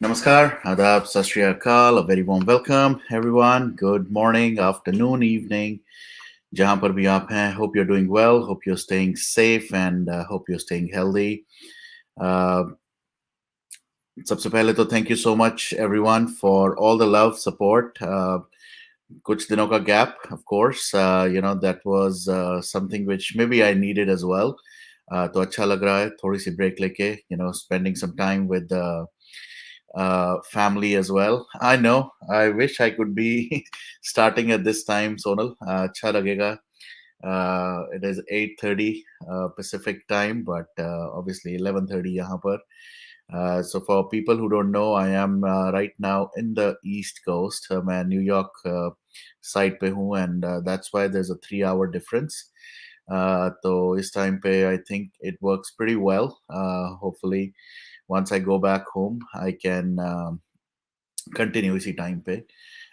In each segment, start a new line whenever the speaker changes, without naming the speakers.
Namaskar, Adab, Sat Shri Akal, a very warm welcome, everyone. Good morning, afternoon, evening, जहाँ पर भी आप हैं. Hope you're doing well. Hope you're staying safe and hope you're staying healthy. Uh, सबसे पहले तो thank you so much everyone for all the love, support. कुछ दिनों का gap, of course. That was something which maybe I needed as well. तो अच्छा लग रहा है थोड़ी सी break लेके, spending some time with family as well. I know. I wish I could be starting at this time, Sonal. अच्छा लगेगा. It is 8:30 Pacific time, but obviously 11:30 यहाँ पर. So for people who don't know, I am right now in the East Coast. मैं New York side पे हूँ, and that's why there's a 3-hour difference. तो इस time पे I think it works pretty well. Hopefully, once I go back home, I can continue इसी time पे.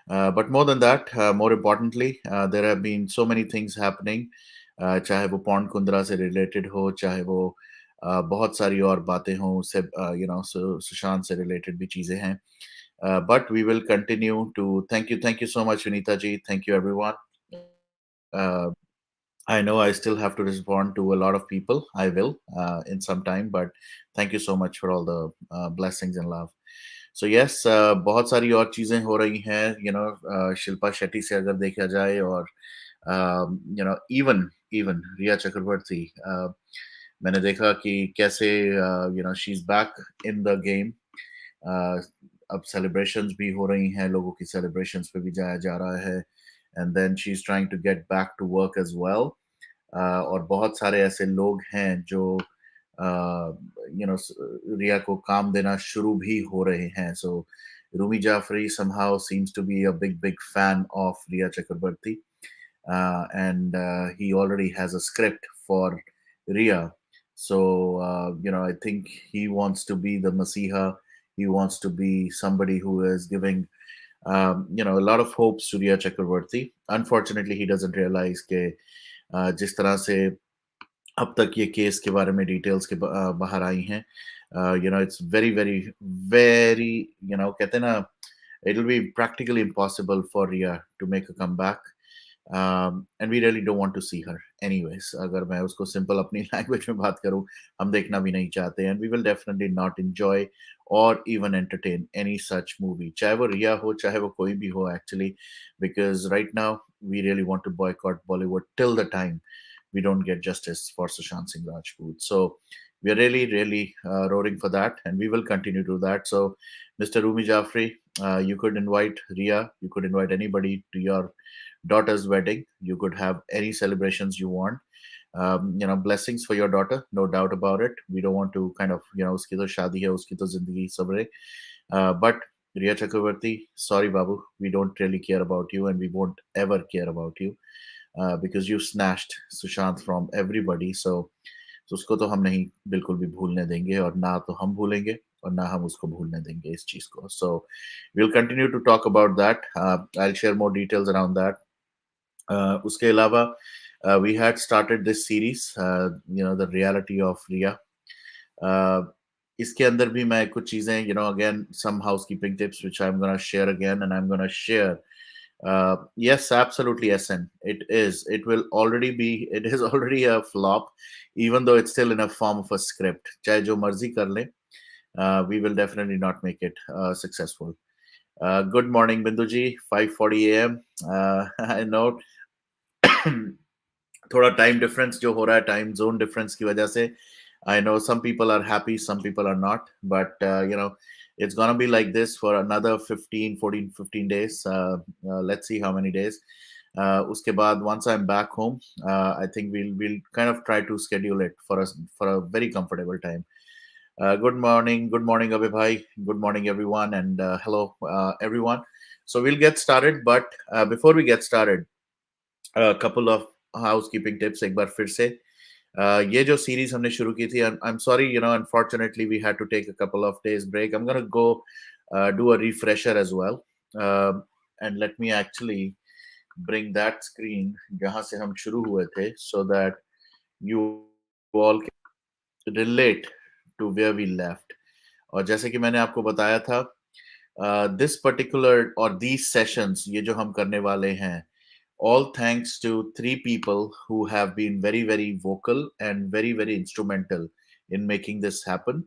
But more than that, more importantly, there have been so many things happening. चाहे वो pond Kundra से related हो, चाहे वो बहुत सारी और बातें हों, उससे सुशांत से related भी चीजें हैं. But we will continue to thank you so much, Vinita ji. Thank you, everyone. Uh, I know I still have to respond to a lot of people. I will in some time, but thank you so much for all the blessings and love. So yes, बहुत सारी और चीजें हो रही हैं, शिल्पा शेट्टी से अगर देखा जाए और even रिया चक्रवर्ती, मैंने देखा कि कैसे she is back in the game. अब सेलिब्रेशंस भी हो रही हैं, लोगों की सेलिब्रेशंस पे भी जाया जा रहा है, and then she is trying to get back to work as well. और बहुत सारे ऐसे लोग हैं जो रिया को काम देना शुरू भी हो रहे हैं. सो Rumi Jafri somehow seems to be a big fan of Rhea Chakraborty, and he already has a script for Rhea. So I think he wants to be the Masiha. He wants to be somebody who is giving a lot of hopes to Rhea Chakraborty. Unfortunately, he doesn't realize कि जिस तरह से अब तक ये case के बारे में डिटेल्स बाहर आई हैं, इट्स वेरी वेरी वेरी, कहते हैं ना, it will be practically impossible for Rhea to make a come back. And we really don't want to see her anyways. अगर मैं उसको सिंपल अपनी लैंग्वेज में बात करूं, हम देखना भी नहीं चाहते, and we will definitely not enjoy और even entertain any such movie, चाहे वो रिया हो, चाहे वो कोई भी हो actually, because right now we really want to boycott Bollywood till the time we don't get justice for Sushant Singh Rajput. So we are really, really roaring for that, and we will continue to do that. So, Mr. Rumi Jaffrey, you could invite Ria, you could invite anybody to your daughter's wedding. You could have any celebrations you want. Blessings for your daughter, no doubt about it. We don't want to kind of, uski to shaadi hai, uski to zindagi sabre. But Ria Chakraborty, sorry, Babu, we don't really care about you, and we won't ever care about you. Because you snatched Sushant from everybody. So उसको तो हम नहीं बिल्कुल भी भूलने देंगे, और ना तो हम भूलेंगे और ना हम उसको भूलने देंगे इस चीज को. So we'll continue to talk about that. I'll share more details around that. उसके अलावा we had started this series, the reality of Rhea. इसके अंदर भी मैं कुछ चीजें, again, some housekeeping tips which I'm gonna share again, and I'm gonna share. Yes, absolutely, SN. It is. It will already be. It is already a flop, even though it's still in a form of a script. चाहे जो मर्जी कर ले, we will definitely not make it successful. Good morning, Bindu ji. 5:40 a.m. I know थोड़ा time difference जो हो रहा है, टाइम जोन डिफरेंस की वजह से, I know some people are happy, some people are not, but it's gonna be like this for another 15 days. Let's see how many days. Uske baad, once I'm back home, I think we'll kind of try to schedule it for us for a very comfortable time. Good morning, Abhi bhai, good morning everyone, and hello everyone. So we'll get started, but before we get started, a couple of housekeeping tips एक बार फिर से. ये जो series हमने शुरू की थी, I'm sorry, unfortunately we had to take a couple of days break. I'm gonna go do a refresher as well, and let me actually bring that screen जहाँ से हम शुरू हुए थे, so that you all can relate to where we left. और जैसे कि मैंने आपको बताया था this particular or these sessions, ये जो हम करने वाले हैं, all thanks to three people who have been very, very vocal and very, very instrumental in making this happen.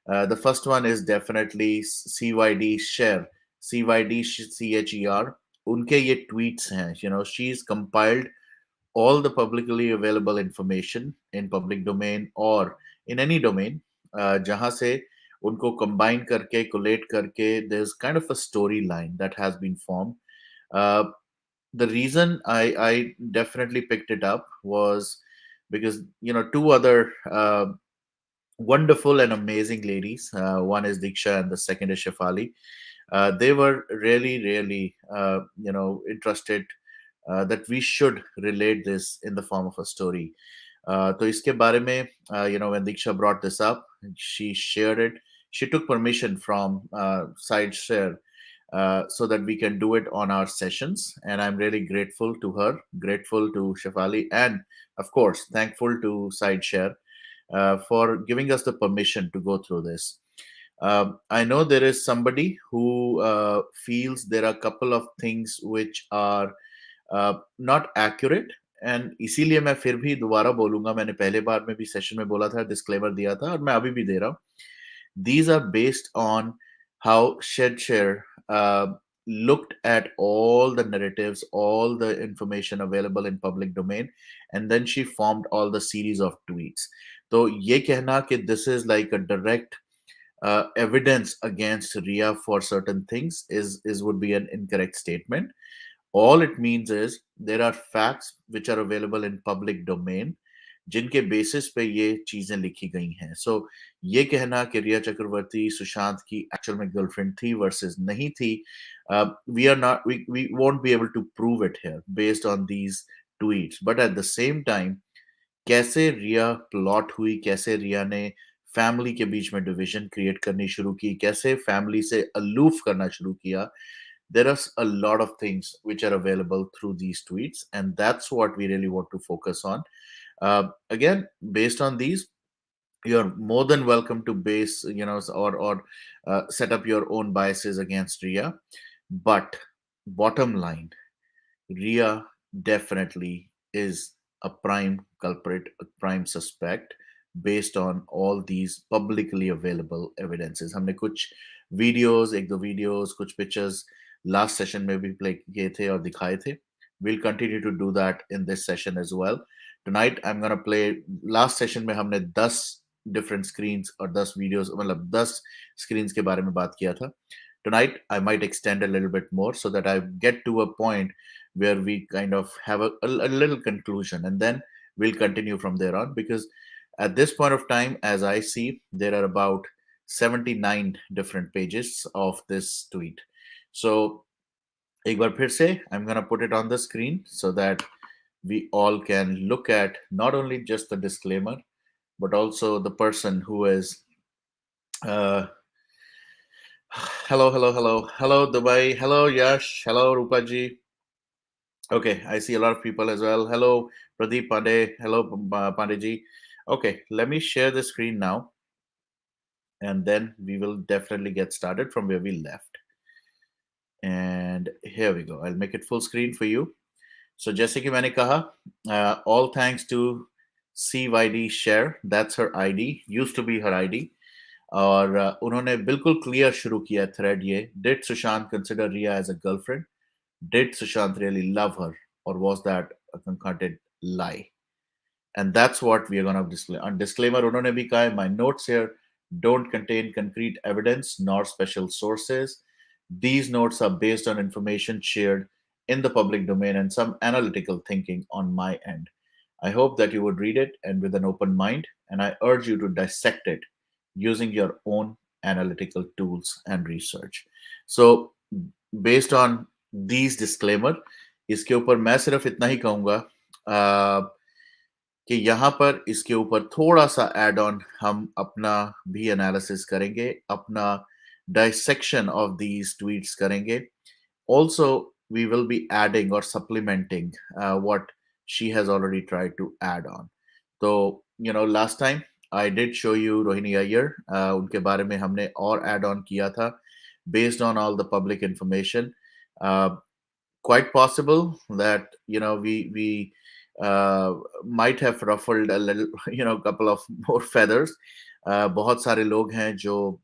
The first one is definitely CYD Share, CYD CHER. उनके ये tweets हैं, she's compiled all the publicly available information in public domain or in any domain, जहाँ से उनको combine करके, collate करके, there's kind of a storyline that has been formed. Uh, the reason I definitely picked it up was because two other wonderful and amazing ladies. One is Diksha and the second is Shefali. They were really, really, interested that we should relate this in the form of a story. तो इसके बारे में, when Diksha brought this up, she shared it. She took permission from Side Share so that we can do it on our sessions. And I'm really grateful to her, grateful to Shefali, and of course, thankful to SideShare for giving us the permission to go through this. I know there is somebody who feels there are a couple of things which are not accurate, and इसीलिए मैं फिर भी दोबारा बोलूंगा, मैंने पहले बार में भी सेशन में बोला था, डिस्क्लेमर दिया था, और मैं अभी भी दे रहा हूँ. These are based on how ShedShare looked at all the narratives, all the information available in public domain, and then she formed all the series of tweets. तो ये कहना कि this is like a direct evidence against Rhea for certain things is would be an incorrect statement. All it means is there are facts which are available in public domain जिनके basis पे ये चीजें लिखी गई हैं. सो ये कहना कि रिया चक्रवर्ती सुशांत की एक्चुअल में गर्लफ्रेंड थी वर्सेस नहीं थी, we are not we won't be able to prove it here based on these tweets. But at the same time कैसे रिया प्लॉट हुई, कैसे रिया ने फैमिली के बीच में डिवीजन क्रिएट करनी शुरू की, कैसे फैमिली से अलूफ करना शुरू किया, there are a lot of things which are available through these tweets, and that's what we really want to focus on. Again, based on these, you're more than welcome to base, or set up your own biases against Ria. But bottom line, Ria definitely is a prime culprit, a prime suspect, based on all these publicly available evidences. हमने कुछ videos, एक दो videos, कुछ pictures last session में भी play किए थे और दिखाए थे. We'll continue to do that in this session as well. Tonight I'm gonna play. Last session में हमने 10 different screens और 10 videos, मतलब 10 screens के बारे में बात किया था. Tonight I might extend a little bit more so that I get to a point where we kind of have a little conclusion, and then we'll continue from there on, because at this point of time, as I see, there are about 79 different pages of this tweet. So एक बार फिर से, I'm going to put it on the screen so that we all can look at not only just the disclaimer but also the person who is uh, hello Dubai, hello Yash, hello Rupaji. Okay, I see a lot of people as well. Hello, Pradeep Pandey. Hello, Pandeyji. Okay, let me share the screen now, and then we will definitely get started from where we left. And here we go. I'll make it full screen for you. So, जैसे कि मैंने कहा, all thanks to CYD Share. That's her ID. Used to be her ID. और उन्होंने बिल्कुल clear शुरू किया thread ये. Did Sushant consider Rhea as a girlfriend? Did Sushant really love her, or was that a concocted lie? And that's what we are going to display. On disclaimer, उन्होंने भी कहा, my notes here don't contain concrete evidence nor special sources. These notes are based on information shared in the public domain and some analytical thinking on my end. I hope that you would read it and with an open mind, and I urge you to dissect it using your own analytical tools and research. So, based on these disclaimer, इसके ऊपर मैं सिर्फ इतना ही कहूंगा कि यहाँ पर इसके ऊपर थोड़ा सा एड ऑन हम अपना भी एनालिसिस करेंगे, अपना डाइसेक्शन ऑफ दीज ट्वीट्स करेंगे. Also, we will be adding or supplementing what she has already tried to add on. So, last time I did show you Rohini Iyer. उनके बारे में हमने और add on किया था. based on all the public information. Uh, Quite possible that we might have ruffled a little, couple of more feathers. बहुत सारे लोग हैं जो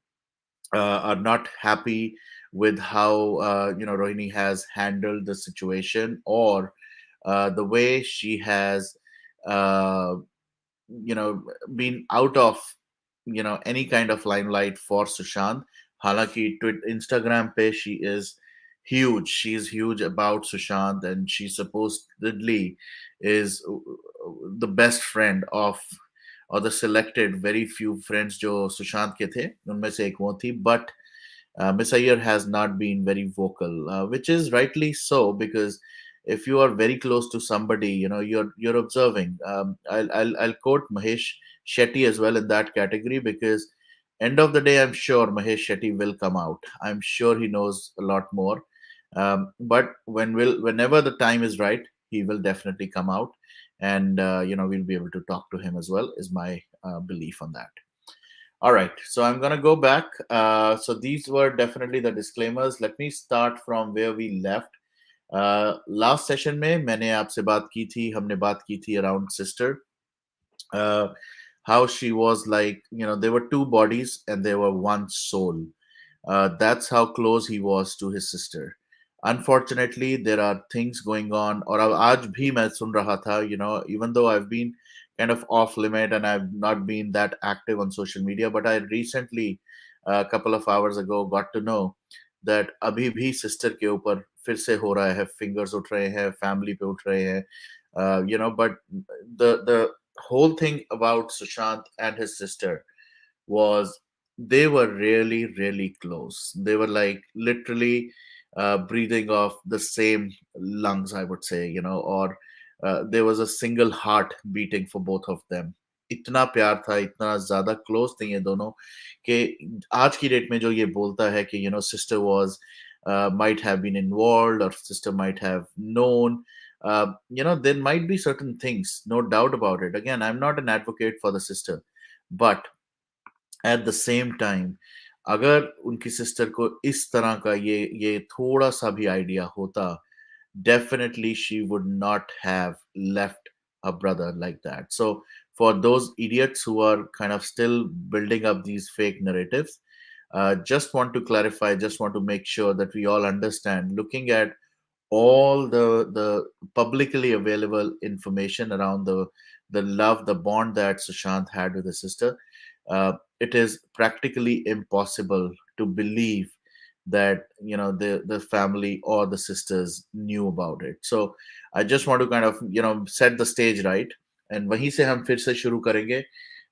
are not happy with how Rohini has handled the situation, or the way she has uh, been out of any kind of limelight for Sushant. Halaki, Instagram pe she is huge. She is huge about Sushant, and she supposedly is the best friend of, or the selected very few friends जो सुशांत के थे उनमें से एक वो थी. But Miss Ayer has not been very vocal, which is rightly so, because if you are very close to somebody, you're observing. I'll quote Mahesh Shetty as well in that category, because end of the day, I'm sure Mahesh Shetty will come out. I'm sure he knows a lot more. But whenever the time is right, he will definitely come out, and we'll be able to talk to him as well. Is my belief on that. All right, so I'm gonna go back. So these were definitely the disclaimers. Let me start from where we left. Last session में मैंने आपसे बात की थी, हमने बात की थी around sister. Uh, how she was like, there were two bodies and there were one soul. That's how close he was to his sister. Unfortunately, there are things going on. और अब आज भी मैं सुन रहा था, even though I've been kind of off limit and I've not been that active on social media, but I recently, a couple of hours ago, got to know that अभी भी sister के ऊपर फिर से हो रहा है, fingers उठ रहे हैं, family पे उठ रहे हैं. But the whole thing about Sushant and his sister was they were really, really close. They were like literally breathing off the same lungs, I would say, or there was a single heart beating for both of them. इतना प्यार था, इतना ज्यादा close थे ये दोनों कि आज की डेट में जो ये बोलता है कि sister was might have been involved, or sister might have known. There might be certain things, no doubt about it. Again, I'm not an advocate for the sister, but eight the same time अगर उनकी sister को इस तरह का ये थोड़ा सा भी आइडिया होता, definitely she would not have left a brother like that. So for those idiots who are kind of still building up these fake narratives, just want to clarify, just want to make sure that we all understand, looking at all the publicly available information around the love, the bond that Sushant had with his sister, it is practically impossible to believe that the family or the sisters knew about it. So I just want to kind of set the stage right, and वहीं से हम फिर से शुरू करेंगे.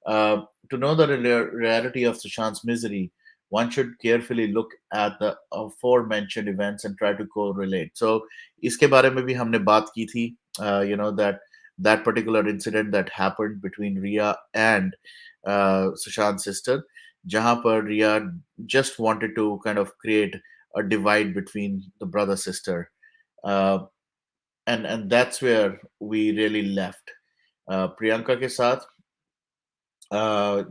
To know the reality of Sushant's misery, one should carefully look at the aforementioned events and try to correlate. So इसके बारे में भी हमने बात की थी, that particular incident that happened between Rhea and Sushant's sister, जहाँ पर Rhea just wanted to kind of create a divide between the brother sister, uh, and that's where we really left. Priyanka के साथ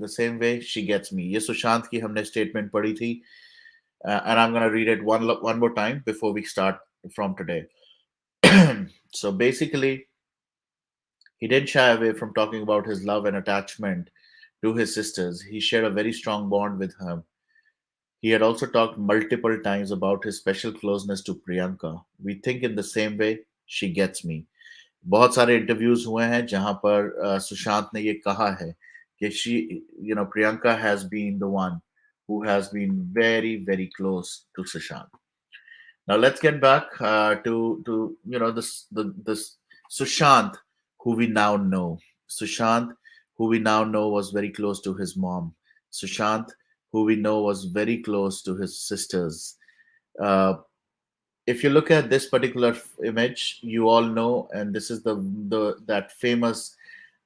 the same way she gets me. ये सुशांत की हमने statement पढ़ी थी, and I'm gonna read it one more time before we start from today. So basically, he didn't shy away from talking about his love and attachment to his sisters. He shared a very strong bond with her. He had also talked multiple times about his special closeness to Priyanka. We think in the same way, she gets me. बहुत सारे interviews हुए हैं जहां पर सुशांत ने ये कहा है कि Priyanka has been the one who has been very, very close to Sushant. Now let's get back to this Sushant who we now know. Sushant who we now know was very close to his mom. Sushant who we know was very close to his sisters. Uh, if you look at this particular image, you all know, and this is the that famous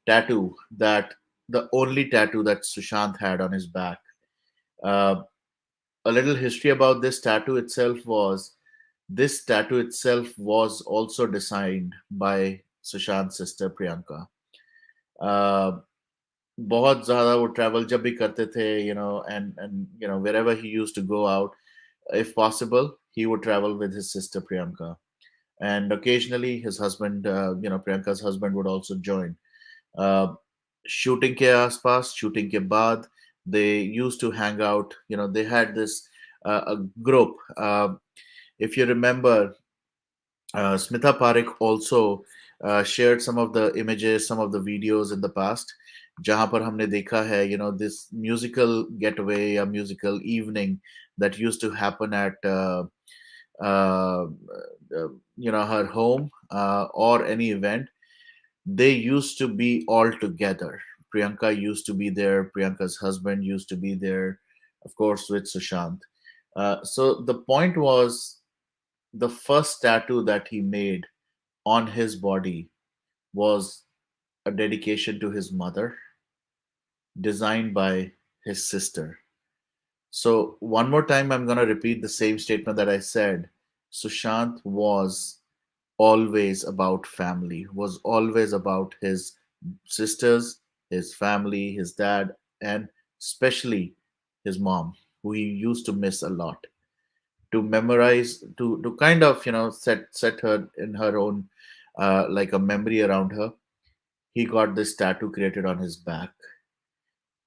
tattoo, that the only tattoo that Sushant had on his back. Uh, a little history about this tattoo itself was this tattoo itself was also designed by Sushant's sister Priyanka. Uh, बहुत ज़्यादा वो travel जब भी करते थे, and wherever he used to go out, If possible, he would travel with his sister Priyanka, and occasionally his husband, Priyanka's husband, would also join. uh, Shooting ke aspas, shooting ke baad, they used to hang out. They had this a group. If you remember, Smitha Parekh also shared some of the images, some of the videos in the past, जहाँ पर हमने देखा है, this musical getaway, a musical evening that used to happen at uh, her home, or any event. They used to be all together. Priyanka used to be there. Priyanka's husband used to be there, of course, with Sushant. So the point was, the first tattoo that he made on his body was a dedication to his mother, designed by his sister. So, one more time, I'm going to repeat the same statement that I said. Sushant was always about family, was always about his sisters, his family, his dad, and especially his mom, who he used to miss a lot. To memorize, to kind of set her in her own, like a memory around her. He got this tattoo created on his back,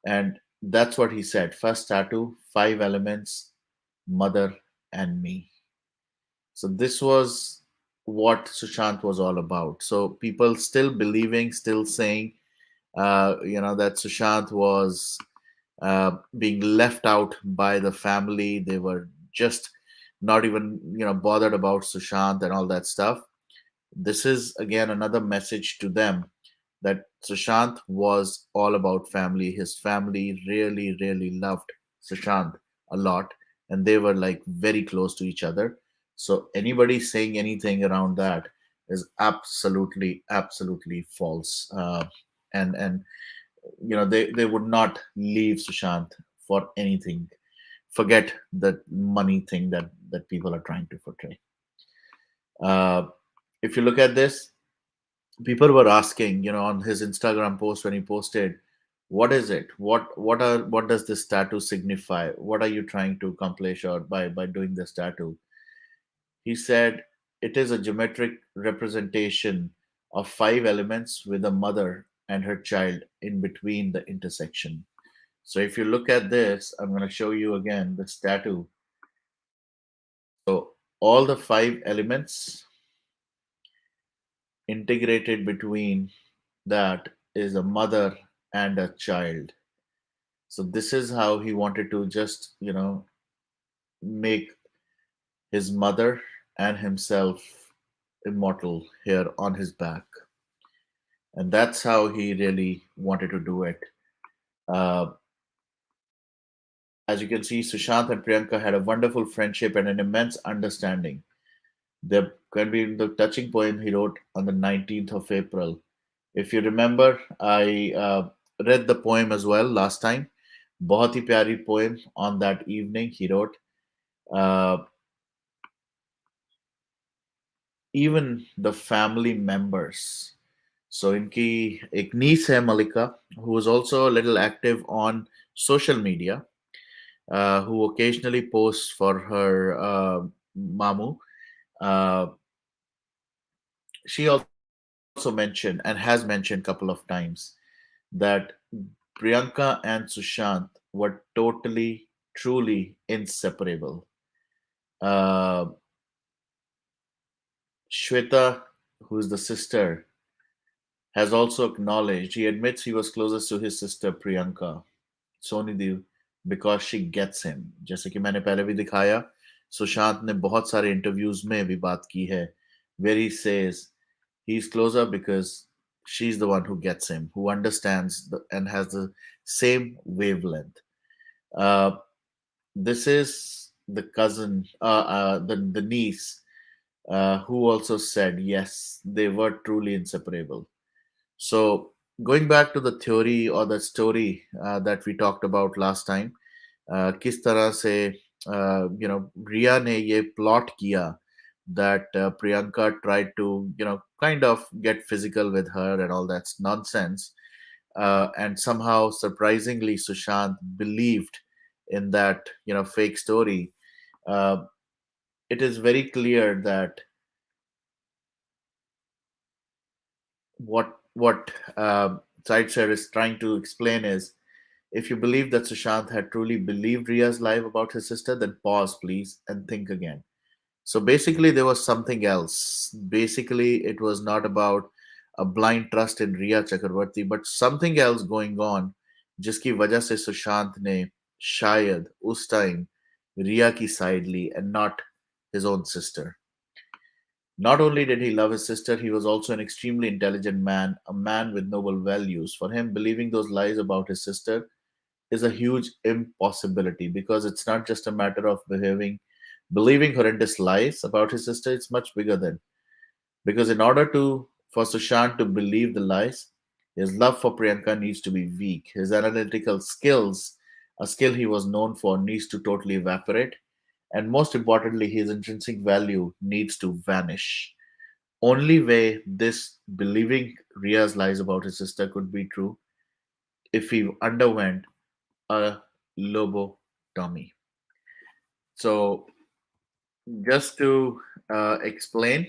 and that's what he said. First tattoo, five elements, mother and me. So this was what Sushant was all about. So people still believing, still saying, that Sushant was being left out by the family. They were just not even bothered about Sushant and all that stuff. This is again another message to them that Sushant was all about family. His family really, really loved Sushant a lot, and they were like very close to each other. So anybody saying anything around that is absolutely, absolutely false. And they would not leave Sushant for anything. Forget the money thing that people are trying to portray. Uh, if you look at this, people were asking, on his Instagram post when he posted, what is it? What does this tattoo signify? What are you trying to accomplish, or by doing this tattoo? He said it is a geometric representation of five elements with a mother and her child in between the intersection. So if you look at this, I'm going to show you again this tattoo. So all the five elements integrated between that is a mother and a child. So this is how he wanted to just make his mother and himself immortal here on his back, and that's how he really wanted to do it. uh, as you can see, Sushant and Priyanka had a wonderful friendship and an immense understanding. There can be the touching poem he wrote on the 19th of April. If you remember, I read the poem as well last time. बहुत ही प्यारी poem on that evening he wrote. Uh, Even the family members. So इनकी एक niece है Malika, who is also a little active on social media, who occasionally posts for her mamu. Uh, she also mentioned and has mentioned a couple of times that Priyanka and Sushant were totally, truly inseparable. Uh, Shweta, who is the sister, has also acknowledged, he admits he was closest to his sister Priyanka, Sony Dev, because she gets him. जैसे कि मैंने पहले भी दिखाया, सुशांत ने बहुत सारे interviews में भी बात की है, where he says he's closer because she's the one who gets him, who understands and has the same wavelength. Uh, this is the cousin, the niece, who also said yes, they were truly inseparable. So, going back to the theory or the story that we talked about last time, किस तरह से रिया ने ये plot किया that Priyanka tried to kind of get physical with her and all that's nonsense, and somehow surprisingly Sushant believed in that fake story. uh, it is very clear that what Sideshare is trying to explain is, if you believe that Sushant had truly believed Ria's lie about his sister, then pause, please, and think again. So basically, there was something else. Basically, it was not about a blind trust in Rhea Chakraborty, but something else going on, जिसकी वजह से सुशांत ने शायद उस time Rhea की side ली and not his own sister. Not only did he love his sister, he was also an extremely intelligent man, a man with noble values. For him, believing those lies about his sister is a huge impossibility, because it's not just a matter of believing horrendous lies about his sister. It's much bigger than, because in order to for Sushant to believe the lies, his love for Priyanka needs to be weak. His analytical skills, a skill he was known for, needs to totally evaporate, and most importantly, his intrinsic value needs to vanish. Only way this believing Ria's lies about his sister could be true if he underwent a lobotomy. So, just to explain,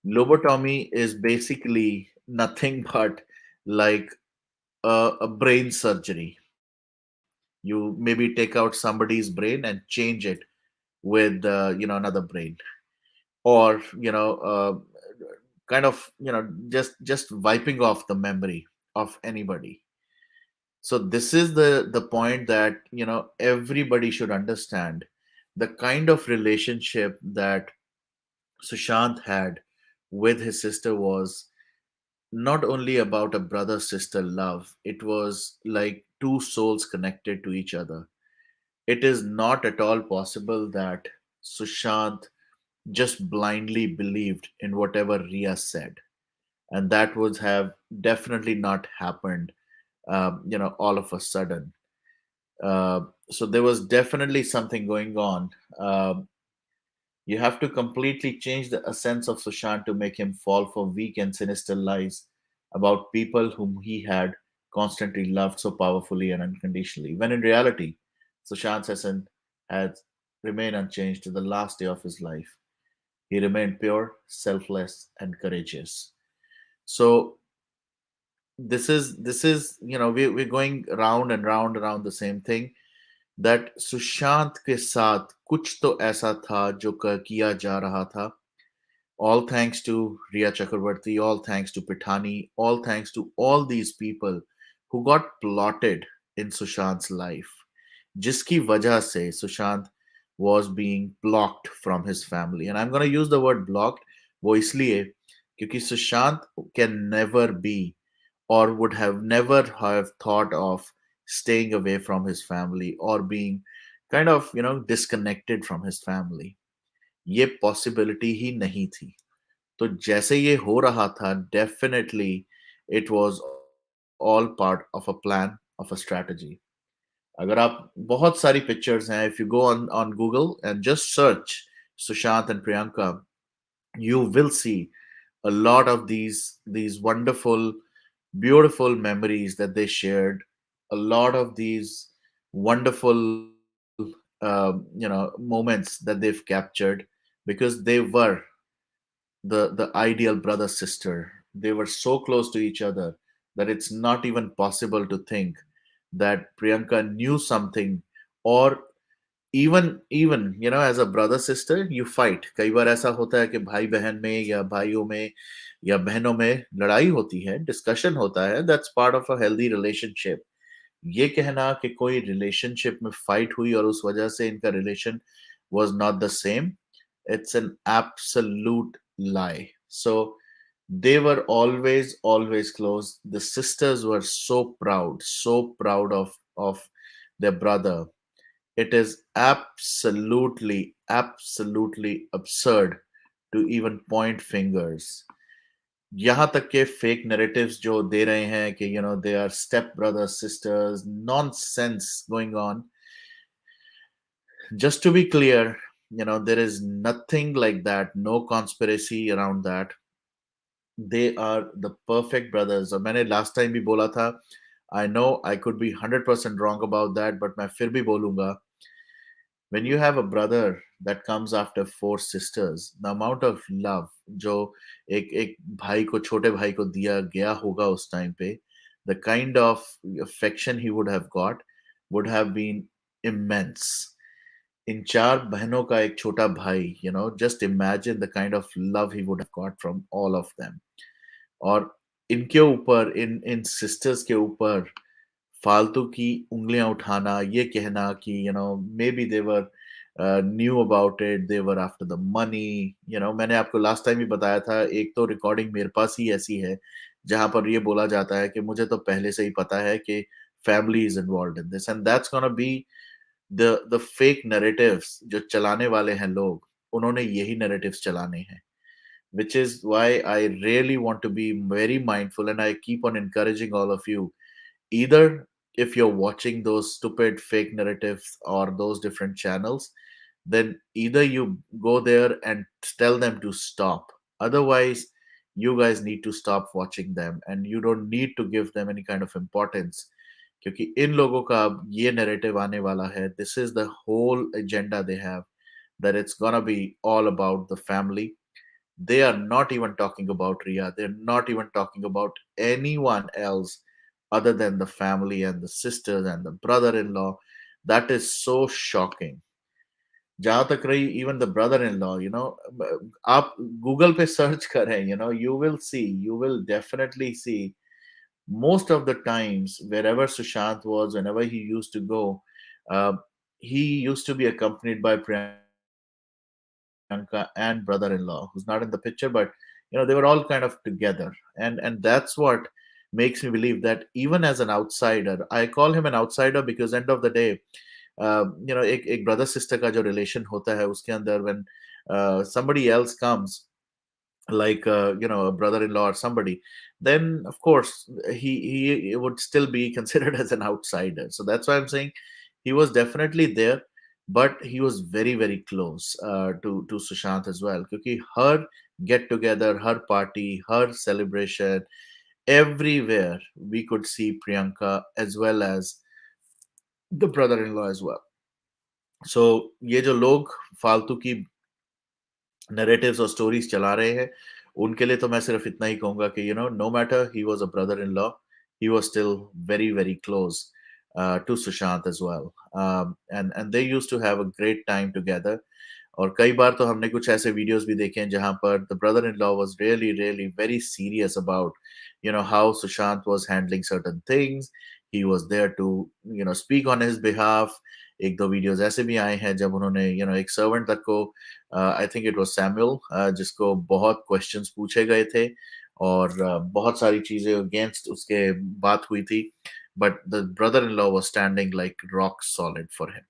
lobotomy is basically nothing but like a brain surgery. You maybe take out somebody's brain and change it with another brain, or kind of just wiping off the memory of anybody. So this is the point that everybody should understand. The kind of relationship that Sushant had with his sister was not only about a brother sister love, it was like two souls connected to each other. It is not at all possible that Sushant just blindly believed in whatever Ria said, and that would have definitely not happened all of a sudden. So there was definitely something going on. You have to completely change the essence of Sushant to make him fall for weak and sinister lies about people whom he had constantly loved so powerfully and unconditionally. When in reality, Sushant's essence had remained unchanged to the last day of his life. He remained pure, selfless, and courageous. So this is we're going round and round around the same thing, that Sushant के साथ कुछ तो ऐसा था जो किया जा रहा था. All thanks to Rhea Chakraborty, all thanks to Pitani, all thanks to all these people who got plotted in Sushant's life. जिसकी वजह से Sushant was being blocked from his family. And I'm going to use the word blocked वो इसलिए क्योंकि Sushant can never be, or would have never have thought of staying away from his family or being kind of disconnected from his family. ये possibility ही नहीं थी. तो जैसे ये हो रहा था, definitely it was all part of a plan, of a strategy. अगर आप बहुत सारी पिक्चर्स हैं, if you go on Google and just search Sushant and Priyanka, you will see a lot of these wonderful, beautiful memories that they shared, a lot of these wonderful moments that they've captured, because they were the ideal brother sister. They were so close to each other that it's not even possible to think that Priyanka knew something, or even as a brother sister you fight. कई बार ऐसा होता है कि भाई बहन में या भाइयों में या बहनों में लड़ाई होती है, डिस्कशन होता है. That's part of a healthy relationship. ये कहना कि कोई रिलेशनशिप में फाइट हुई और उस वजह से इनका relation was not the same, it's an absolute lie. So they were always close. The sisters were so proud of their brother. It is absolutely absurd to even point fingers. यहाँ तक के fake narratives जो दे रहे हैं कि they are step brothers sisters, nonsense going on. Just to be clear, there is nothing like that, no conspiracy around that. They are the perfect brothers. और मैंने last time भी बोला था, I know I could be 100% wrong about that, but मैं फिर भी बोलूंगा, When you have a brother that comes after four sisters, the amount of love जो एक भाई को छोटे भाई को दिया गया होगा उस टाइम पे, the kind of affection he would have got would have been immense. इन चार बहनों का एक छोटा भाई, just imagine the kind of love he would have got from all of them. और इनके ऊपर, इन सिस्टर्स के ऊपर फालतू की उँगलियां उठाना, ये कहना कि maybe they were new about it, they were after the money. मैंने आपको लास्ट टाइम ही बताया था, एक तो रिकॉर्डिंग मेरे पास ही ऐसी है जहां पर ये बोला जाता है कि मुझे तो पहले से ही पता है कि family is involve in this, and that's gonna be the fake narratives जो चलाने वाले हैं लोग, उन्होंने यही नैरेटिव्स चलाने हैं, which is why I really want to be very mindful, and I keep on encouraging all of you. Either if you're watching those stupid fake narratives or those different channels, then either you go there and tell them to stop. Otherwise, you guys need to stop watching them, and you don't need to give them any kind of importance. क्योंकि इन लोगों का अब ये narrative आने वाला है, this is the whole agenda they have, that it's gonna be all about the family. They are not even talking about Ria. They're not even talking about anyone else other than the family and the sisters and the brother-in-law. That is so shocking. जहां तक रही even the brother-in-law, आप Google पे search करें, you will definitely see most of the times wherever Sushant was, whenever he used to go, uh, he used to be accompanied by Priyanka and brother-in-law, who's not in the picture, but they were all kind of together, and that's what makes me believe that even as an outsider, I call him an outsider because end of the day, एक brother sister का जो relation होता है उसके अंदर, when somebody else comes, like a brother-in-law or somebody, then of course he would still be considered as an outsider. So that's why I'm saying he was definitely there, but he was very very close to Sushant as well, because her get together, her party, her celebration, everywhere we could see Priyanka as well as the brother-in-law as well. So ये जो लोग फालतू की narratives और stories चला रहे हैं, उनके लिए तो मैं सिर्फ इतना ही कहूंगा कि no matter he was a brother in law, he was still very very close to Sushant as well. And they used to have a great time together. और कई बार तो हमने कुछ ऐसे वीडियोस भी देखे हैं जहां पर the brother in law was really really very serious about how Sushant was handling certain things. He was there to speak on his behalf. एक दो वीडियोस ऐसे भी आए हैं जब उन्होंने एक सर्वेंट तक को, I think it was Samuel, जिसको बहुत क्वेश्चंस पूछे गए थे और बहुत सारी चीजें अगेंस्ट उसके बात हुई थी, but the brother in law was standing like rock solid for him.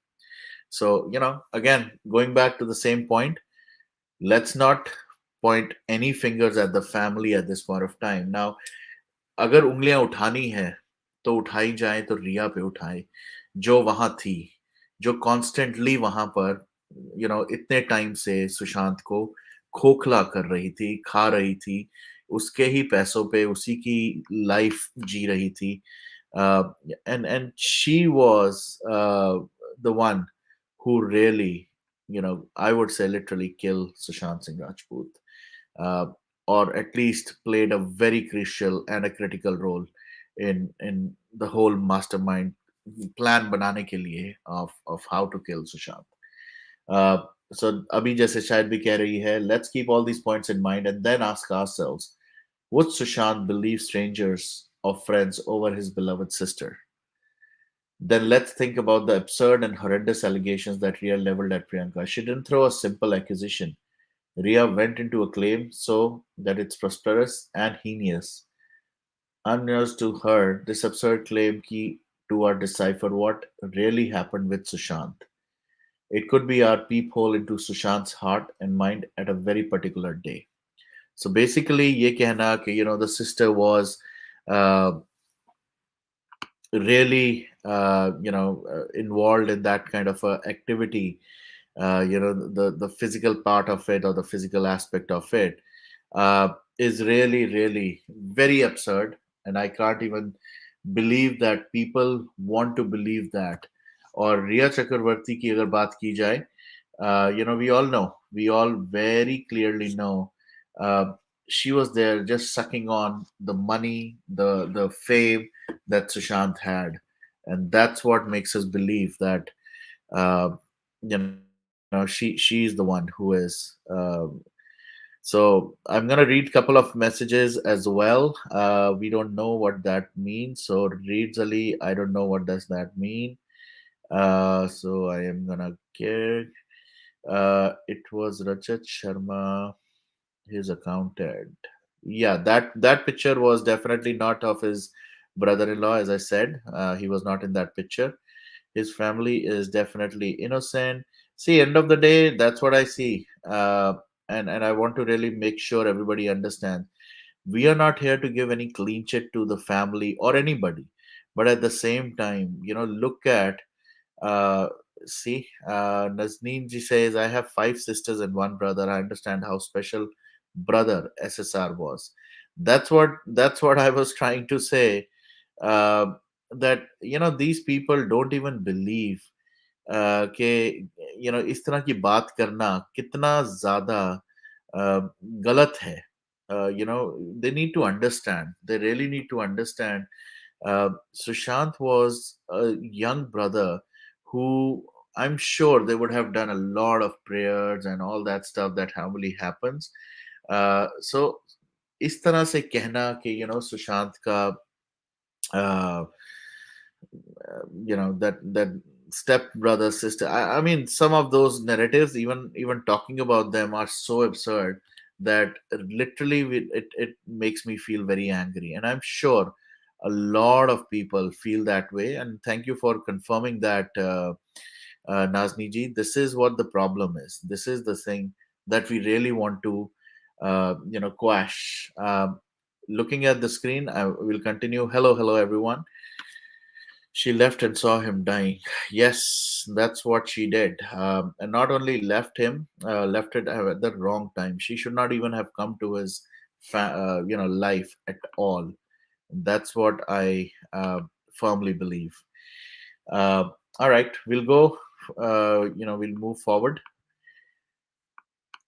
So, again, going back to the same point, let's not point any fingers at the family at this point of time. Now, अगर उंगलियां उठानी है तो उठाई जाए तो रिया पे उठाए, जो वहां थी, जो कॉन्स्टेंटली वहां पर इतने टाइम से सुशांत को खोखला कर रही थी, खा रही थी, उसके ही पैसों पे उसी की लाइफ जी रही थी. And she was the one who really, I would say literally kill Sushant Singh Rajput, uh, or at least played a very crucial and a critical role in the whole mastermind plan बनाने के लिए of how to kill Sushant. Uh, so अभी जैसे शायद भी कह रही है, let's keep all these points in mind and then ask ourselves, would Sushant believe strangers or friends over his beloved sister? Then let's think about the absurd and horrendous allegations that Rhea leveled at Priyanka. She didn't throw a simple accusation. Rhea went into a claim so that it's prosperous and heinous. Unbeknownst to her, this absurd claim key to our decipher what really happened with Sushant. It could be our peephole into Sushant's heart and mind at a very particular day. So basically, ये कहना कि the sister was uh, really involved in that kind of activity, the physical part of it or the physical aspect of it, is really really very absurd, and I can't even believe that people want to believe that. और रिया चक्रवर्ती की अगर बात की जाए, we all very clearly know, uh, she was there just sucking on the money, the fame that Sushant had, and that's what makes us believe that, uh, she's the one who is. So I'm gonna read a couple of messages as well. We don't know what that means. So Rheality, I don't know what does that mean. So I am gonna get. It was Rajat Sharma, his accountant. Yeah, that picture was definitely not of his brother-in-law. As I said, he was not in that picture. His family is definitely innocent. See, end of the day, that's what I see. And I want to really make sure everybody understands. We are not here to give any clean chit to the family or anybody, but at the same time, look at, uh, see, Nazneen ji says, I have five sisters and one brother. I understand how special brother SSR was. That's what I was trying to say. Uh, that these people don't even believe कि इस तरह की बात करना कितना ज्यादा गलत है. They need to understand. They really need to understand. Sushant was a young brother who I'm sure they would have done a lot of prayers and all that stuff that normally happens. So इस तरह से कहना कि सुशांत का uh, that step brother sister, I mean some of those narratives, even talking about them, are so absurd that literally it makes me feel very angry, and I'm sure a lot of people feel that way. And thank you for confirming that, Nazni ji. This is what the problem is. This is the thing that we really want to quash. Looking at the screen, I will continue. Hello everyone. She left and saw him dying. Yes, that's what she did. And not only left it at the wrong time. She should not even have come to his, life at all. That's what I firmly believe. Uh, all right, we'll go. We'll move forward.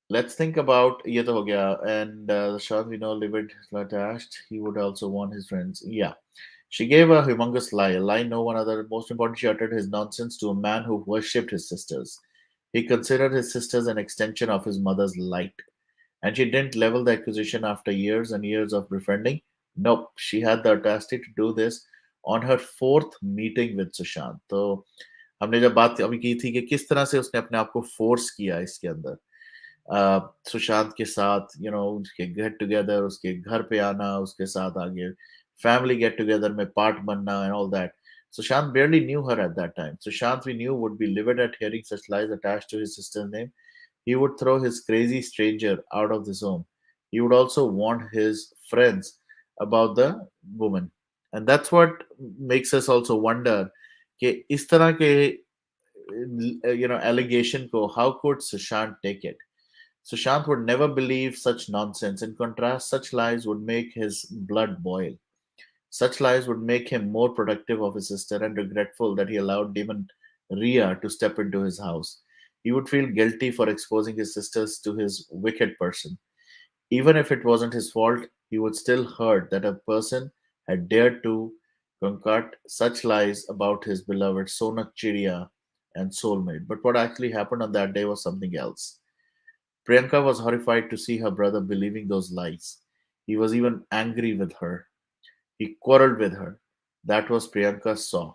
Let's think about ये तो हो गया. And Shah, we know, lived attached. He would also warn his friends. Yeah. She gave a humongous lie, a lie no one other. Most important, she uttered his nonsense to a man who worshipped his sisters. He considered his sisters an extension of his mother's light. And she didn't level the accusation after years and years of befriending. Nope, she had the audacity to do this on her fourth meeting with Sushant. तो हमने जब बात अभी की थी कि किस तरह से उसने अपने आप को फोर्स किया इसके अंदर, सुशांत के साथ, उसके गेट टुगेदर, उसके घर पे आना, उसके साथ आगे family get together में part बनना and all that. Sushant barely knew her at that time. Sushant, we knew, would be livid at hearing such lies attached to his sister's name. He would throw his crazy stranger out of his home. He would also warn his friends about the woman. And that's what makes us also wonder कि इस तरह के allegation को, how could Sushant take it? Sushant would never believe such nonsense. In contrast, such lies would make his blood boil. Such lies would make him more protective of his sister and regretful that he allowed demon Rhea to step into his house. He would feel guilty for exposing his sisters to his wicked person. Even if it wasn't his fault, he would still hurt that a person had dared to concoct such lies about his beloved Sonak Chidiya and soulmate. But what actually happened on that day was something else. Priyanka was horrified to see her brother believing those lies. He was even angry with her. He quarreled with her. That was Priyanka saw.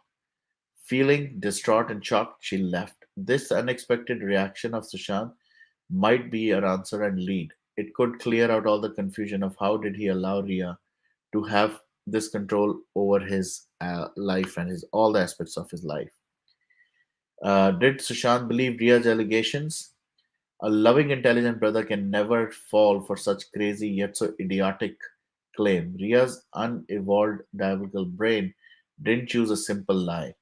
Feeling distraught and shocked, she left. This unexpected reaction of Sushant might be an answer and lead. It could clear out all the confusion of how did he allow Ria to have this control over his life and his all the aspects of his life. Did Sushant believe Ria's allegations? A loving, intelligent brother can never fall for such crazy yet so idiotic claim. Ria's unevolved diabolical brain didn't choose a simple lie.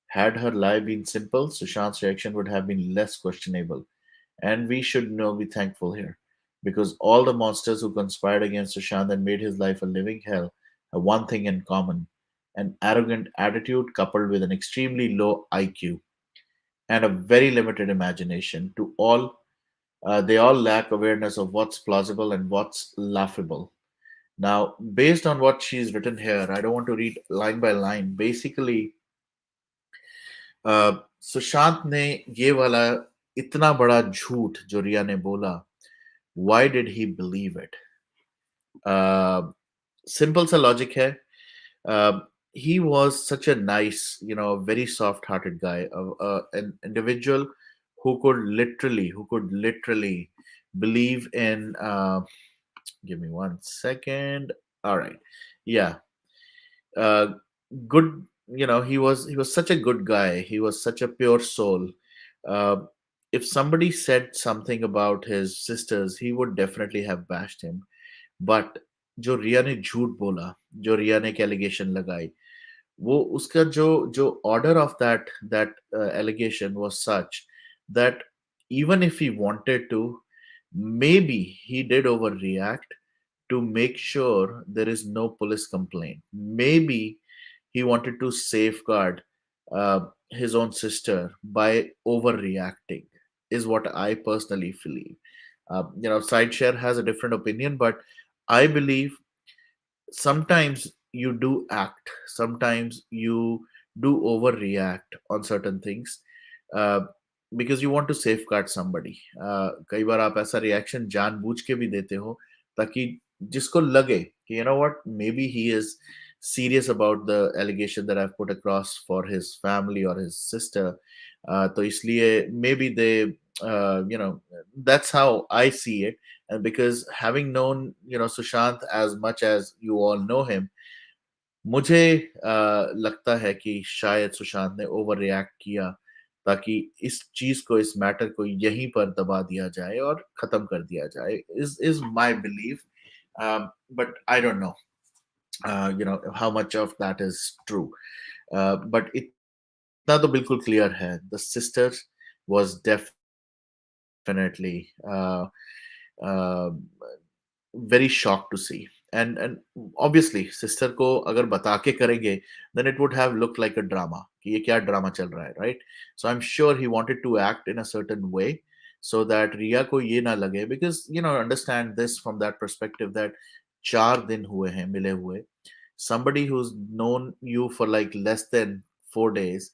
Had her lie been simple, Sushant's reaction would have been less questionable. And we should be thankful here. Because all the monsters who conspired against Sushant and made his life a living hell have one thing in common: an arrogant attitude coupled with an extremely low IQ. and a very limited imagination. They all lack awareness of what's plausible and what's laughable. Now, based on what she's written here, I don't want to read line by line. Basically, Sushant ने ये वाला इतना बड़ा झूठ जो रिया ने बोला, why did he believe it? Simple सा लॉजिक है. He was such a nice, very soft-hearted guy, an individual who could literally believe in. Give me one second. All right, yeah, uh, good. He was such a good guy. He was such a pure soul. Uh, if somebody said something about his sisters, he would definitely have bashed him. But जो रिया ने झूठ बोला, जो रिया ने एक allegation लगाई, वो उसका जो जो order of that allegation was such that even if he wanted to, maybe he did overreact to make sure there is no police complaint. Maybe he wanted to safeguard his own sister by overreacting, is what I personally believe. Sideshare has a different opinion, but I believe sometimes you do act, sometimes you do overreact on certain things, uh, because you want to safeguard somebody. कई बार आप ऐसा reaction जानबूझ के भी देते हो ताकि जिसको लगे कि what, maybe he is serious about the allegation that I've put across for his family or his sister. तो इसलिए maybe they, that's how I see it. And because having known Sushant as much as you all know him, मुझे लगता है कि शायद सुशांत ने over react किया ताकि इस चीज को, इस मैटर को यहीं पर दबा दिया जाए और खत्म कर दिया जाए, is my belief. But I don't no how much of that is true. But इतना तो बिल्कुल क्लियर है, the sisters was definitely uh, very shocked to see. And obviously sister को अगर बता के करेंगे, then it would have looked like a drama कि ये क्या ड्रामा चल रहा है, right? So I'm sure he wanted to act in a certain way so that रिया को ये ना लगे, because understand this from that perspective that 4 दिन हुए हैं मिले हुए. Somebody who's known you for like less than 4 days,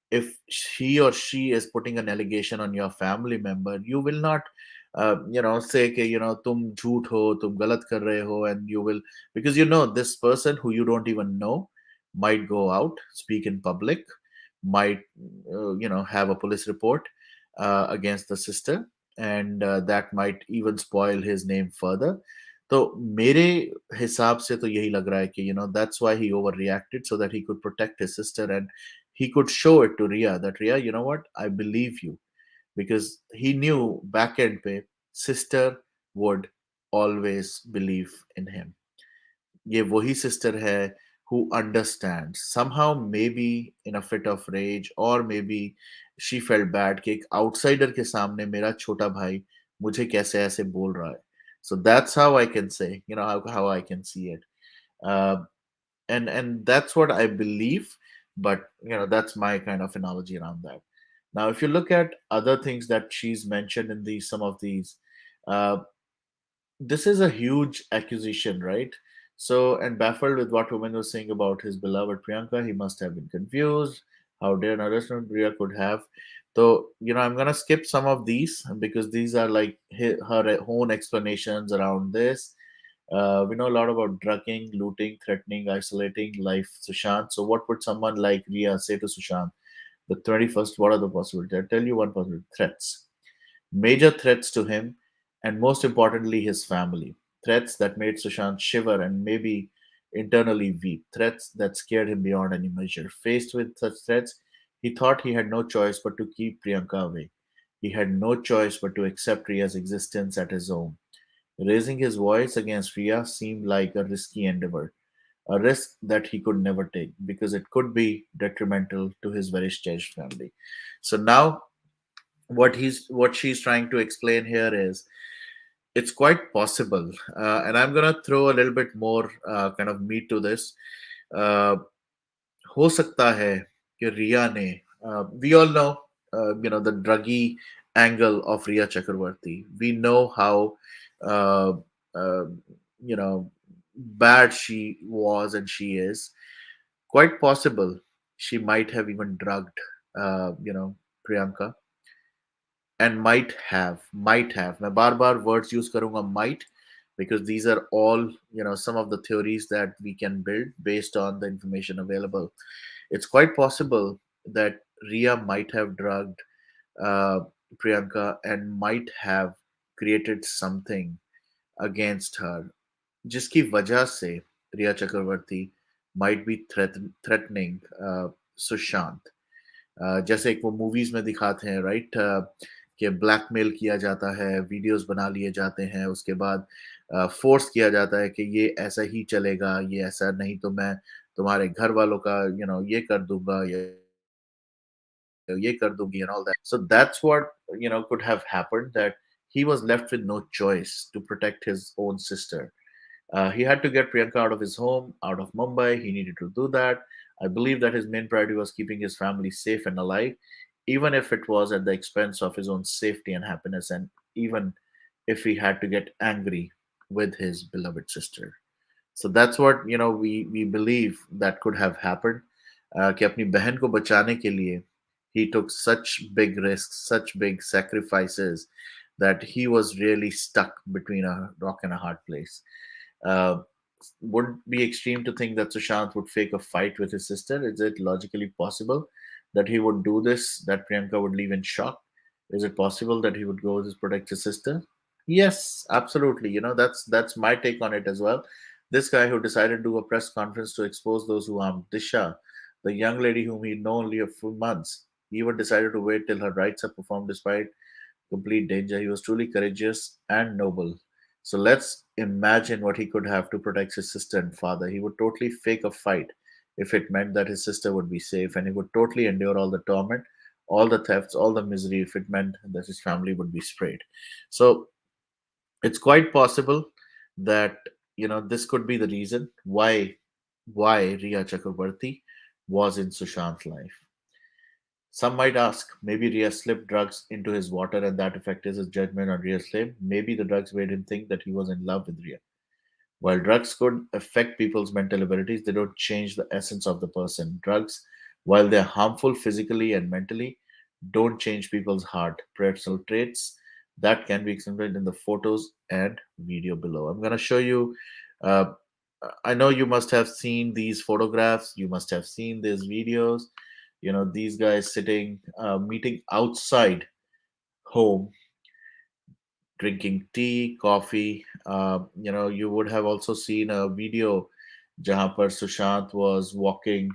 if he or she is putting an allegation on your family member, you will not say कि तुम झूठ हो, तुम गलत कर रहे हो, and you will, because this person who you don't even know might go out, speak in public, might have a police report against the sister, and that might even spoil his name further. तो मेरे हिसाब से तो यही लग रहा है कि that's why he overreacted, so that he could protect his sister and he could show it to Rhea that, Rhea, you know what, I believe you, because he knew back end pe sister would always believe in him. ये वही sister है who understands somehow, maybe in a fit of rage, or maybe she felt bad कि एक outsider के सामने मेरा छोटा भाई मुझे कैसे ऐसे बोल रहा है. So that's how I can say, how I can see it. uh, and that's what I believe. But that's my kind of analogy around that. Now if you look at other things that she's mentioned in these, some of these, uh, this is a huge accusation, right? So, and baffled with what woman was saying about his beloved Priyanka, he must have been confused. How dare an understand Priya could have. So, I'm gonna skip some of these because these are like her own explanations around this. We know a lot about drugging, looting, threatening, isolating life Sushant. So, what would someone like Ria say to Sushant? The 21st, what are the possibilities? I'll tell you one possibility: threats. Major threats to him, and most importantly, his family. Threats that made Sushant shiver and maybe internally weep. Threats that scared him beyond any measure. Faced with such threats, he thought he had no choice but to keep Priyanka away. He had no choice but to accept Ria's existence at his own. Raising his voice against Ria seemed like a risky endeavor, a risk that he could never take because it could be detrimental to his very cherished family. So now what she's trying to explain here is it's quite possible, and I'm gonna throw a little bit more kind of meat to this. uh, हो सकता है कि रिया ने, we all know, the druggy angle of Rhea Chakraborty. We know how uh, uh, you know bad she was and she is. Quite possible she might have even drugged Priyanka, and might have मैं बार बार words use करूंगा might, because these are all some of the theories that we can build based on the information available. It's quite possible that Ria might have drugged uh, Priyanka and might have created something against her, जिसकी वजह से रिया चक्रवर्ती might be threatening Sushant. जैसे एक वो movies में दिखाते हैं, right, कि ब्लैकमेल किया जाता है, वीडियोस बना लिए जाते हैं, उसके बाद फोर्स किया जाता है कि ये ऐसा ही चलेगा, ये ऐसा नहीं तो मैं तुम्हारे घर वालों का ये कर दूंगा, ये कर दूंगी and all that. So that's what could have happened, that he was left with no choice to protect his own sister. He had to get Priyanka out of his home, out of Mumbai. He needed to do that. I believe that his main priority was keeping his family safe and alive, even if it was at the expense of his own safety and happiness, and even if he had to get angry with his beloved sister. So that's what we believe that could have happened. कि अपनी बहन को बचाने के लिए he took such big risks, such big sacrifices, that he was really stuck between a rock and a hard place. uh, would it be extreme to think that Sushant would fake a fight with his sister? Is it logically possible that he would do this, that Priyanka would leave in shock? Is it possible that he would go to protect his sister? Yes, absolutely. That's my take on it as well. This guy who decided to do a press conference to expose those who harmed Disha, the young lady whom he'd known only a few months, he even decided to wait till her rights are performed despite complete danger. He was truly courageous and noble. So let's imagine what he could have to protect his sister and father. He would totally fake a fight if it meant that his sister would be safe, and he would totally endure all the torment, all the thefts, all the misery if it meant that his family would be sprayed. So it's quite possible that this could be the reason why Rhea Chakraborty was in Sushant's life. Some might ask, maybe Rhea slipped drugs into his water and that affected his judgment on Rhea's claim. Maybe the drugs made him think that he was in love with Rhea. While drugs could affect people's mental abilities, they don't change the essence of the person. Drugs, while they're harmful physically and mentally, don't change people's heart. Personal traits that can be examined in the photos and video below. I'm going to show you. Uh, I know you must have seen these photographs, you must have seen these videos. These guys sitting, meeting outside home, drinking tea, coffee. You would have also seen a video jahan par Sushant was walking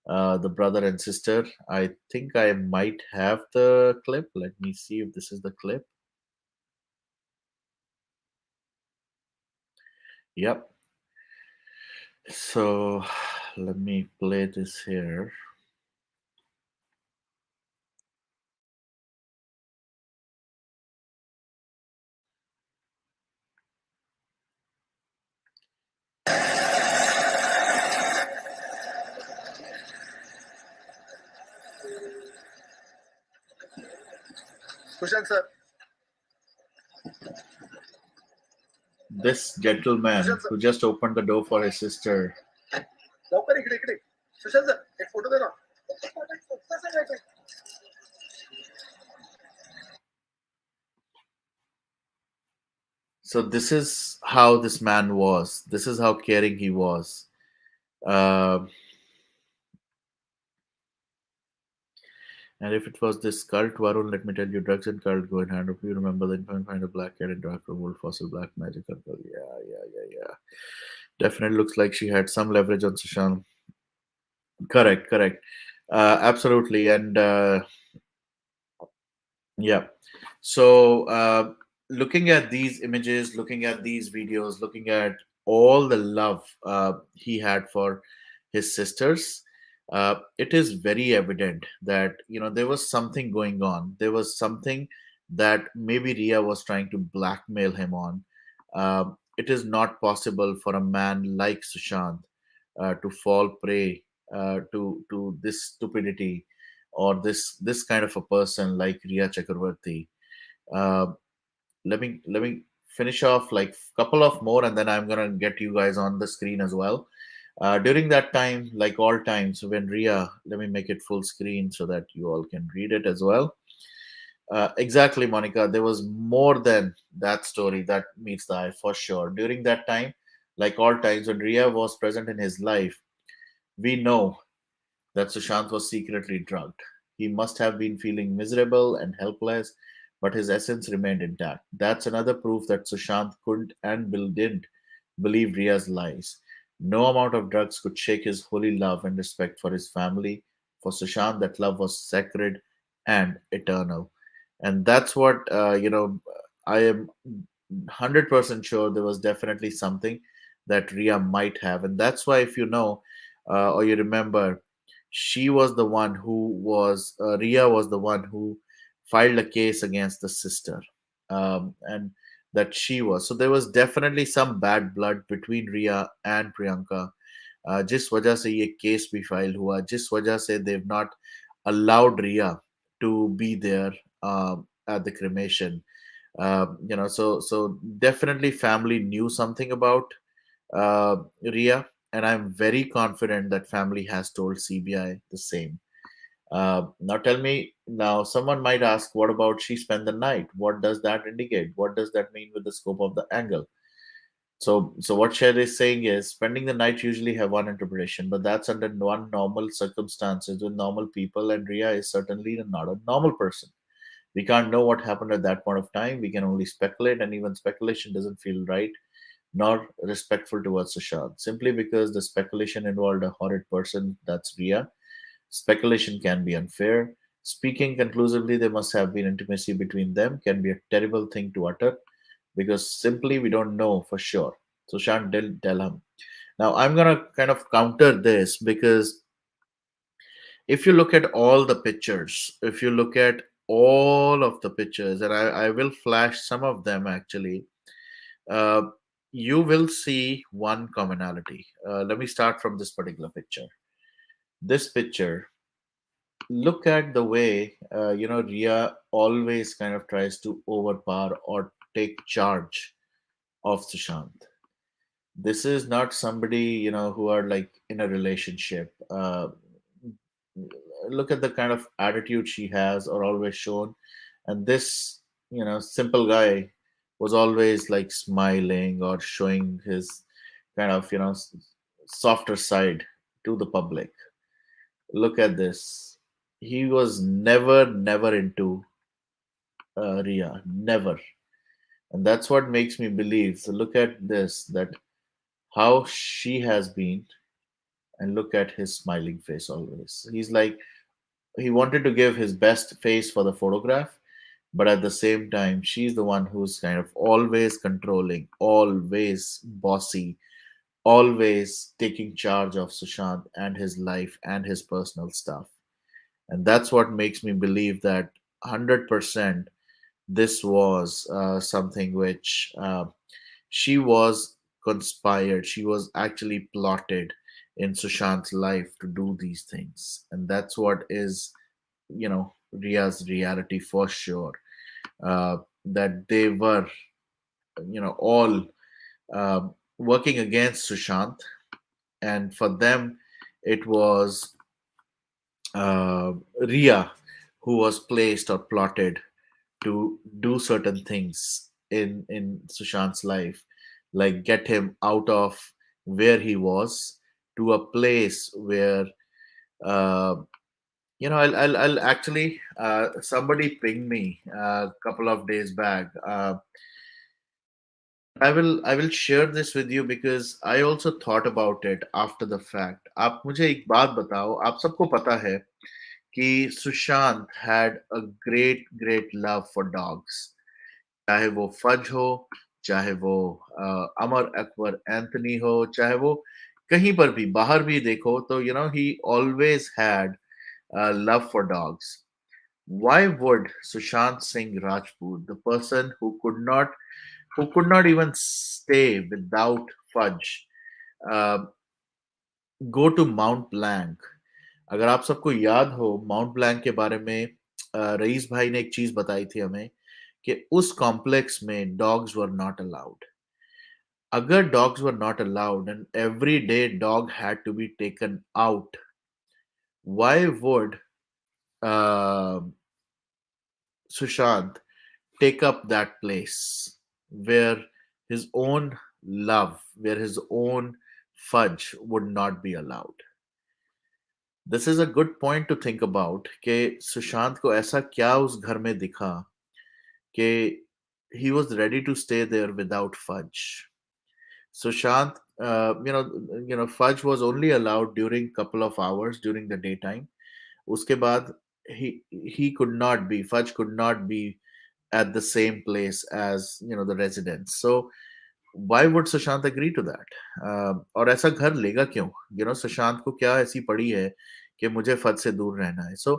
the brother and sister. I think I might have the clip. Let me see if this is the clip. Yep. So let me play this here. Kushan sir. This gentleman who just opened the door for his sister. लवकर इकडे इकडे Sushant sir एक photo दे ना. So this is how this man was. This is how caring he was. Uh, and if it was this cult, Varun, let me tell you, drugs and cult go in hand. If you remember the infant find a black cat and dark from old fossil black magic uncle. Yeah. Definitely looks like she had some leverage on Sushant. Correct. Absolutely. And yeah. So, looking at these images, looking at these videos, looking at all the love he had for his sisters, it is very evident that there was something going on. There was something that maybe Ria was trying to blackmail him on. It is not possible for a man like Sushant to fall prey to this stupidity. or this kind of a person like Rhea Chakraborty. Uh, let me finish off like couple of more, and then I'm gonna get you guys on the screen as well. During that time, like all times, when Ria, let me make it full screen so that you all can read it as well. Exactly, Monica. There was more than that story that meets the eye for sure. During that time, like all times, when Ria was present in his life, we know that Sushant was secretly drugged. He must have been feeling miserable and helpless, but his essence remained intact. That's another proof that Sushant couldn't and didn't believe Ria's lies. No amount of drugs could shake his holy love and respect for his family. For Sushant, that love was sacred and eternal. And that's what, I am 100% sure there was definitely something that Ria might have. And that's why, if you know, or you remember, she was the one who was Ria was the one who filed a case against the sister, and that she was, so there was definitely some bad blood between Ria and Priyanka. जिस वजह से ये case भी file हुआ, जिस वजह से they've not allowed Ria to be there at the cremation. So definitely family knew something about Ria, and I'm very confident that family has told CBI the same. Now tell me, now someone might ask, what about she spent the night? What does that indicate? What does that mean with the scope of the angle? So what Sher is saying is spending the night usually have one interpretation, but that's under one normal circumstances with normal people, and Ria is certainly not a normal person. We can't know what happened at that point of time. We can only speculate, and even speculation doesn't feel right nor respectful towards Sushant. Simply because the speculation involved a horrid person, that's Ria. Speculation can be unfair. Speaking conclusively, there must have been intimacy between them can be a terrible thing to utter because simply we don't know for sure. Sushant didn't tell him. Now, I'm going to kind of counter this because if you look at all the pictures, if you look at all of the pictures, and I will flash some of them actually, uh, you will see one commonality. Let me start from this particular picture. This picture, look at the way, Ria always kind of tries to overpower or take charge of Sushant. This is not somebody, who are like in a relationship. Look at the kind of attitude she has or always shown. And this, simple guy was always like smiling or showing his kind of, softer side to the public. Look at this. He was never into Ria, never. And that's what makes me believe. So look at this, that how she has been, and look at his smiling face always. He's like, he wanted to give his best face for the photograph, but at the same time, she's the one who's kind of always controlling, always bossy, always taking charge of Sushant and his life and his personal stuff. And that's what makes me believe that 100% this was something which she was conspired, she was actually plotted in Sushant's life to do these things. And that's what is, Ria's reality for sure. That they were, all working against Sushant, and for them, it was Ria who was placed or plotted to do certain things in Sushant's life, like get him out of where he was to a place where, uh, I'll actually, somebody pinged me a couple of days back. I will share this with you because I also thought about it after the fact. आप मुझे एक बात बताओ, आप सबको पता है कि Sushant had a great love for dogs. चाहे वो फज हो, चाहे वो अमर अकबर एंथनी हो, चाहे वो कहीं पर भी बाहर भी देखो, तो he always had a love for dogs. Why would Sushant Singh Rajput, the person who could not even stay without fudge, uh, go to Mount Blanc? अगर आप सबको याद हो माउंट ब्लैंक के बारे में रईस भाई ने एक चीज़ बताई थी हमें कि उस कॉम्प्लेक्स में डॉग्स वर नॉट अलाउड। अगर dogs were not allowed and every day dog had to be taken out, why would Sushant take up that place where his own love, where his own fudge would not be allowed? This is a good point to think about कि सुशांत को ऐसा क्या उस घर में दिखा कि he was ready to stay there without fudge. Sushant, fudge was only allowed during couple of hours during the daytime. उसके बाद he could not be, fudge could not be at the same place as the residents. So why would Sushant agree to that? और ऐसा घर लेगा क्यों? सुशांत को क्या ऐसी पड़ी है कि मुझे फद से दूर रहना है? So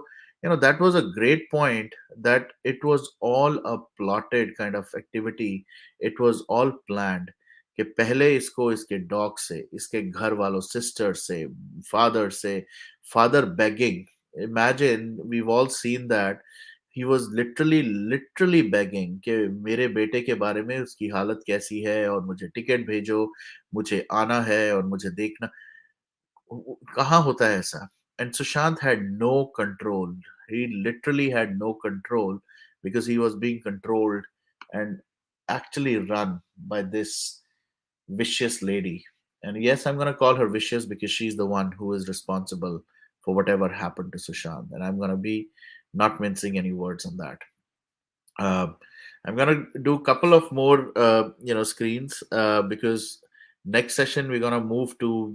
that was a great point, that it was all a plotted kind of activity. It was all planned कि पहले इसको इसके डॉग से, इसके घर वालों, सिस्टर से, father begging. Imagine, we've all seen that he was literally begging कि मेरे बेटे के बारे में उसकी हालत कैसी है और मुझे टिकट भेजो, मुझे आना है और मुझे देखना। कहाँ होता है ऐसा? And Sushant had no control. He literally had no control because he was being controlled and actually run by this vicious lady. And yes, I'm going to call her vicious because she's the one who is responsible for whatever happened to Sushant. And I'm going to be not mincing any words on that. Uh, I'm gonna do a couple of more, screens because next session we're gonna move to,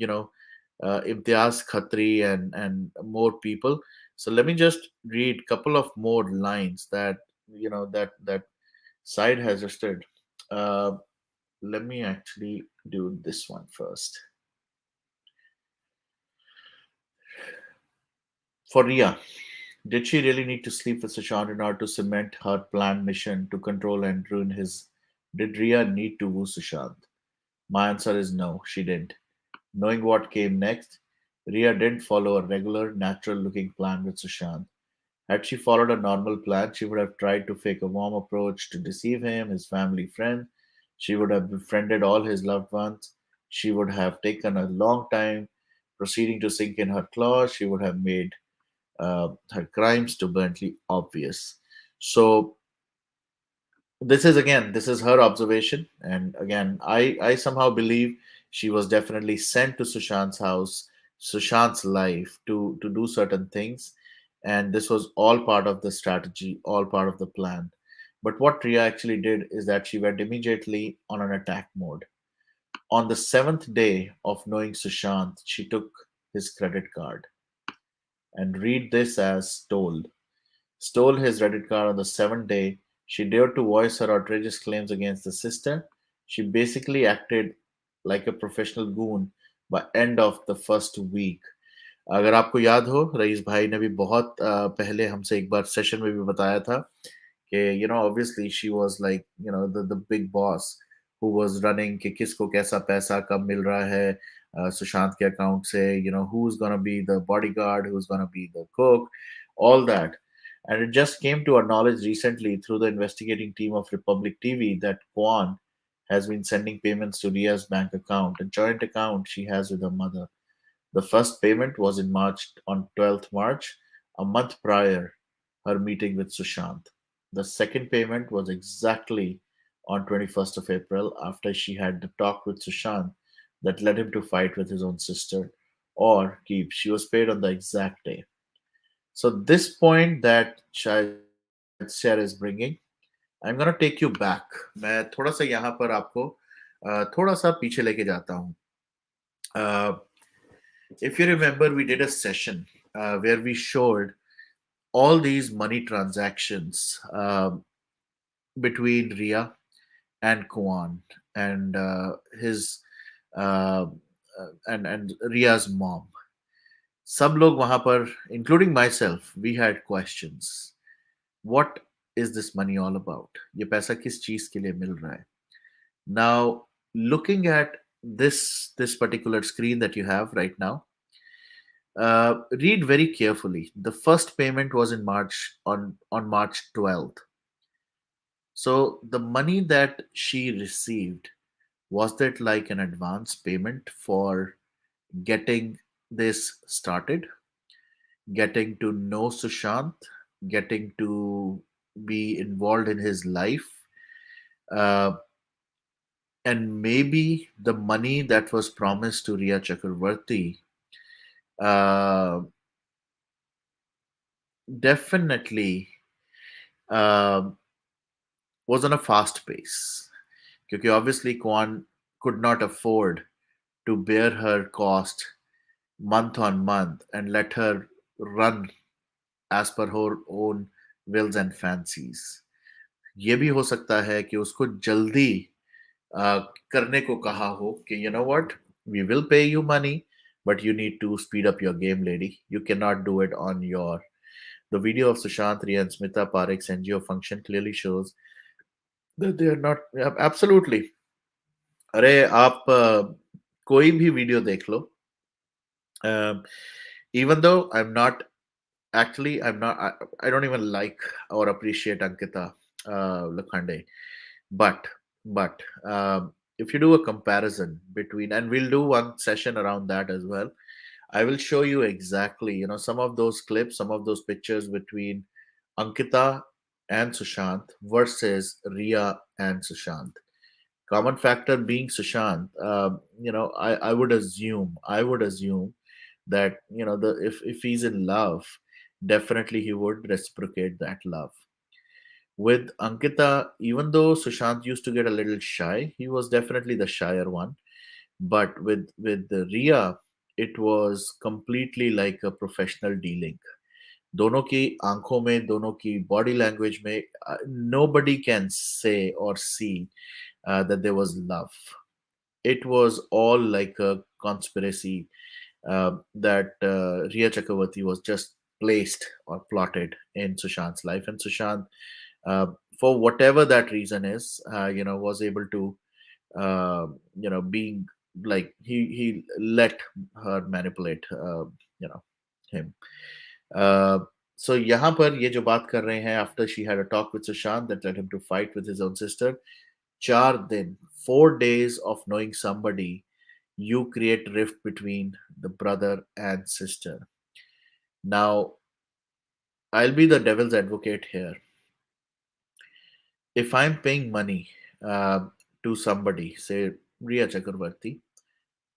Imtiaz Khatri and more people. So let me just read a couple of more lines that that side has listed. Uh, Let me actually do this one first. For Ria, did she really need to sleep with Sushant in order to cement her planned mission to control and ruin his? Did Ria need to woo Sushant? My answer is no, she didn't. Knowing what came next, Ria didn't follow a regular, natural looking plan with Sushant. Had she followed a normal plan, she would have tried to fake a warm approach to deceive him, his family friend. She would have befriended all his loved ones. She would have taken a long time proceeding to sink in her claws. She would have made her crimes too bluntly obvious. So this is her observation, and again, I somehow believe she was definitely sent to Sushant's house, Sushant's life, to do certain things, and this was all part of the strategy, all part of the plan. But what Ria actually did is that she went immediately on an attack mode. On the seventh day of knowing Sushant, she took his credit card, and read this as stole his credit card on the seventh day. She dared to voice her outrageous claims against the sister. She basically acted like a professional goon by end of the first week. अगर आपको याद हो, rice भाई ने भी बहुत पहले हमसे एक बार सेशन में भी बताया था कि obviously she was like the big boss who was running कि किसको कैसा पैसा कब मिल रहा है सुशांत के अकाउंट से, who's gonna be the bodyguard, who's gonna be the cook, all that. And it just came to our knowledge recently through the investigating team of Republic TV that Kwan has been sending payments to Ria's bank account, a joint account she has with her mother. The first payment was in March, on 12th March, a month prior her meeting with Sushant. The second payment was exactly on 21st of April after she had the talk with Sushant that led him to fight with his own sister, or keep. She was paid on the exact day. So this point that शायद share is bringing, I'm gonna take you back. मैं थोड़ा सा यहाँ पर आपको थोड़ा सा पीछे लेके जाता हूँ. Uh, if you remember, we did a session where we showed all these money transactions between Ria and Kwan and his and Ria's mom. सब लोग वहां पर, including myself, we had questions. What is this money all about? ये पैसा किस चीज के लिए मिल रहा है? Now, looking at this particular screen that you have right now, Read very carefully. The first payment was in March, on March 12th. So the money that she received, was that like an advance payment for getting this started, getting to know Sushant, getting to be involved in his life, uh, and maybe the money that was promised to Rhea Chakraborty uh, definitely uh, was on a fast pace. Because obviously Kwan could not afford to bear her cost month on month and let her run as per her own wills and fancies. ये भी हो सकता है कि उसको जल्दी करने को कहा हो कि you know what, we will pay you money, but you need to speed up your game, lady. You cannot do it on your. The video of Sushant, Riya, and Smita Parekh's NGO function clearly shows that they are not. Absolutely. अरे आप कोई भी video देख लो. Even though I'm not actually, I'm not. I don't even like or appreciate Ankita Lakhande. But if you do a comparison between, and we'll do one session around that as well, I will show you exactly, some of those clips, some of those pictures between Ankita and Sushant versus Ria and Sushant. Common factor being Sushant. I would assume that the if he's in love, definitely he would reciprocate that love. With Ankita, even though Sushant used to get a little shy, he was definitely the shyer one. But with the Ria, it was completely like a professional dealing. दोनों की आंखों में, दोनों की body language में, nobody can say or see that there was love. It was all like a conspiracy that Rhea Chakraborty was just placed or plotted in Sushant's life, and Sushant, uh, for whatever that reason is, was able to, being like he let her manipulate, him. Uh, so यहाँ पर ये जो बात कर रहे हैं, after she had a talk with Sushant that led him to fight with his own sister, 4 दिन, 4 days of knowing somebody, you create rift between the brother and sister. Now, I'll be the devil's advocate here. If I'm paying money uh, to somebody, say Rhea Chakraborty,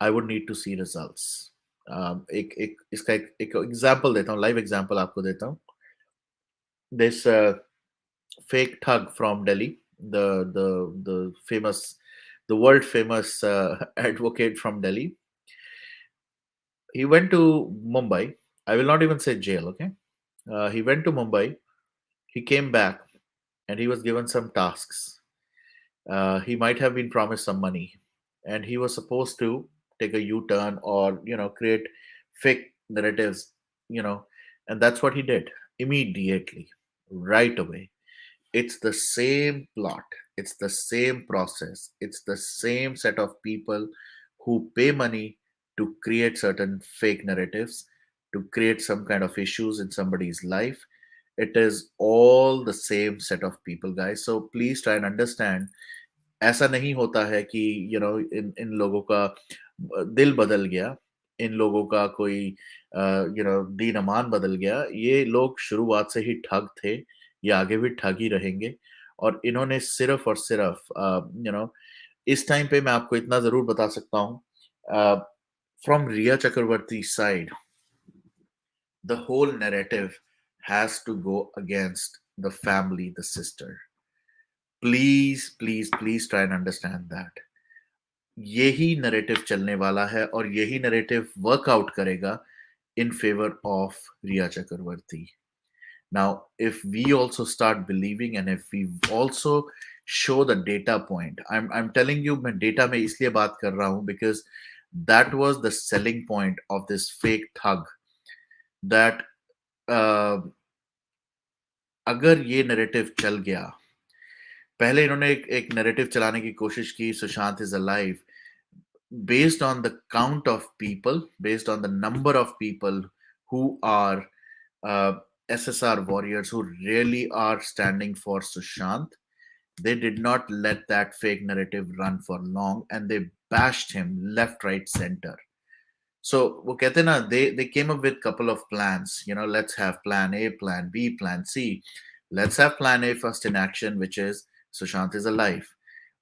I would need to see results. एक इसका एक example देता हूँ, live example आपको देता हूँ. This fake thug from Delhi, the famous, the world famous advocate from Delhi. He went to Mumbai. I will not even say jail. Okay, he went to Mumbai. He came back and he was given some tasks. He might have been promised some money, and he was supposed to take a U-turn or create fake narratives, you know, and that's what he did immediately, right away. It's the same plot, it's the same process, it's the same set of people who pay money to create certain fake narratives, to create some kind of issues in somebody's life. It is all the same set of people, guys. So please try and understand. ऐसा नहीं होता है कि इन इन लोगों का दिल बदल गया, इन लोगों का कोई दीन ईमान बदल गया. ये लोग शुरुआत से ही ठग थे, ये आगे भी ठग ही रहेंगे. और इन्होंने सिर्फ और सिर्फ इस टाइम पे मैं आपको इतना ज़रूर बता सकता हूँ, from Rhea Chakraborty side, the whole narrative has to go against the family, the sister. Please, please, please try and understand that. यही नैरेटिव चलने वाला है और यही नैरेटिव वर्कआउट करेगा in favor of Rhea Chakraborty. Now, if we also start believing and if we also show the data point, I'm telling you, मैं data में इसलिए बात कर रहा हूँ because that was the selling point of this fake thug. That अगर ये narrative चल गया, पहले इन्होंने एक नैरेटिव चलाने की कोशिश की, Sushant is alive. based on the count of people, based on the number of people who are uh, SSR warriors who really are standing for Sushant, they did not let that fake narrative run for long, and they bashed him left, right, center. So वो कहते हैं ना, they came up with couple of plans. Let's have plan A, plan B, plan C. Let's have plan A first in action, which is Sushant is alive.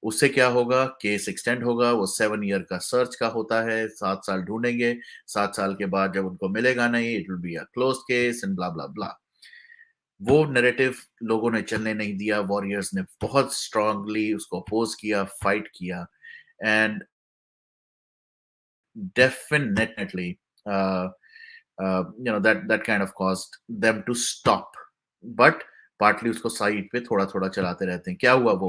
उससे क्या होगा? Case extend होगा, वो 7 year का सर्च का होता है, 7 साल ढूंढेंगे, 7 साल के बाद जब उनको मिलेगा नहीं, it will be a close case and blah blah blah. वो नैरेटिव लोगों ने चलने नहीं दिया. वॉरियर्स ने बहुत स्ट्रांगली उसको अपोज किया, फाइट किया, and definitely uh, that kind of caused them to stop. But partly उसको साइड पे थोड़ा थोड़ा चलाते रहते हैं. क्या हुआ वो?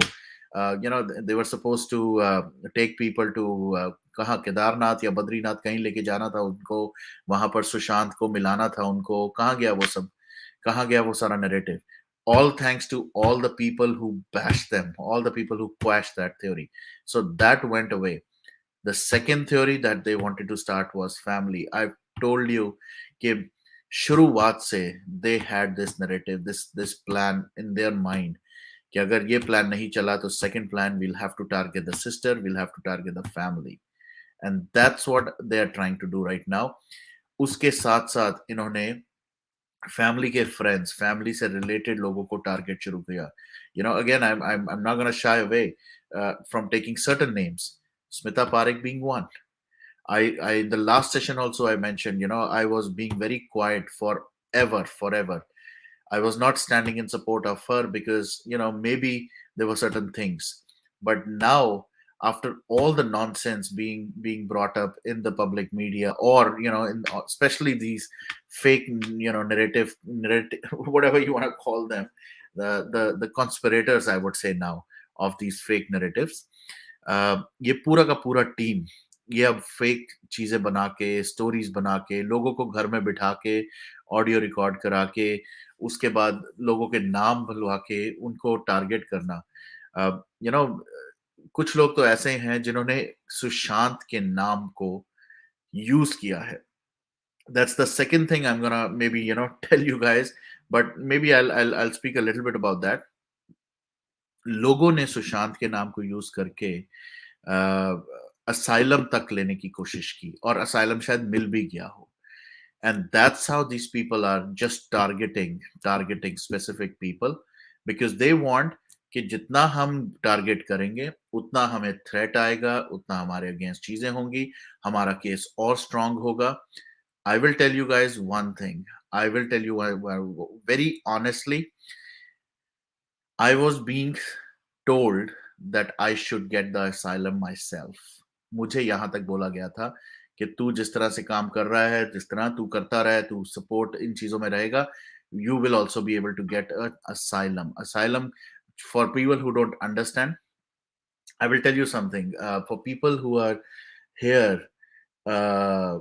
They were supposed to take people to कहाँ, केदारनाथ या बद्रीनाथ, कहीं लेके जाना था उनको, वहां पर सुशांत को मिलाना था उनको. कहाँ गया वो सब? कहाँ गया वो सारा narrative? All thanks to all the people who bashed them, all the people who quashed that theory. So that went away. The second theory that they wanted to start was family. I've told you कि शुरुआत से they had this narrative, this plan in their mind कि अगर ये plan नहीं चला तो second plan, we'll have to target the sister, we'll have to target the family. And that's what they are trying to do right now. उसके साथ साथ इन्होंने फैमिली के फ्रेंड्स, फैमिली से रिलेटेड लोगों को टारगेट शुरू किया. Again, I'm not going to shy away from taking certain names. Smita Parekh being one. I in the last session also I mentioned, I was being very quiet forever. I was not standing in support of her because, maybe there were certain things. But now, after all the nonsense being brought up in the public media, or especially these fake, narrative whatever you want to call them, the conspirators, I would say now, of these fake narratives, ये पूरा का पूरा team ये अब fake चीजें बना के, stories बना के, लोगों को घर में बिठा के, ऑडियो रिकॉर्ड करा के, उसके बाद लोगों के नाम बुलवा के उनको टारगेट करना. यू नो कुछ लोग तो ऐसे हैं जिन्होंने सुशांत के नाम को यूज किया है. That's the second thing I'm gonna maybe tell you guys, but maybe I'll speak a little bit about that. लोगों ने सुशांत के नाम को यूज करके असाइलम तक लेने की कोशिश की, और असाइलम शायद मिल भी गया हो. And that's how these people are just targeting specific people, because they want कि जितना हम टारगेट करेंगे उतना हमें थ्रेट आएगा, उतना हमारे अगेंस्ट चीजें होंगी, हमारा केस और स्ट्रांग होगा. I will tell you guys one thing. I will tell you very honestly, I was being told that I should get the asylum myself. मुझे यहाँ तक बोला गया था कि तू जिस तरह से काम कर रहा है, जिस तरह तू करता रहे, तू सपोर्ट इन चीजों में रहेगा, you will also be able to get an asylum. Asylum, for people who don't understand, I will tell you something. For people who are here uh,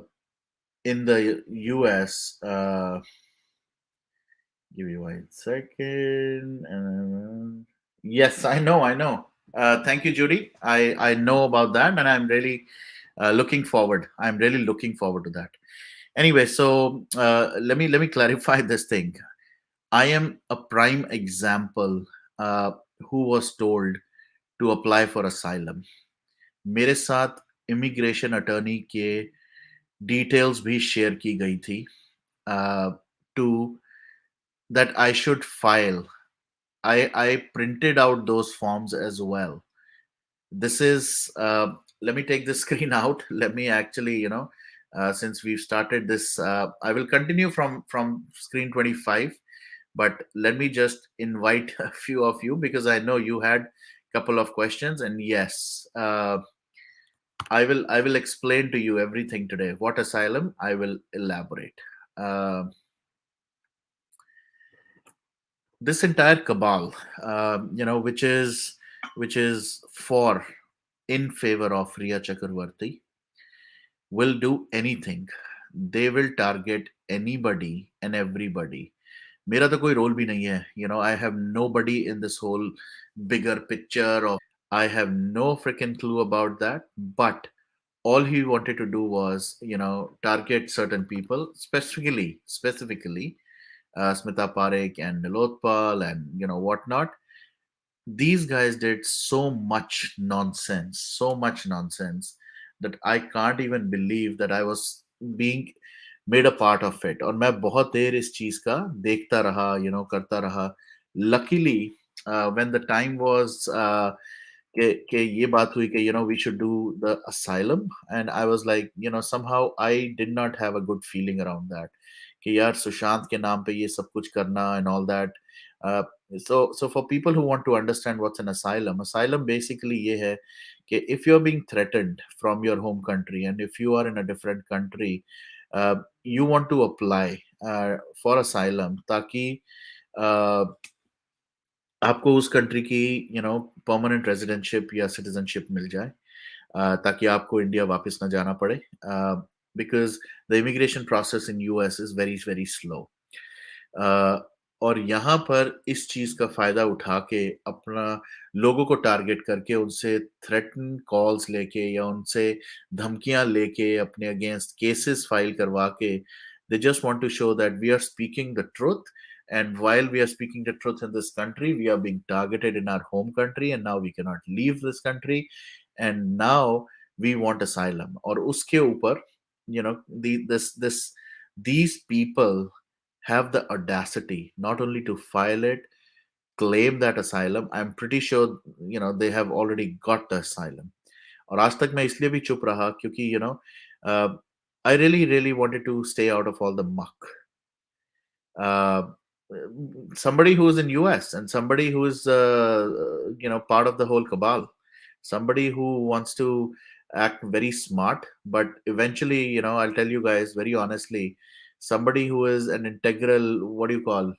in the US, give me 1 second. Yes, I know. Thank you, Judy. I know about that, and I'm really looking forward. I'm really looking forward to that. Anyway, so let me clarify this thing. I am a prime example who was told to apply for asylum. मेरे साथ immigration attorney के details भी share की गई थी to that I should file. I printed out those forms as well. This is let me take the screen out. Let me actually, since we've started this, I will continue from screen 25, but let me just invite a few of you because I know you had a couple of questions, and yes, I will explain to you everything today. What asylum? I will elaborate. Uh, this entire cabal, which is for in favor of Rhea Chakraborty, will do anything. They will target anybody and everybody. मेरा तो कोई role भी नहीं है. I have nobody in this whole bigger picture of. I have no freaking clue about that. But all he wanted to do was, target certain people, specifically Smita Parekh and Nilotpal and whatnot. These guys did so much nonsense that I can't even believe that I was being made a part of it. और मैं बहुत देर इस चीज का देखता रहा, करता रहा. Luckily, when the time was कि ये बात हुई कि we should do the asylum, and I was like, somehow I did not have a good feeling around that कि यार सुशांत के नाम पे ये सब कुछ करना and all that. uh, so for people who want to understand what's an asylum basically ये है कि if you're being threatened from your home country and if you are in a different country, you want to apply for asylum ताकि uh, आपको उस country की permanent residentship या citizenship मिल जाए, ताकि आपको इंडिया वापस ना जाना पड़े, because the immigration process in US is very very slow. और यहाँ पर इस चीज का फायदा उठा के अपना लोगों को टारगेट करके उनसे थ्रेटन कॉल्स लेके या उनसे धमकियां लेके अपने अगेंस्ट केसेस फाइल करवा के they just want to show that we are speaking the truth. And while we are speaking the truth in this country, we are being targeted in our home country, and now we cannot leave this country, and now we want asylum. Or uske upar, these people have the audacity not only to file it, claim that asylum. I'm pretty sure they have already got the asylum. और आज तक मैं इसलिए भी चुप रहा क्योंकि I really really wanted to stay out of all the muck. uh, Somebody who is in US and somebody who is part of the whole cabal, somebody who wants to act very smart, but eventually, I'll tell you guys very honestly, somebody who is an integral, what do you call,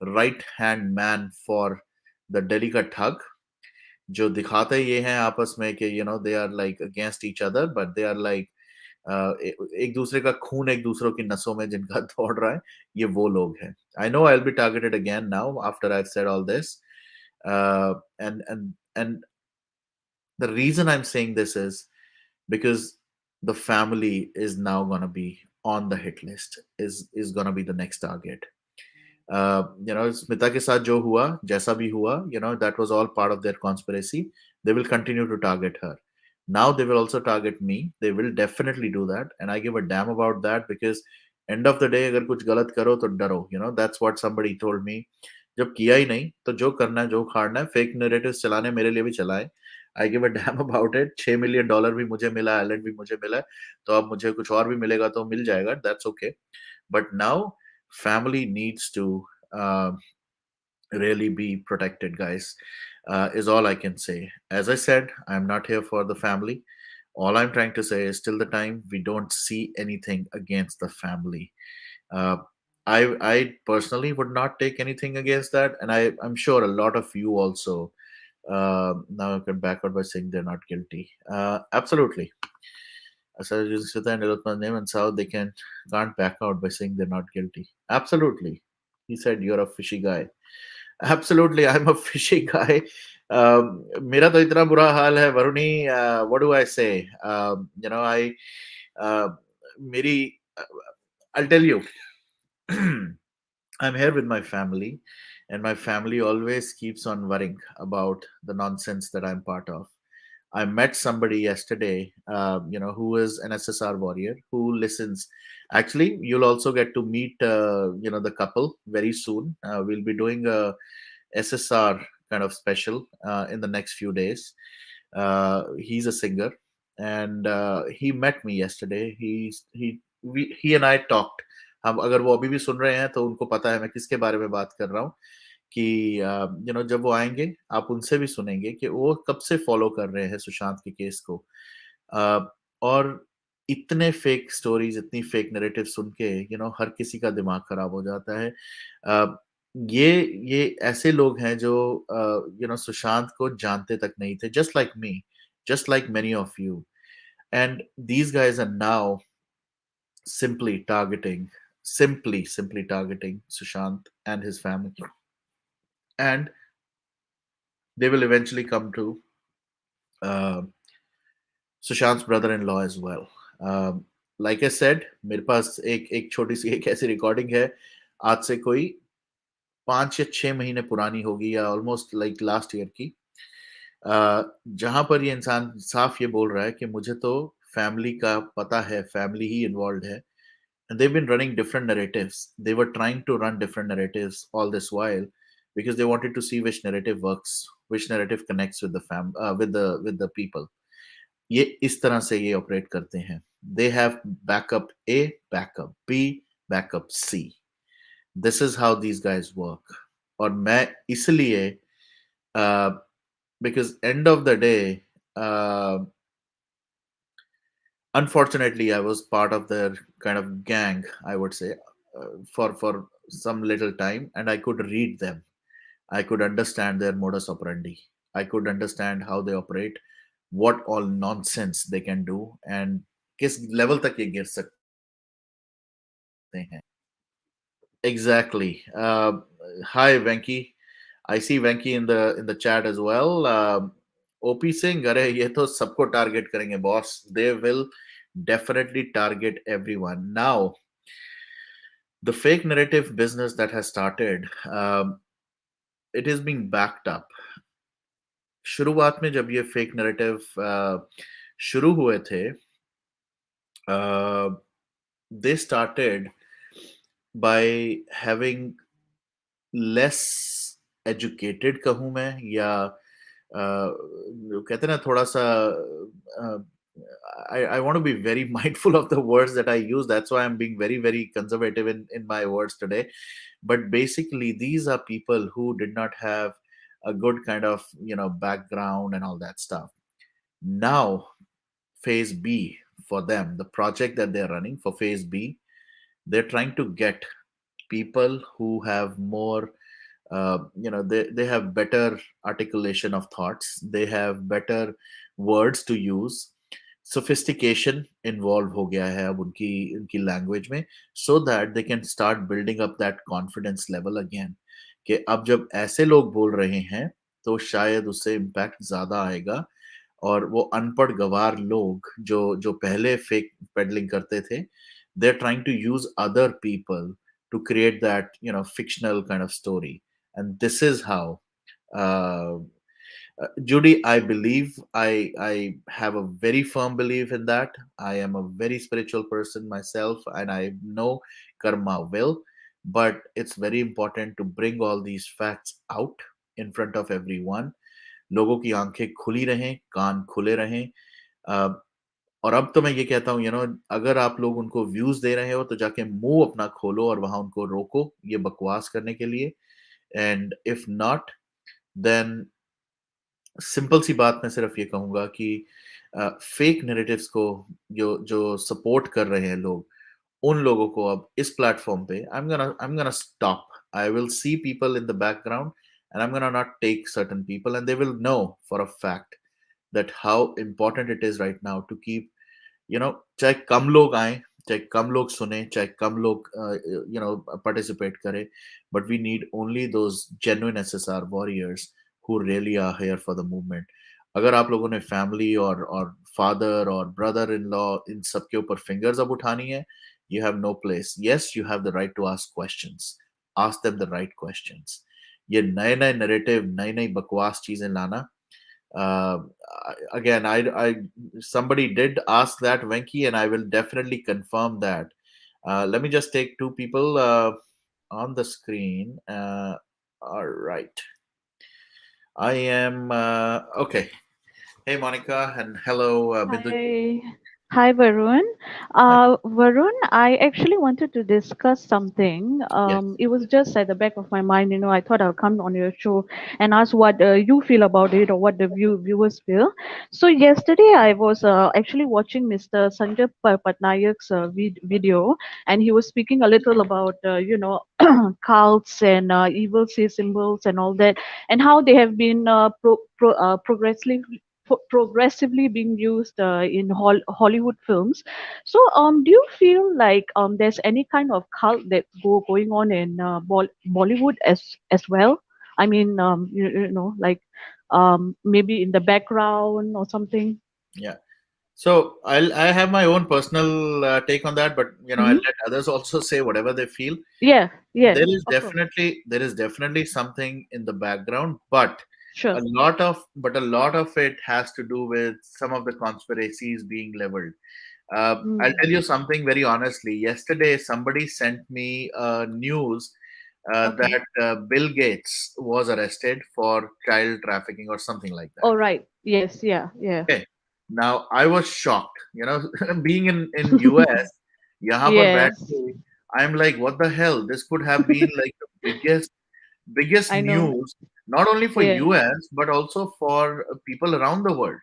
right hand man for the Delhi ka thug, जो दिखाते ये हैं आपस में कि they are like against each other, but they are like एक दूसरे का खून एक दूसरों की नसों में जिनका दौड़ रहा है, ये वो लोग हैं. I know I'll be targeted again now after I've said all this. And the reason I'm saying this is because the family is now going to be on the hit list, is going to be the next target. Smita के साथ जो हुआ, जैसा भी हुआ, that was all part of their conspiracy. They will continue to target her. Now they will also target me. They will definitely do that, and I give a damn about that because end of the day, अगर कुछ गलत करो तो डरो. That's what somebody told me. जब किया ही नहीं तो जो करना है, जो खाड़ना है, फेक नैरेटिव्स चलाने मेरे लिए भी चलाए. I give a damn about it. $6 million भी मुझे मिला, आइलैंड भी मुझे मिला, तो अब मुझे कुछ और भी मिलेगा तो मिल जाएगा. That's okay. But now family needs to uh, really be protected, guys. Is all I can say. As I said, I'm not here for the family. All I'm trying to say is till the time we don't see anything against the family, uh, I personally would not take anything against that, and I'm sure a lot of you also now can back out by saying they're not guilty. Absolutely. Aside using Sita and Nirotma's name and Sao, they can't back out by saying they're not guilty. Absolutely. He said, "You're a fishy guy." Absolutely, I'm a fishy guy. मेरा तो इतना बुरा हाल है, Varuni. What do I say? I मेरी I'll tell you. I'm here with my family, and my family always keeps on worrying about the nonsense that I'm part of. I met somebody yesterday, who is an SSR warrior who listens. Actually, you'll also get to meet, the couple very soon. We'll be doing a SSR kind of special in the next few days. He's a singer, and he met me yesterday. He and I talked. हम अगर वो अभी भी सुन रहे हैं तो उनको पता है मैं किसके बारे में बात कर रहा हूँ कि जब वो आएंगे आप उनसे भी सुनेंगे कि वो कब से फॉलो कर रहे हैं सुशांत के केस को. अ, और इतने फेक स्टोरीज, इतनी फेक नैरेटिव सुन के हर किसी का दिमाग खराब हो जाता है. अ, ये ये ऐसे लोग हैं जो सुशांत को जानते तक नहीं थे, just like me, just like many of you. And these guys are now simply targeting, simply targeting Sushant and his family. And they will eventually come to uh, Sushant brother in law as well. Like I said, मेरे पास एक एक छोटी सी एक ऐसी recording है, आज से कोई 5 या 6 महीने पुरानी होगी, या ऑलमोस्ट लाइक लास्ट ईयर की, जहां पर ये इंसान साफ ये बोल रहा है कि मुझे तो फैमिली का पता है, फैमिली ही इन्वॉल्व है. And they've been running different narratives. They were trying to run different narratives all this while because they wanted to see which narrative works, which narrative connects with the with the people. ये इस तरह से ये operate करते हैं. They have backup A, backup B, backup C. This is how these guys work. और मैं इसलिए uh, because end of the day, uh, unfortunately, I was part of their kind of gang, I would say, for some little time, and I could read them. I could understand their modus operandi. I could understand how they operate, what all nonsense they can do, and किस level तक ये गिर सकते हैं. Exactly. Hi, Venki. I see Venki in the chat as well. OP Singh, अरे ये तो सबको टारगेट करेंगे boss. They will definitely target everyone. Now, the fake narrative business that has started, it is being backed up. शुरुआत में जब ये fake narrative शुरू हुए थे, they started by having less educated कहूँ मैं, या कहते हैं ना थोड़ा सा, I want to be very mindful of the words that I use. That's why I'm being very, very conservative in my words today. But basically, these are people who did not have a good kind of, background and all that stuff. Now, phase B for them, the project that they're running for phase B, they're trying to get people who have more, they have better articulation of thoughts, they have better words to use. Sophistication involved हो गया है अब उनकी उनकी language में, so that they can start building up that confidence level again, कि अब जब ऐसे लोग बोल रहे हैं तो शायद उससे इम्पैक्ट ज्यादा आएगा. और वो अनपढ़ गवार लोग जो जो पहले फेक पेडलिंग करते थे, they are trying to use other people to create that fictional kind of story. And this is how, uh, Judy, I believe, I have a very firm belief in that. I am a very spiritual person myself, and I know karma will, but it's very important to bring all these facts out in front of everyone. लोगों की आंखें खुली रहें, कान खुले रहें. अ, और अब तो मैं ये कहता हूँ, अगर आप लोग उनको व्यूज दे रहे हो तो जाके मुंह अपना खोलो और वहां उनको रोको ये बकवास करने के लिए. And if not, then simple सी बात मैं सिर्फ ये कहूंगा कि फेक नैरेटिव्स को जो जो सपोर्ट कर रहे हैं लोग, उन लोगों को अब इस प्लेटफॉर्म पे I'm gonna stop. I will see people in the background, and I'm gonna not take certain people, and they will know for a fact that how important it is right now to keep, चाहे कम लोग आए, चाहे कम लोग सुने, चाहे कम लोग participate करें, but we need only those genuine SSR warriors who really are here for the movement. अगर आप लोगों ने फैमिली और फादर और ब्रदर इन लॉ इन सब के ऊपर फिंगर्स अब उठानी है, you have no place. Yes, you have the right to ask questions. Ask them the right questions. ये नए नए नैरेटिव, नई नई बकवास चीजें लाना, uh, again, I somebody did ask that, Venki, and I will definitely confirm that. Let me just take two people on the screen. All right, I am okay. Hey, Monica, and hello, Bindu.
Hi. Hi, Varun.
Hi.
Varun, I actually wanted to discuss something.
Yes.
It was just at the back of my mind. I thought I'll come on your show and ask what you feel about it or what the viewers feel. So, yesterday I was actually watching Mr. Sanjay Patnaik's video, and he was speaking a little about, cults and evil sea symbols and all that, and how they have been progressively being used in Hollywood films. So, do you feel like there's any kind of cult that going on in Bollywood as well? I mean, like maybe in the background or something.
Yeah. I have my own personal take on that, but I'll
Hmm.
let others also say whatever they feel.
Yeah, yeah,
There is
of course.
definitely something in the background, but
Sure.
a lot of it has to do with some of the conspiracies being leveled. I'll
Mm.
tell you something very honestly. Yesterday, somebody sent me news
Okay.
that Bill Gates was arrested for child trafficking or something like that.
All right. Yes. Yeah. Yeah.
Okay. Now I was shocked. Being in US, यहाँ पर बैठ
Yes.
के, I'm like, what the hell? This could have been like the biggest
I know.
news, not only for
Yeah.
US but also for people around the world.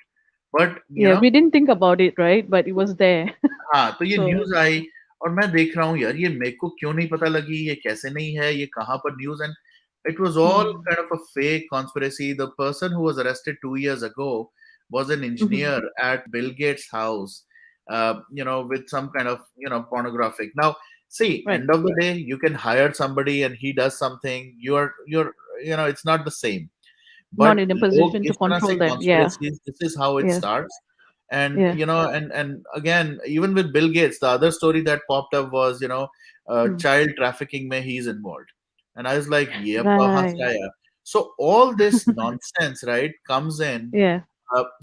But
Yeah. We didn't think about it, right? But it was there.
हाँ, तो ये
So.
News आई और मैं देख रहा हूँ यार ये मेरे को क्यों नहीं पता लगी, ये कैसे नहीं है, ये कहाँ पर news and it was all
Mm.
kind of a fake conspiracy. The person who was arrested 2 years ago was an
Hmm.
engineer at Bill Gates' house, with some kind of, pornographic. Now, see,
Right.
end of the day, you can hire somebody and he does something. It's not the same.
Not
But
in a
लोग
position to
इस तरह से
control them. Yeah.
conspiracies, this is how it
Yeah.
starts. And
Yeah.
and again, even with Bill Gates, the other story that popped up was,
Mm.
child trafficking mein he's involved. And I was like, yeah, kahan se
Right.
aaya? So all this nonsense, right, comes in
Yeah.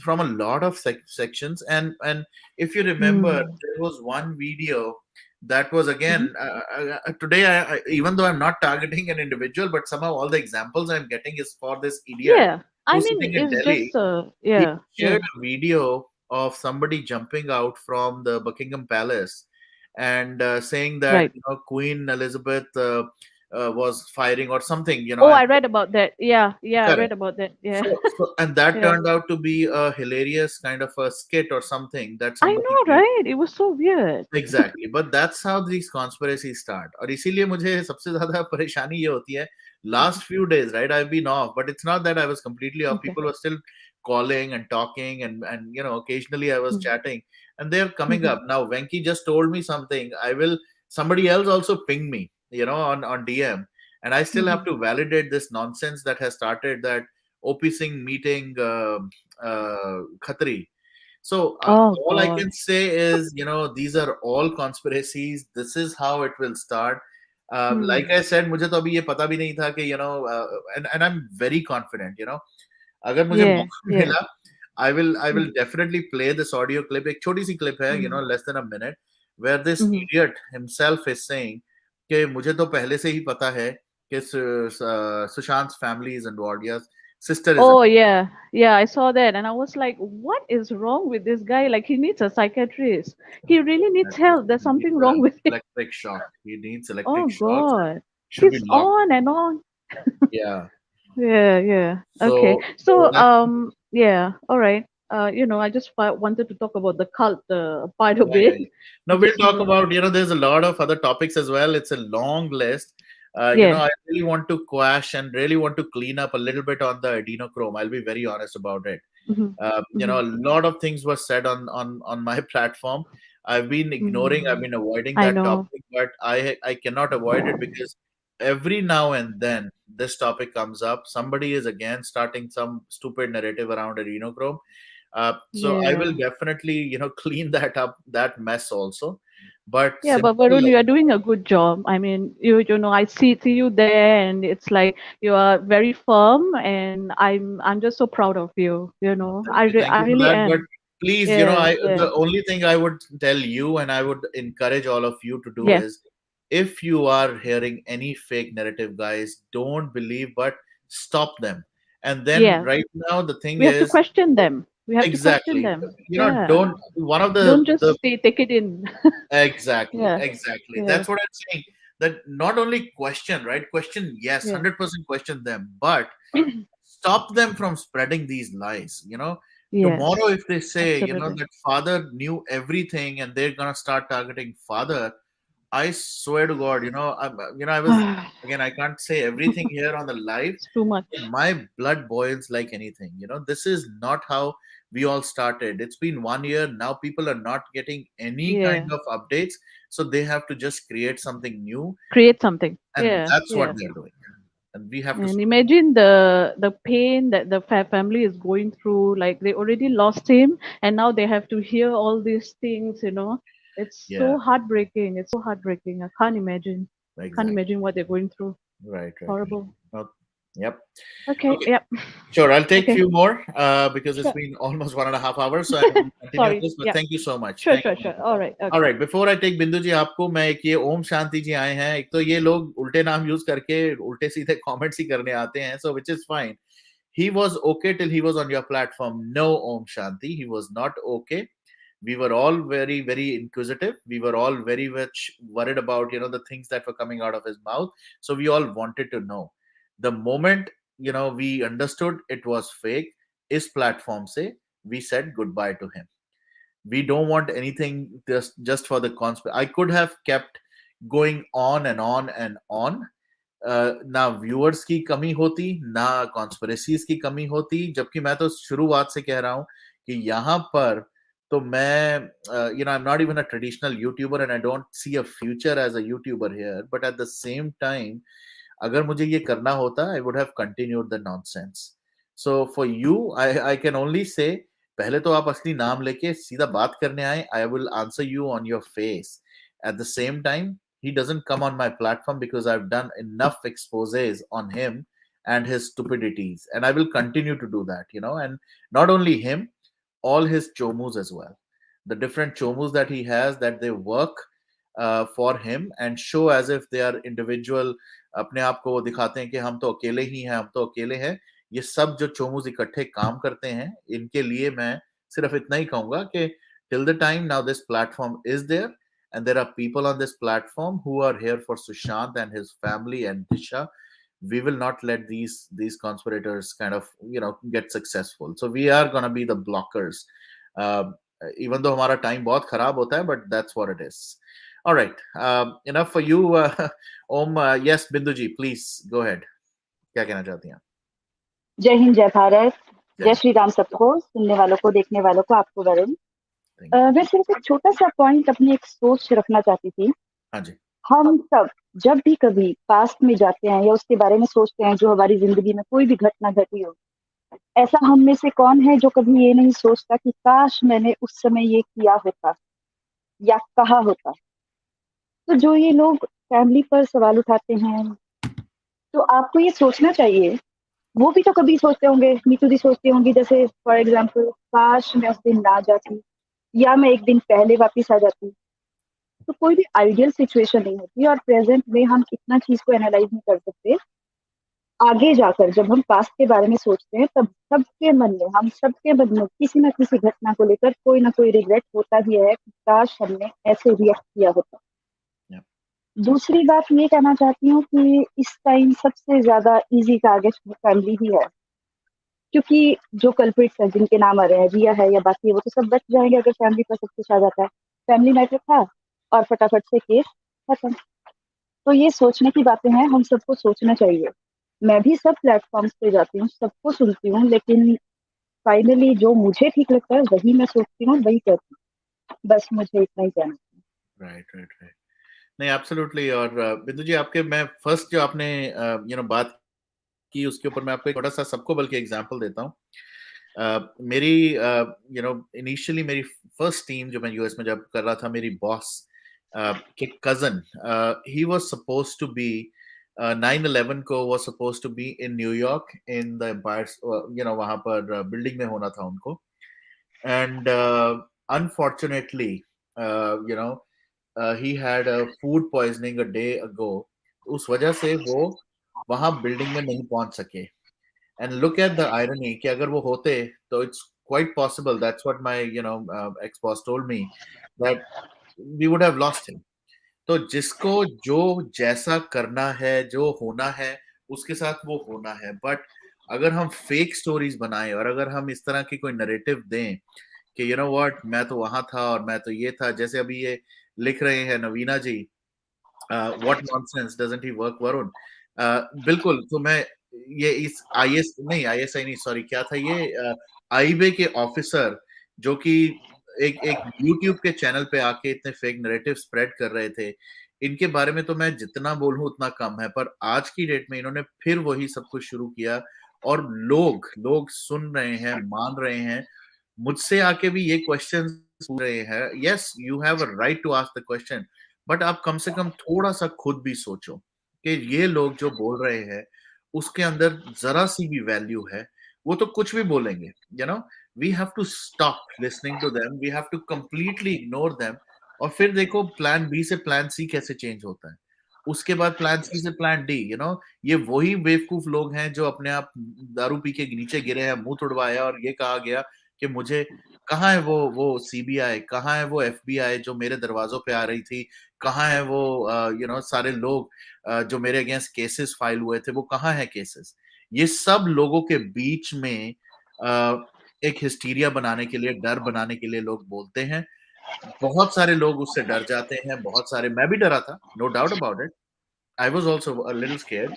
from a lot of sections. And if you remember,
Mm.
there was one video that was
Hmm.
again today. Even though I'm not targeting an individual, but somehow all the examples I'm getting is for this idiot
Yeah. I
who's
mean,
sitting in
it's
Delhi.
just
He
yeah.
shared
Yeah.
a video of somebody jumping out from the Buckingham Palace and saying that
Right.
Queen Elizabeth was firing or something.
Oh,
And
I read about that. Yeah. Yeah. I
correct.
read about that. Yeah.
And that
Yeah.
turned out to be a hilarious kind of a skit or something that
I
somebody
know,
made.
right? It was so weird.
Exactly, but that's how these conspiracies start. और इसीलिए मुझे सबसे ज़्यादा परेशानी ये होती है,
Mhm.
last few days, right, I've been off, but it's not that I was completely off.
Okay.
People were still calling and talking and occasionally I was
Mm.
chatting and they're coming
Mhm.
up. Now Venki just told me something. Somebody else also pinged me, on DM, and I still have
Mhm.
to validate this nonsense that has started, that OP Singh meeting Khatri. So
Oh
all I
God.
can say is, these are all conspiracies. This is how it will start. Like
Hmm.
I said, मुझे तो अभी ये पता भी नहीं था कि and I'm very confident. अगर मुझे
Yeah.
मौका
Yeah.
मिला, I will
Mhm.
definitely play this audio clip. एक छोटी सी clip है,
Mhm.
less than a minute, where this
Mhm.
idiot himself is saying कि मुझे तो पहले से ही पता है कि Sushant's family is involved. Yes, sister is
Oh
involved.
yeah. Yeah, I saw that and I was like, what is wrong with this guy? Like he needs a psychiatrist. He really needs help. There's
He needs
something wrong with him.
electric shock. He needs electric
Oh
shocks and
God.
should be
He's
locked.
on and on.
Yeah.
Yeah, yeah. Okay.
So
So,
that's
yeah, all right. I just wanted to talk about the cult part of
yeah, yeah,
it.
yeah. Now we'll
Just
talk about, there's a lot of other topics as well. It's a long list.
yeah.
I really want to quash and really want to clean up a little bit on the adrenochrome. I'll be very honest about it.
Hmm. Hmm.
A lot of things were said on my platform. I've
Hmm.
been avoiding
I
that
know.
topic, but I cannot avoid it because every now and then this topic comes up. Somebody is again starting some stupid narrative around adrenochrome. So I will
Yeah.
definitely, clean that up, that mess also. But
Yeah, but
simple,
Varun, you are doing a good job. I mean, I see you there, and it's like you are very firm, and I'm just so proud of you.
thank
I
you for
really
that. But
am.
please,
Yeah, yeah,
the only thing I would tell you and I would encourage all of you to do
yeah,
is, if you are hearing any fake narrative, guys, don't believe, but stop them. And then
yeah.
right now, the thing
We have to
is,
question them. We have to question
exactly,
them. Yeah.
don't, one of
Don't just
the
take it in.
exactly,
Yeah,
exactly.
yeah,
That's what I'm saying. That not only question, right? Question, yes,
yeah,
100% question them, but stop them from spreading these lies. Tomorrow,
yes,
if they say,
absolutely.
that father knew everything and they're gonna start targeting father, I swear to God, I was again, I can't say everything here on the live,
It's too much.
but my blood boils like anything. This is not how we all started. It's been 1 year now. People are not getting any kind
Yeah,
of updates, so they have to just create something new,
create something.
and
Yeah,
that's what
yeah.
they're doing. and we have to
And
stop.
imagine the pain that the family is going through. Like they already lost him, and now they have to hear all these things. It's
Yeah,
so heartbreaking. It's so heartbreaking. I can't imagine. Can't
exactly.
imagine what they're going through.
Right, right, right.
Horrible.
Oh, yep.
Okay.
Okay.
Yep.
Sure, I'll take
Okay.
few more because it's
Sure.
been almost 1.5 hours, so I'm going to continue
Sorry.
this. But
Yeah.
thank you so much.
Sure.
Thank
Sure.
you.
Sure. All right.
All
Okay.
right, before I take Bindu ji आपको मैं एक ये ओम शांति जी आए हैं एक तो ये लोग उल्टे नाम यूज करके उल्टे सीधे कमेंट्स ही करने आते हैं so which is fine he was okay till he was on your platform. No, Om Shanti, he was not okay. We were all very, very inquisitive. We were all very much worried about, the things that were coming out of his mouth. So we all wanted to know. The moment, we understood it was fake, his platform say, we said goodbye to him. We don't want anything just for the conspiracy. I could have kept going on and on and on. ना viewers की कमी होती ना conspiracies की कमी होती जबकि मैं तो शुरुआत से कह रहा हूं कि यहाँ पर तो मैं I am not even a traditional YouTuber and I don't see a future as a YouTuber here but at the same time अगर मुझे ये करना होता I would have continued the nonsense so for you I can only say पहले तो आप असली नाम लेके सीधा बात करने आए I will answer you on your face at the same time he doesn't come on my platform because I've done enough exposes on him and his stupidities. And I will continue to do that, and not only him, all his chomus as well. The different chomus that he has, that they work for him and show as if they are individual. अपने आप को वो दिखाते हैं कि हम तो अकेले ही हैं हम तो अकेले हैं ये सब जो चोमुज इकट्ठे काम करते हैं इनके लिए मैं सिर्फ इतना ही कहूंगा कि till the time now this platform is there and there are people on this platform who are here for Sushant and his family and Disha. We will not let these conspirators kind of get successful. So we are gonna be the blockers. Uh, Even though हमारा time बहुत खराब होता है, but that's what it is. All right, enough for you, Om. Yes, Bindu ji, please go ahead. क्या कहना चाहती हैं आप?
जय हिंद, जय भारत,
जय
जय
हिंद.
श्री राम सबको, सुनने वालों को, देखने वालों को, आपको वरुण।
Thank you.
मैं सिर्फ एक छोटा सा पॉइंट अपनी एक सोच रखना चाहती थी।
हाँ जी.
हम सब जब भी कभी पास्ट में जाते हैं या उसके बारे में सोचते हैं, जो हमारी जिंदगी में कोई भी घटना घटी हो, ऐसा हम में से कौन है जो कभी ये नहीं सोचता कि काश मैंने उस समय ये किया होता या कहा होता। तो जो ये लोग फैमिली पर सवाल उठाते हैं, तो आपको ये सोचना चाहिए, वो भी तो कभी सोचते होंगे, नीतू जी सोचती होंगी, जैसे फॉर एग्जाम्पल काश मैं उस दिन ना जाती या मैं एक दिन पहले वापस आ जाती। तो कोई भी आइडियल सिचुएशन नहीं होती और प्रेजेंट में हम इतना चीज को एनालाइज नहीं कर सकते। आगे जाकर जब हम पास्ट के बारे में सोचते हैं तब सबके मन में, हम सबके मन में किसी ना किसी घटना को लेकर कोई ना कोई रिग्रेट होता ही है कि काश हमने ऐसे रिएक्ट किया होता।
Yeah.
दूसरी बात ये कहना चाहती हूँ कि इस टाइम सबसे ज्यादा इजी टारगेट फैमिली ही है, क्योंकि जो कल्प्रिट्स हैं जिनके नाम आ रहे हैं, रिया है या बाकी है, वो तो सब बच जाएंगे अगर फैमिली पर सब कुछ आ जाता है। फैमिली मैटर था और फटाफट से केस खत्म। तो ये सोचने की बातें हैं, हम सबको सोचना चाहिए। मैं भी सब प्लेटफॉर्म्स पे जाती हूँ, सबको सुनती हूँ, लेकिन फाइनली जो मुझे ठीक लगता है वही मैं सोचती हूँ, वही करती हूँ। बस मुझे इतना ही कहना है।
Right right right. नहीं एब्सोल्युटली. और बिंदु जी आपके मैं फर्स्ट जो आपने बात की उसके ऊपर मैं आपको एक छोटा सा सबको बल्कि एग्जांपल देता हूँ. मेरी इनिशियली मेरी फर्स्ट टीम जो मैं यूएस में जब कर रहा था, मेरी बॉस के cousin, he was suppose to be 9/11 को was supposed to be in New York in the empire, वहां पर बिल्डिंग में होना था उनको. And unfortunately, he had a food poisoning a day ago. उस वजह से वो वहां बिल्डिंग में नहीं पहुंच सके. And look at the irony कि अगर वो होते तो it's quite possible, that's what my ex-boss told me, that we would have lost him. तो जिसको जो जैसा करना है जो होना है उसके साथ वो होना है. बट अगर हम फेक स्टोरीज बनाएं और अगर हम इस तरह की कोई नरेटिव दें कि व्हाट मैं तो वहां था और मैं तो ये था, जैसे अभी ये लिख रहे हैं Naveena ji, what nonsense doesn't he work Varun. बिल्कुल. तो मैं ये इस आईएस नहीं आईएसआई नहीं सॉरी क्या था ये आईबे के ऑफिसर जो कि एक एक यूट्यूब के चैनल पे आके इतने फेक नैरेटिव स्प्रेड कर रहे थे, इनके बारे में तो मैं जितना बोलूं उतना कम है, पर आज की डेट में इन्होंने फिर वही सब कुछ शुरू किया और लोग लोग सुन रहे हैं, मान रहे हैं। मुझसे आके भी ये क्वेश्चन पूछ रहे हैं। Yes, you have a right to ask the question, but आप कम से कम थोड़ा सा खुद भी सोचो कि ये लोग जो बोल रहे हैं उसके अंदर जरा सी भी वैल्यू है। वो तो कुछ भी बोलेंगे, you know. We have to stop listening to them, we have to completely ignore them. और फिर देखो प्लान बी से प्लान सी कैसे चेंज होता है, उसके बाद प्लान सी से प्लान डी, यू नो। ये वही बेवकूफ लोग हैं जो अपने आप दारू पी के नीचे गिरे हैं, मुंह तुड़वाया और ये कहा गया कि मुझे कहाँ है वो सीबीआई, कहाँ है वो एफबीआई जो मेरे दरवाजों पे आ रही थी, कहाँ है वो यू नो सारे लोग जो मेरे अगेंस्ट केसेस फाइल हुए थे, वो कहाँ है केसेस। ये सब लोगों के बीच में एक हिस्टीरिया बनाने के लिए, डर बनाने के लिए लोग बोलते हैं। बहुत सारे लोग उससे डर जाते हैं, बहुत सारे, मैं भी डरा था, no doubt about it. I was also a little scared.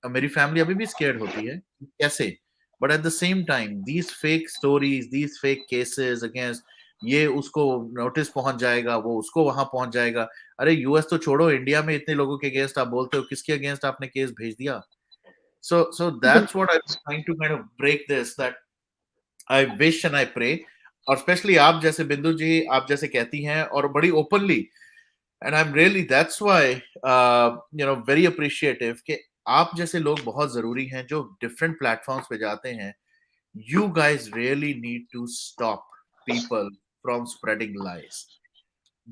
मेरी फैमिली अभी भी स्केयर्ड होती है, कैसे। But at the same time these fake stories, these fake cases against, ये उसको नोटिस पहुंच जाएगा, वो उसको वहां पहुंच जाएगा। अरे यूएस तो छोड़ो, इंडिया में इतने लोगों के अगेंस्ट आप बोलते हो, किसके अगेंस्ट आपने केस भेज दिया। So that's what I am trying to kind of break this, that I wish and I pray. और स्पेशली आप जैसे बिंदु जी, आप जैसे कहती हैं और बड़ी openly, and I am really, that's why you know very appreciative कि आप जैसे लोग बहुत जरूरी हैं जो डिफरेंट प्लेटफॉर्म्स पे जाते हैं। You guys really need to stop people from spreading lies.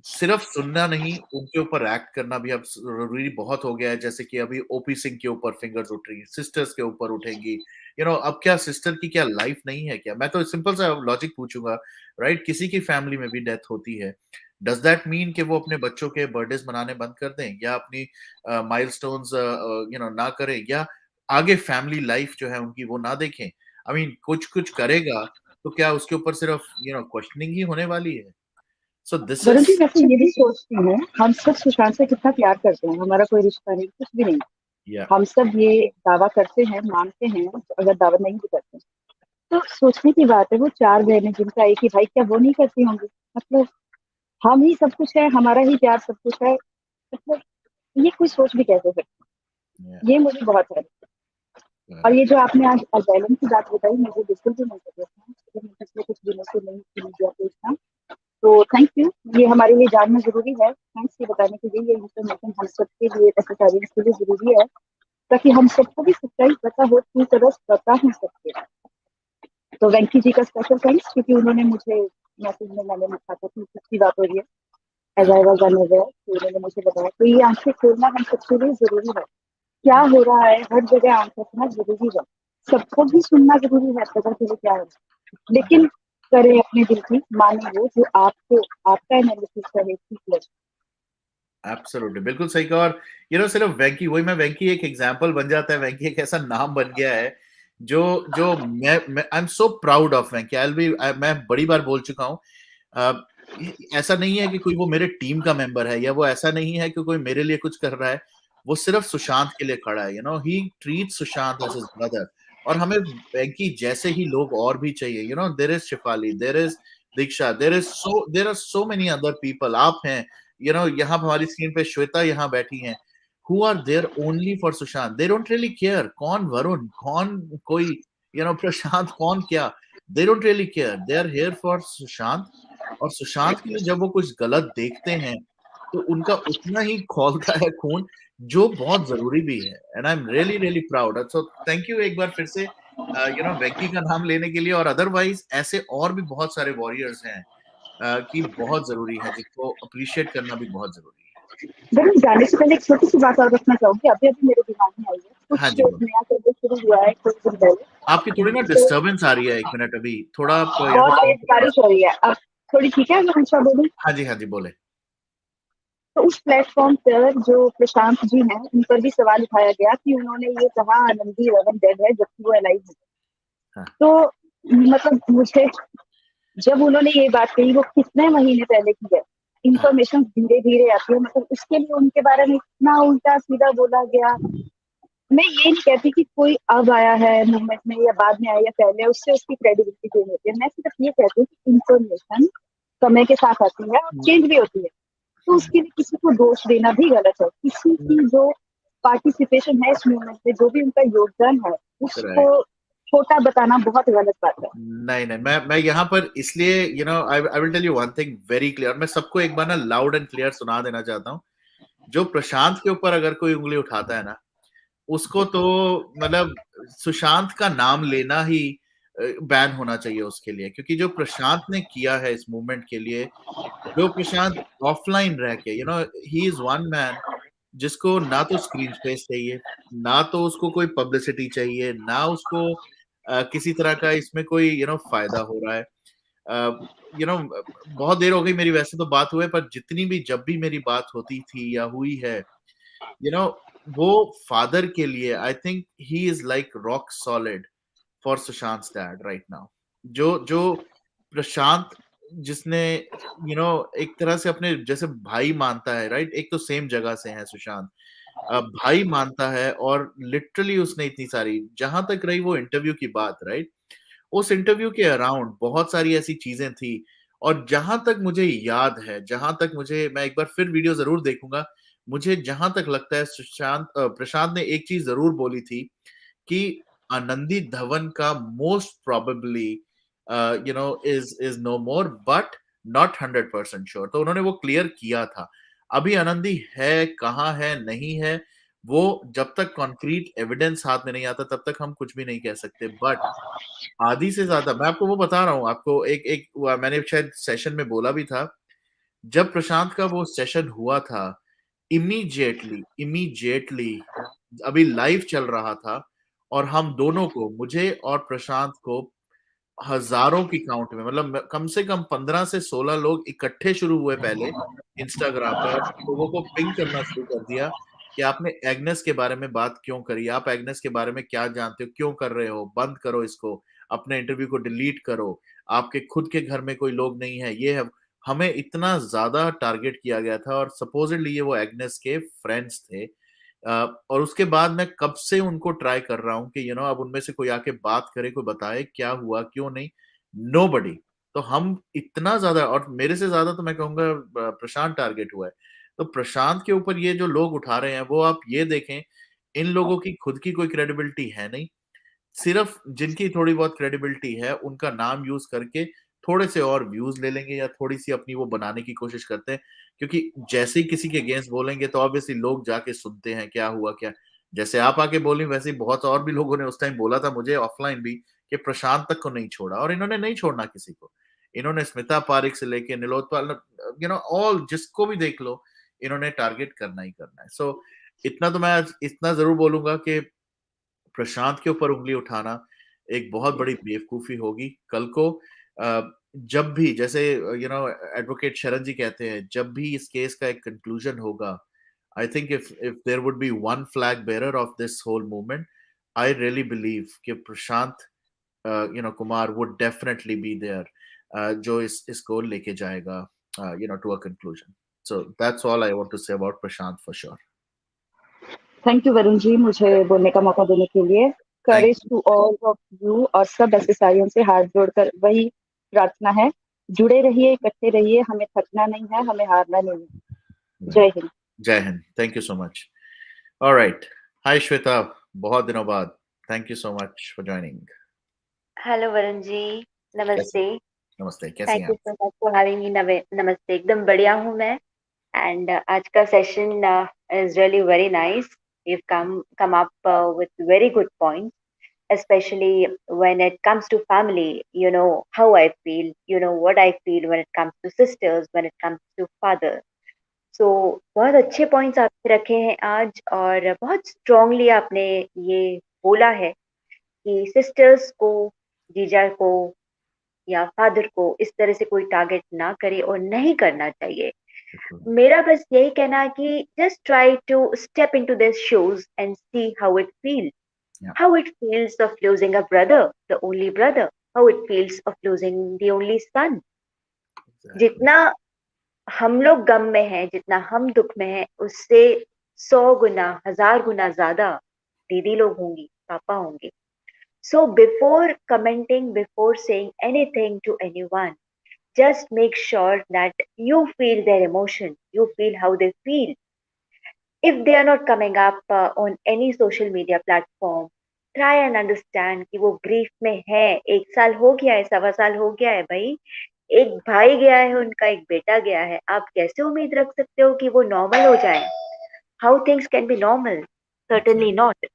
सिर्फ सुनना नहीं, उनके ऊपर एक्ट करना भी अब जरूरी बहुत हो गया है। जैसे कि अभी ओपी सिंह के ऊपर फिंगर्स उठ रही है, सिस्टर्स के ऊपर उठेंगी, यू नो। अब क्या सिस्टर की क्या लाइफ नहीं है क्या? मैं तो सिंपल सा लॉजिक पूछूंगा, राइट? किसी की फैमिली में भी डेथ होती है, डज दैट मीन कि वो अपने बच्चों के बर्थडेज मनाने बंद कर दें, या अपनी माइलस्टोन्स यू नो ना करें, या आगे फैमिली लाइफ जो है उनकी वो ना देखें? आई मीन कुछ कुछ करेगा तो क्या उसके ऊपर सिर्फ यू नो क्वेश्चनिंग ही होने वाली है? सो दिस
वरुण
इज
जी, मैं तो ये भी सोचती हूँ, हम सब सुशांत से कितना प्यार करते हैं, हमारा कोई रिश्ता नहीं, कुछ भी नहीं।
या
हम सब ये दावा करते हैं, मानते हैं, अगर दावा नहीं भी करते तो सोचने की बात है, वो चार बहनें जिनका एक ही भाई, क्या वो नहीं करती होंगी? मतलब हम ही सब कुछ है, हमारा ही प्यार सब कुछ है, मतलब ये कोई सोच भी कैसे सकती
या
है? ये मुझे बहुत है। और ये जो आपने आज अजाइलम की बात बताई, मुझे बिल्कुल भी नहीं पता था, क्योंकि मैं पिछले कुछ दिनों से नहीं मीडिया पे था। तो थैंक यू, ये हमारे लिए जानना जरूरी है। थैंक्स ये बताने के लिए, ये इन्फॉर्मेशन हम सबके लिए, एसएसआरएस के लिए जरूरी है, ताकि हम सबको भी सच्चाई पता हो, पूरी तरह पता हो सकते। तो वेंकी जी का स्पेशल थैंक्स, क्योंकि उन्होंने मुझे मैसेज में, मैंने लिखा था कि किसकी बात हो रही है, एज आई वाज अनअवेयर, तो उन्होंने मुझे बताया। तो ये आंखें खोलना हम सबके लिए जरूरी है। क्या हो रहा है हर जगह, आंखें रखना जरूरी है, सबको भी सुनना जरूरी है, पता चले क्या है। लेकिन करें अपने दिल की, माने वो जो आपको, आपका एनालिसिस करे, ठीक लगे।
एब्सोल्युटली, बिल्कुल सही कहा। और यू नो सिर्फ वेंकी, वही मैं, वेंकी एक एग्जांपल बन जाता है, वेंकी एक ऐसा नाम बन गया है जो जो मैं I am so proud of Venky. I will B, मैं बड़ी बार बोल चुका हूँ, अ, ऐसा नहीं है कि कोई वो मेरे टीम का मेंबर है, या वो ऐसा नहीं है कि कोई मेरे लिए कुछ कर रहा है। वो सिर्फ सुशांत के लिए खड़ा है, you know, he treat Sushant as his brother. और हमें वेंकी जैसे ही लोग और भी चाहिए, you know. There is Shefali, there is Diksha, there are so many other people, आप हैं, यू नो। यहाँ हमारी स्क्रीन पे श्वेता यहाँ बैठी हैं, who are there only for Sushant. They don't really care कौन वरुण, कौन कोई, यू नो, प्रशांत, कौन क्या। They don't really care, they are here for Sushant. और सुशांत के लिए जब वो कुछ गलत देखते हैं तो उनका उतना ही खौलता है खून, जो बहुत जरूरी भी है। And I am really really proud. So thank you एक बार फिर से, यू नो, वेंकी का नाम लेने के लिए। और अदरवाइज ऐसे और भी बहुत सारे वॉरियर्स हैं कि बहुत जरूरी है, जिसको अप्रिशिएट करना भी बहुत जरूरी है।
बट जाने से पहले एक छोटी सी बात और रखना चाहूंगी, अभी अभी मेरे दिमाग में आई है,
हाँ
कुछ
जी, बोलो।
नया करके शुरू हुआ है कुछ दिन पहले।
आपकी थोड़ी ना
तो
डिस्टरबेंस आ रही है, एक मिनट, अभी थोड़ा आप यहाँ
बहुत
फोन
तेज
के पास।
बारिश हो रही है अब, थोड़ी ठीक है अगर ऊंचा बोलूं?
हाँ जी, हाँ जी, बोले।
तो उस प्लेटफॉर्म पर जो प्रशांत जी हैं, उन पर भी सवाल उठाया गया कि उन्होंने ये कहा आनंदी रवन डेड है, जबकि वो अलाइव है।
हाँ,
तो मतलब मुझे, जब उन्होंने ये बात कही, वो कितने महीने पहले की है,
हाँ,
इंफॉर्मेशन धीरे धीरे आती है, मतलब उसके लिए उनके बारे में इतना उल्टा सीधा बोला गया। मैं ये नहीं कहती कि कोई अब आया है मूवमेंट में या बाद में आया या पहले, उससे उसकी क्रेडिबिलिटी चेंज होती है। मैं सिर्फ ये कहती हूँ कि इंफॉर्मेशन समय के साथ आती है और चेंज भी होती है। तो उसके लिए किसी को दोष देना भी गलत है। किसी की जो पार्टिसिपेशन है इस मूवमेंट में, जो भी उनका योगदान है, उसको
राइट।
छोटा बताना बहुत गलत बात है।
नहीं नहीं, मैं यहाँ पर इसलिए I will tell you one thing very clear. मैं सबको एक बार ना लाउड एंड क्लियर सुना देना चाहता हूँ। जो प्रशांत के ऊपर अगर कोई उंगली उठाता है ना, उसको तो मतलब सुशांत का नाम लेना ही बैन होना चाहिए उसके लिए, क्योंकि जो प्रशांत ने किया है इस मूवमेंट के लिए, जो प्रशांत ऑफलाइन रह के ही इज वन मैन जिसको ना तो स्क्रीन स्पेस चाहिए, ना तो उसको कोई पब्लिसिटी चाहिए, ना उसको किसी तरह का इसमें कोई फायदा हो रहा है। यू नो बहुत देर हो गई मेरी वैसे तो बात हुए, पर जितनी भी जब भी मेरी बात होती थी या हुई है, यू नो वो फादर के लिए I think he is like rock solid for Sushant dad right now. जो जो प्रशांत जिसने एक तरह से अपने जैसे भाई मानता है, राइट? एक तो सेम जगह से है सुशांत, भाई मानता है, और लिटरली उसने इतनी सारी, जहां तक रही वो इंटरव्यू की बात, राइट? उस इंटरव्यू के अराउंड बहुत सारी ऐसी चीजें थी, और जहां तक मुझे याद है, जहां तक मुझे, मैं एक बार फिर वीडियो जरूर देखूंगा, मुझे जहां तक लगता है प्रशांत ने एक चीज जरूर बोली थी कि आनंदी धवन का most probably is no more, but not 100% sure. तो उन्होंने वो क्लियर किया था। अभी आनंदी है कहाँ है नहीं है, वो जब तक कॉन्क्रीट एविडेंस हाथ में नहीं आता तब तक हम कुछ भी नहीं कह सकते। बट आधी से ज्यादा मैं आपको वो बता रहा हूँ, आपको एक एक मैंने शायद सेशन में बोला भी था, जब प्रशांत का वो सेशन हुआ था, इमीडिएटली इमीडिएटली अभी लाइव चल रहा था, और हम दोनों को, मुझे और प्रशांत को, हजारों की काउंट में, मतलब कम से कम 15 से 16 लोग इकट्ठे शुरू हुए पहले इंस्टाग्राम पे, और लोगों को पिंग करना शुरू कर दिया कि आपने एग्नेस के बारे में बात क्यों करी, आप एग्नेस के बारे में क्या जानते हो, क्यों कर रहे हो, बंद करो इसको, अपने इंटरव्यू को डिलीट करो, आपके खुद के घर में कोई लोग नहीं है, ये है। हमें इतना ज्यादा टारगेट किया गया था, और सपोजिटली ये वो एग्नेस के फ्रेंड्स थे। और उसके बाद मैं कब से उनको ट्राई कर रहा हूँ कि अब उनमें से कोई आके बात करे, कोई बताए क्या हुआ क्यों नहीं। नोबडी। तो हम इतना ज्यादा, और मेरे से ज्यादा तो मैं कहूंगा प्रशांत टारगेट हुआ है। तो प्रशांत के ऊपर ये जो लोग उठा रहे हैं, वो आप ये देखें, इन लोगों की खुद की कोई क्रेडिबिलिटी है नहीं। सिर्फ जिनकी थोड़ी बहुत क्रेडिबिलिटी है, उनका नाम यूज करके थोड़े से और व्यूज ले लेंगे, या थोड़ी सी अपनी वो बनाने की कोशिश करते हैं, क्योंकि जैसे ही किसी के अगेंस्ट बोलेंगे तो ऑब्वियसली लोग जाके सुनते हैं क्या हुआ क्या। जैसे आप आके बोली, वैसे ही बहुत और भी लोगों ने उस टाइम बोला था मुझे ऑफलाइन भी, कि प्रशांत तक को नहीं छोड़ा, और इन्होंने नहीं छोड़ना किसी को। इन्होंने स्मिता पारिक से लेके नीलोत्पल, ऑल, जिसको भी देख लो, इन्होंने टारगेट करना ही करना है। सो इतना तो मैं आज इतना जरूर बोलूंगा कि प्रशांत के ऊपर उंगली उठाना एक बहुत बड़ी बेवकूफी होगी कल को। जब भी, जैसे एडवोकेट शरण जी कहते हैं, जब भी इस केस का एक कंक्लूजन होगा, I think if there would be one flag bearer of this whole movement, I really believe कि Prashant Kumar would definitely be there, जो इसको लेके जाएगा to a conclusion. So that's all I want to say about Prashant for sure.
Thank you Varun ji, मुझे बोलने का मौका देने के लिए।
Thank
courage to all of you, और सब एसएसआईएन से हाथ जोड़कर वही प्रार्थना है, जुड़े रहिए, इकट्ठे रहिए, हमें थकना नहीं है, हमें हारना नहीं है।
यू।
जय हिंद।
जय हिंद। Thank you so much. Alright. Hi Shweta, बहुत दिनों बाद। Thank you so much for joining.
Hello Varun ji,
कैसे?
नमस्ते।
नमस्ते, कैसी
थैंक
हैं
यू
आप?
So much for having me. नमस्ते, एकदम बढ़िया हूँ मैं। एंड आज का session is really very nice. You come up with very good points, especially when it comes to family. You know how I feel, you know what I feel when it comes to sisters, when it comes to father. So बहुत अच्छे points आपने रखे हैं आज, और बहुत strongly आपने ये बोला है कि सिस्टर्स को, जीजा को या फादर को इस तरह से कोई टारगेट ना करे, और नहीं करना चाहिए।
बिल्कुल।
मेरा बस यही कहना है कि just try to step into this shoes and see how it feel,
या,
how it feels of losing a brother, the only brother, how it feels of losing the only son.
Exactly.
जितना हम लोग गम में हैं, जितना हम दुख में हैं, उससे 100 गुना, 1000 गुना ज्यादा दीदी लोग होंगी, पापा होंगे। So before commenting, before saying anything to anyone, just make sure that you feel their emotion, you feel how they feel. If they are not coming up on any social media platform, try and understand कि वो grief में है, 1 साल हो गया है, 1.25 साल हो गया है भाई, एक भाई गया है उनका, एक बेटा गया है, आप कैसे उम्मीद रख सकते हो कि वो नॉर्मल हो जाए? How things can be normal?
Exactly.
Certainly not.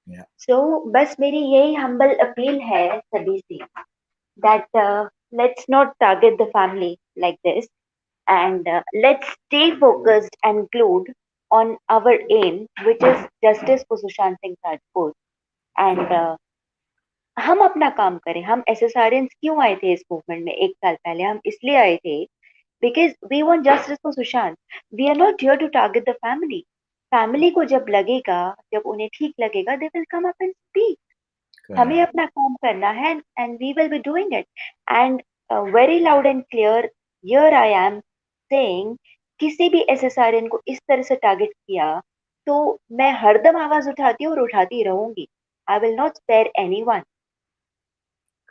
Yeah.
सो बस मेरी यही हम्बल अपील है सभी से, that let's not target the family like this, and let's stay focused and glued on our aim, which is justice for Sushant Singh Rajput. And हम अपना काम करें. हम एसएसआरियंस क्यों आए थे इस मूवमेंट में 1 साल पहले? हम इसलिए आए थे because we want justice for Sushant. We are not here to target the family. Family को जब लगेगा, जब उन्हें ठीक लगेगा, they will come up and speak. हमें
Correct.
अपना काम करना है, and we will be doing it. And very loud and clear here I am saying, किसी भी एसएसआरएन को इस तरह से टारगेट किया तो मैं हरदम आवाज उठाती हूँ और उठाती रहूंगी. I will not spare anyone.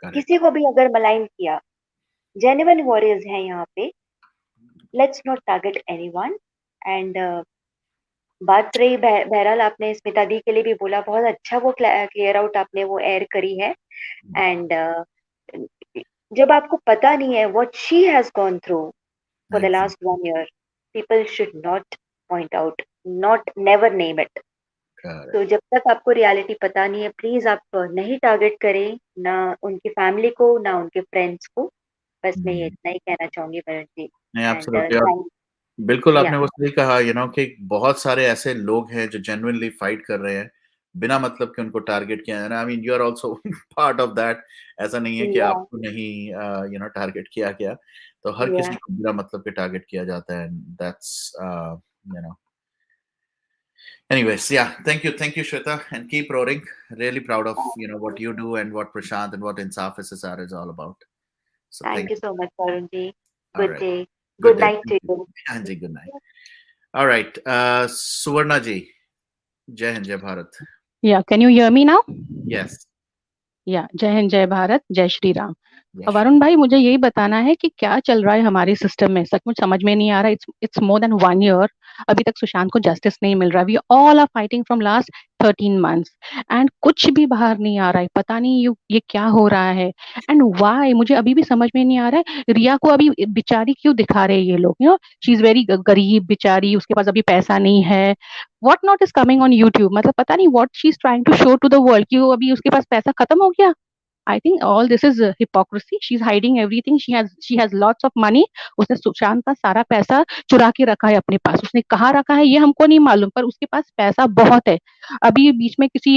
Correct.
किसी को भी अगर मलाइन किया, जेन्युइन वॉरियर्स हैं यहाँ पे, let's not target anyone. And बात रही बहरहाल, आपने स्मिता दी के लिए भी बोला, बहुत अच्छा वो क्लियर आउट आपने वो एयर करी है. एंड जब आपको पता नहीं है what she has gone through for the
Exactly.
Last 1 year, people should not point out, not never name it.
Correct.
तो जब तक आपको रियलिटी पता नहीं है, प्लीज आप नहीं टारगेट करें, ना उनकी फैमिली को, ना उनके फ्रेंड्स को. बस मैं ये
Hmm.
इतना ही कहना चाहूंगी भरत जी.
नहीं,
एंड
एब्सोल्युटली. और
थैंक.
बिल्कुल
या.
आपने वो सही कहा, कि बहुत सारे ऐसे लोग हैं जो जेन्युइनली फाइट कर रहे हैं, बिना मतलब के उनको टारगेट किया जा रहा है. I mean you are also part of that. ऐसा नहीं है कि
या.
आपको नहीं टारगेट किया गया. तो हर किसी
या.
को बिना मतलब के टारगेट किया जाता है, and that's you know anyways, yeah, thank you Shweta, and keep roaring. Really proud of what you do and what Prashant and what Insaf SSR is all about. So
thank
thank
you
you.
So much Varun ji.
All
good
right.
Day.
Good
good
day.
Night
Thank
too
you.
You.
Anji, good night. All right. Suvarna ji, Jai Hind, Jai Bharat.
Yeah, can you hear me now?
Yes.
या जय हिंद, जय भारत, जय Shri Ram.
Yes.
Varun भाई, मुझे यही बताना है कि क्या चल रहा है हमारे सिस्टम में. सचमुच समझ में नहीं आ रहा. It's more than 1 year. अभी तक सुशांत को जस्टिस नहीं मिल रहा. We all are fighting from last 13 months and कुछ भी बाहर नहीं आ रहा है. पता नहीं ये क्या हो रहा है एंड वाई. मुझे अभी भी समझ में नहीं आ रहा है रिया को अभी बेचारी क्यों दिखा रहे हैं ये लोग. शी इज वेरी गरीब बेचारी, उसके पास अभी पैसा नहीं है. What not is coming on YouTube. मतलब पता नहीं what she is trying to show to the world कि वो अभी उसके पास पैसा खत्म हो गया. I think all this is hypocrisy. She's hiding everything. She has lots of money. उसने सुशांत का सारा पैसा चुरा के रखा है अपने पास. उसने कहाँ रखा है ये हमको नहीं मालूम, पर उसके पास पैसा बहुत है. अभी बीच में किसी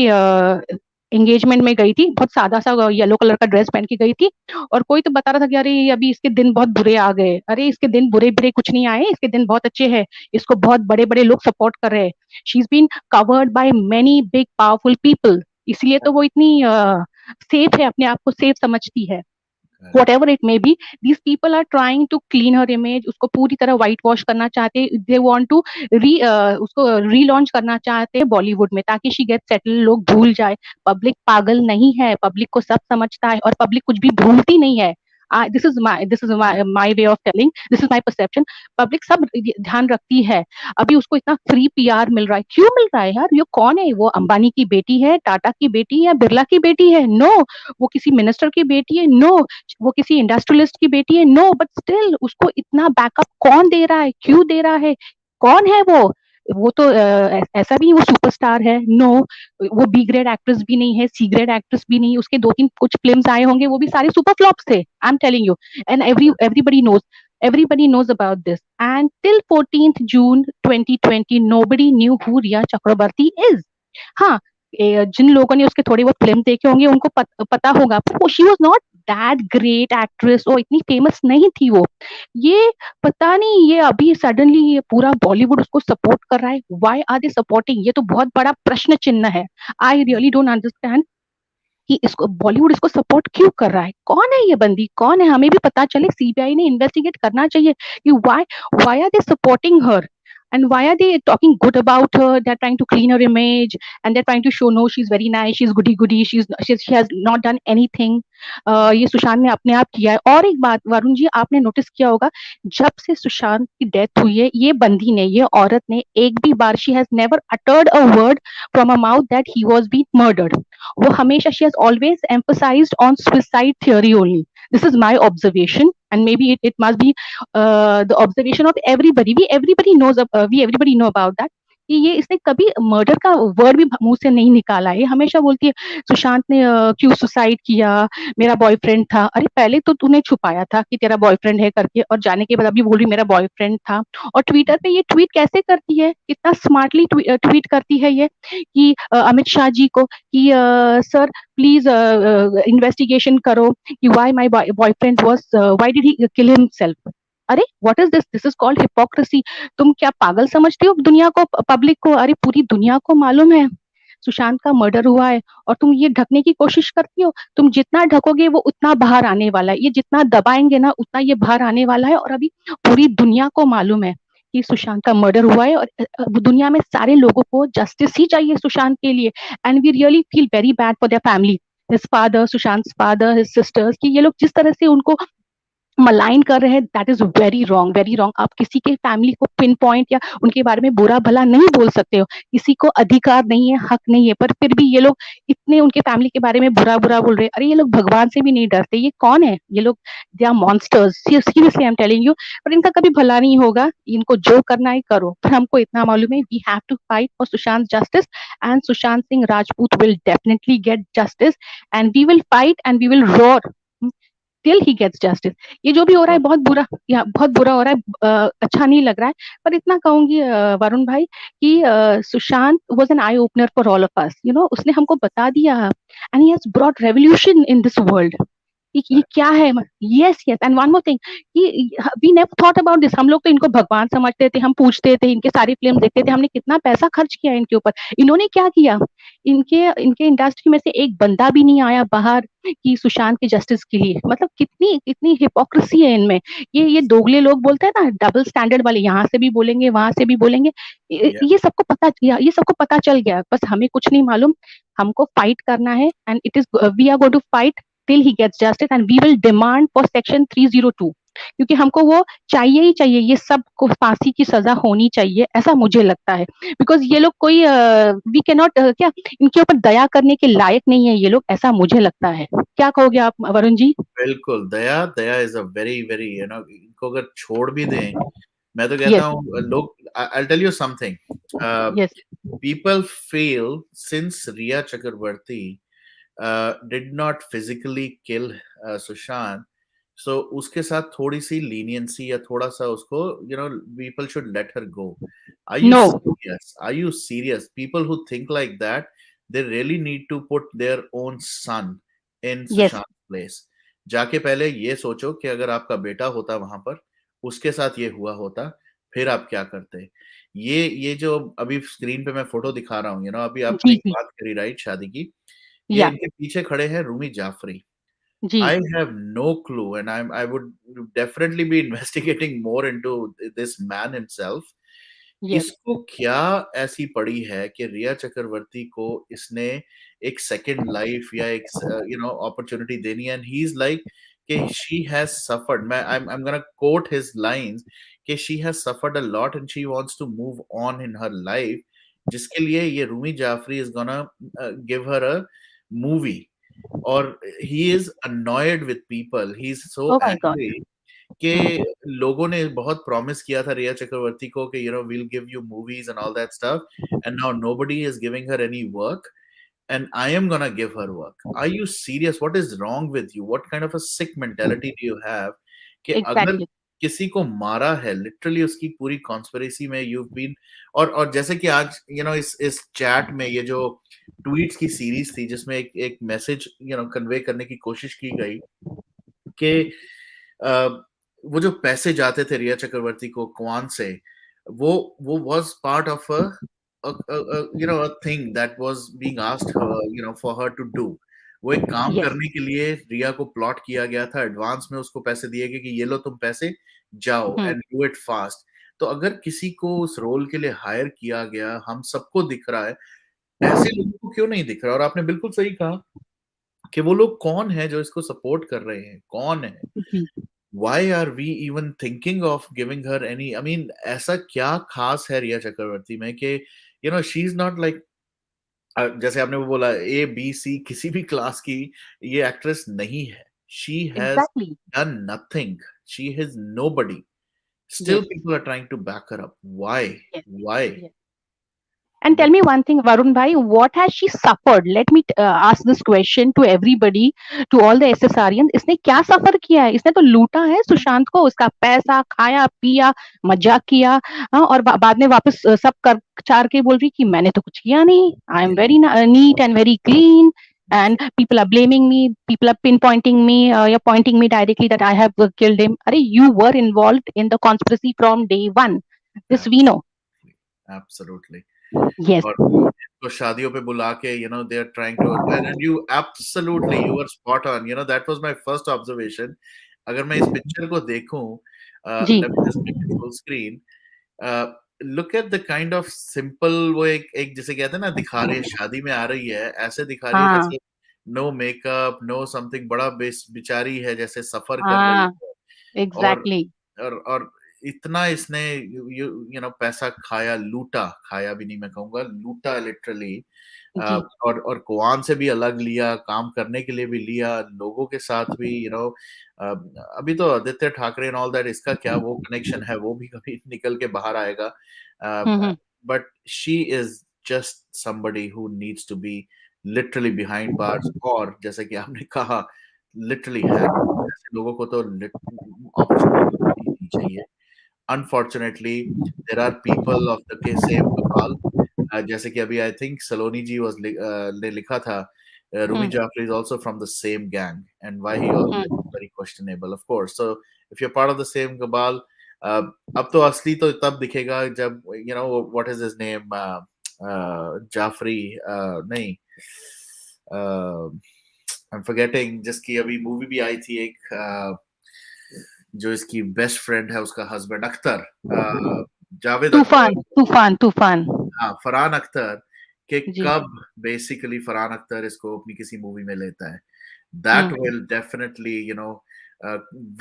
एंगेजमेंट में गई थी, बहुत सादा सा येलो कलर का ड्रेस पहन के गई थी, और कोई तो बता रहा था कि अरे अभी इसके दिन बहुत बुरे आ गए. अरे इसके दिन बुरे बुरे कुछ नहीं आए, इसके दिन बहुत अच्छे हैं. इसको बहुत बड़े बड़े लोग सपोर्ट कर रहे हैं. She is been covered by many big powerful people. इसलिए तो वो इतनी सेफ है, अपने आप को सेफ समझती है. whatever it may be, these people are trying to clean her image. उसको पूरी तरह white wash करना चाहते हैं. they want to उसको relaunch करना चाहते हैं बॉलीवुड में, ताकि she get settled, लोग भूल जाए. पब्लिक पागल नहीं है, पब्लिक को सब समझता है, और पब्लिक कुछ भी भूलती नहीं है. this is my way of telling, this is my perception. Public सब ध्यान रखती है. अभी उसको इतना फ्री पीआर मिल रहा है. क्यों मिल रहा है यार? ये कौन है? वो अंबानी की बेटी है, टाटा की बेटी है, बिरला की बेटी है? नो. वो किसी मिनिस्टर की बेटी है? नो. वो किसी इंडस्ट्रियलिस्ट की बेटी है? नो. बट स्टिल उसको इतना बैकअप कौन दे रहा है? क्यों दे रहा है? कौन है वो तो ऐसा भी नहीं वो सुपरस्टार है. नो. वो बी ग्रेड एक्ट्रेस भी नहीं है, सी ग्रेड एक्ट्रेस भी नहीं. उसके 2-3 कुछ फिल्म्स आए होंगे, वो भी सारे सुपर फ्लॉप्स थे. आई am telling you. And everybody knows about this. And till 14th June 2020 nobody knew who Rhea Chakraborty is. हाँ, जिन लोगों ने उसके थोड़े बहुत फिल्म देखे होंगे उनको पता होगा. She was not that great actress, और इतनी फेमस नहीं थी वो. ये पता नहीं, ये अभी सडनली ये पूरा बॉलीवुड उसको सपोर्ट कर रहा है. Why are they supporting? ये तो बहुत बड़ा प्रश्न चिन्ह है. आई रियली डोंट अंडरस्टैंड कि इसको बॉलीवुड इसको सपोर्ट क्यों कर रहा है. कौन है ये बंदी? कौन है? हमें भी पता चले. सीबीआई ने इन्वेस्टिगेट करना चाहिए कि why are they supporting her. And why are they talking good about her? They're trying to clean her image, and they're trying to show no, she's very nice, she's goody goody, she has not done anything. ये सुशांत ने अपने आप किया है. और एक बात वरुण जी, आपने नोटिस किया होगा, जब से सुशांत की डेथ हुई है, ये बंदी ने, ये औरत ने एक भी बार, she has never uttered a word from a mouth that he was been murdered. वो हमेशा, she has always emphasized on suicide theory only. This is my observation, and maybe it must be the observation of everybody. We everybody know about that, कि ये इसने कभी murder का word भी मुंह से नहीं निकाला है. ये हमेशा बोलती है सुशांत ने क्यों सुसाइड किया, मेरा बॉयफ्रेंड था. अरे पहले तो तूने छुपाया था कि तेरा बॉयफ्रेंड है करके, और जाने के बाद अभी बोल रही मेरा बॉयफ्रेंड था. और ट्विटर पे ये ट्वीट कैसे करती है, कितना स्मार्टली ट्वीट करती है ये, कि अमित शाह जी को, कि सर प्लीज इन्वेस्टिगेशन करो कि why my boyfriend was, why did he kill himself. अरे what is this is called hypocrisy. तुम क्या पागल समझते हो दुनिया को, पब्लिक को? अरे पूरी दुनिया को मालूम है सुशांत का मर्डर हुआ है, और तुम ये ढकने की कोशिश करती हो. तुम जितना ढकोगे वो उतना बाहर आने वाला है, ये जितना दबाएंगे ना उतना ये बाहर आने वाला है. और अभी पूरी दुनिया को मालूम है कि सुशांत का मर्डर हुआ है, और दुनिया में सारे लोगों को जस्टिस ही चाहिए सुशांत के लिए. And we really feel very bad for their family, his father, Sushant father, his sisters, कि ये लोग जिस तरह से उनको मलाइन कर रहे हैं, that is very wrong, very wrong. आप किसी के फैमिली को पिन पॉइंट या उनके बारे में बुरा भला नहीं बोल सकते हो, किसी को अधिकार नहीं है, हक नहीं है, पर फिर भी ये लोग इतने उनके फैमिली के बारे में बुरा बुरा बोल रहे हैं. अरे ये लोग भगवान से भी नहीं डरते, ये कौन है ये लोग? They are monsters, seriously I am telling you. पर इनका कभी भला नहीं होगा, इनको जो करना है करो, पर हमको इतना मालूम है, we have to fight for Sushant justice, and Sushant Singh Rajput will definitely get justice, and we will fight and we will roar till he gets justice. ये जो भी हो रहा है बहुत बुरा, या बहुत बुरा हो रहा है, अच्छा नहीं लग रहा है. पर इतना कहूंगी वरुण भाई, कि Sushant was an eye opener for all of us. उसने हमको बता दिया, and he has brought revolution in this world, कि ये क्या है. Yes yes. And one more thing, कि we never thought about this. हम लोग तो इनको भगवान समझते थे, हम पूछते थे, इनके सारी फिल्म देखते थे, हमने कितना पैसा खर्च किया इनके ऊपर. इन्होंने क्या किया? इनके इनके इंडस्ट्री में से एक बंदा भी नहीं आया बाहर कि सुशांत के जस्टिस के लिए. मतलब कितनी कितनी हिपोक्रेसी है इनमें. ये दोगले लोग बोलते हैं ना, डबल स्टैंडर्ड वाले, यहाँ से भी बोलेंगे वहां से भी बोलेंगे.
Yeah.
ये सबको पता चल गया, बस हमें कुछ नहीं मालूम. हमको फाइट करना है, and it is, we are going to fight till he gets justice, and we will demand for section 302, क्योंकि हमको वो चाहिए ही चाहिए. ये सब को फांसी की सजा होनी चाहिए, ऐसा मुझे लगता है. बिकॉज ये लोग कोई, वी कैन नॉट, क्या इनके ऊपर दया करने के लायक नहीं है ये लोग, ऐसा मुझे लगता है. क्या कहोगे आप वरुण जी?
बिल्कुल. दया दया इज अ वेरी वेरी इनको अगर छोड़ भी दें, मैं तो कहता
Yes,
हूँ लोग, I tell you something,
yes,
people feel since Rhea Chakraborty did not physically kill Sushant, so उसके साथ थोड़ी सी leniency या थोड़ा सा उसको, people should let her go. Are you
no,
serious? Are you serious? People who think like that, they really need to put their own son in
yes,
Sushant's place. जाके पहले ये सोचो कि अगर आपका बेटा होता वहां पर, उसके साथ ये हुआ होता, फिर आप क्या करते. ये जो अभी स्क्रीन पे मैं फोटो दिखा रहा हूँ, अभी आपने
जी
एक
जी,
बात करी राइट शादी की, ये
या
इनके पीछे खड़े हैं रूमी जाफरी.
जी,
I have no clue, and I would definitely be investigating more into this man himself.
yes,
इसको क्या ऐसी पड़ी है कि रिया चक्रवर्ती को इसने एक सेकंड लाइफ या एक अपॉर्चुनिटी देनी है, एंड ही इज लाइक कि शी हैज सफर्ड. मैं I'm gonna quote his lines कि she has suffered a lot and she wants to move on in her life, जिसके लिए ये Rumi Jafri is gonna give her a movie. और he is annoyed with people, he is so
oh my god,
angry कि लोगों ने बहुत promise किया था रिया चक्रवर्ती को कि we'll give you movies and all that stuff, and now nobody is giving her any work, and I am gonna give her work. Are you serious? What is wrong with you? What kind of a sick mentality do you have कि अगर
exactly,
किसी को मारा है, literally उसकी पूरी conspiracy में you've been, और जैसे कि आज इस चैट में ये जो ट्वीट्स की सीरीज थी जिसमें एक मैसेज कन्वे करने की कोशिश की गई कि वो जो पैसे जाते थे रिया चक्रवर्ती को क्वान से, वो was part of a thing that was being asked her, for her to do. वो एक काम
yes,
करने के लिए रिया को प्लॉट किया गया था, एडवांस में उसको पैसे दिए गए कि ये लो तुम पैसे, जाओ
hmm,
and do it fast. तो अगर किसी को उस रोल के लिए हायर किया गया, हम सबको दिख रहा है, ऐसे लोगों को क्यों नहीं दिख रहा? और आपने बिल्कुल सही कहा कि वो लोग कौन है जो इसको सपोर्ट कर रहे हैं, कौन है?
जी
why are we even thinking of giving her any, I mean ऐसा क्या खास है रिया चक्रवर्ती में कि शी इज नॉट लाइक, जैसे आपने वो बोला ए बी सी किसी भी क्लास की ये एक्ट्रेस नहीं है। She has
exactly
done nothing, she is nobody, still
yes
people are trying to back her up. Why?
Yes
why?
Yes And tell me one thing, Varun bhai, what has she suffered? Let me ask this question to everybody, to all the SSRians. इसने क्या सफर किया है? इसने तो लूटा है सुशांत को, उसका पैसा खाया पिया, मजाक किया, हाँ, और बाद में वापस सब कर चार के बोल रही कि मैंने तो कुछ किया नहीं. I am very neat and very clean. And people are blaming me. People are pinpointing me. You're pointing me directly that I have killed him. Arey, you were involved in the conspiracy from day one. This we know.
Absolutely.
Yes.
और तो शादियों पे बुला के they are trying to, and you absolutely you are spot on, that was my first observation. अगर मैं इस picture को देखूं,
जी
let me just make it full screen, look at the kind of simple, वो एक एक जैसे कहते हैं ना, दिखा रही है शादी में आ रही है, ऐसे दिखा रही है
हाँ
जैसे नो मेकअप नो समथिंग, बड़ा बेचारी है, जैसे सफर कर रही
हाँ
है। और
एग्जैक्टली
और इतना इसने पैसा खाया, लूटा, खाया भी नहीं मैं कहूंगा, लूटा लिटरली।
जी
और कुआन से भी अलग लिया, काम करने के लिए भी लिया, लोगों के साथ भी अभी तो Aditya Thackeray and all that, इसका क्या वो कनेक्शन है, वो भी कभी निकल के बाहर आएगा।
Hmm
but she is just somebody who needs to be literally behind bars, और जैसे कि आपने कहा लिटरली हैंग, ऐसे लोगों को तो अपॉर्चुनिटी मिलनी नहीं चाहिए। Unfortunately there are people of the same cabal, जैसे कि अभी I think Saloni ji was ने लिखा था, Rumi
hmm
Jaffrey is also from the same gang, and why he also is
hmm
very questionable, of course. So if you're part of the same cabal, अब तो असली तो तब दिखेगा जब what is his name, Jafri, नहीं, I'm forgetting, जिसकी अभी मूवी भी आई थी एक, जो इसकी बेस्ट फ्रेंड है, उसका हस्बैंड अख्तर, जावेद
तूफान
अख्तर।
तूफान तूफान
हाँ, फरहान अख्तर के
जी
कब बेसिकली फरहान अख्तर इसको अपनी किसी मूवी में लेता है, that will definitely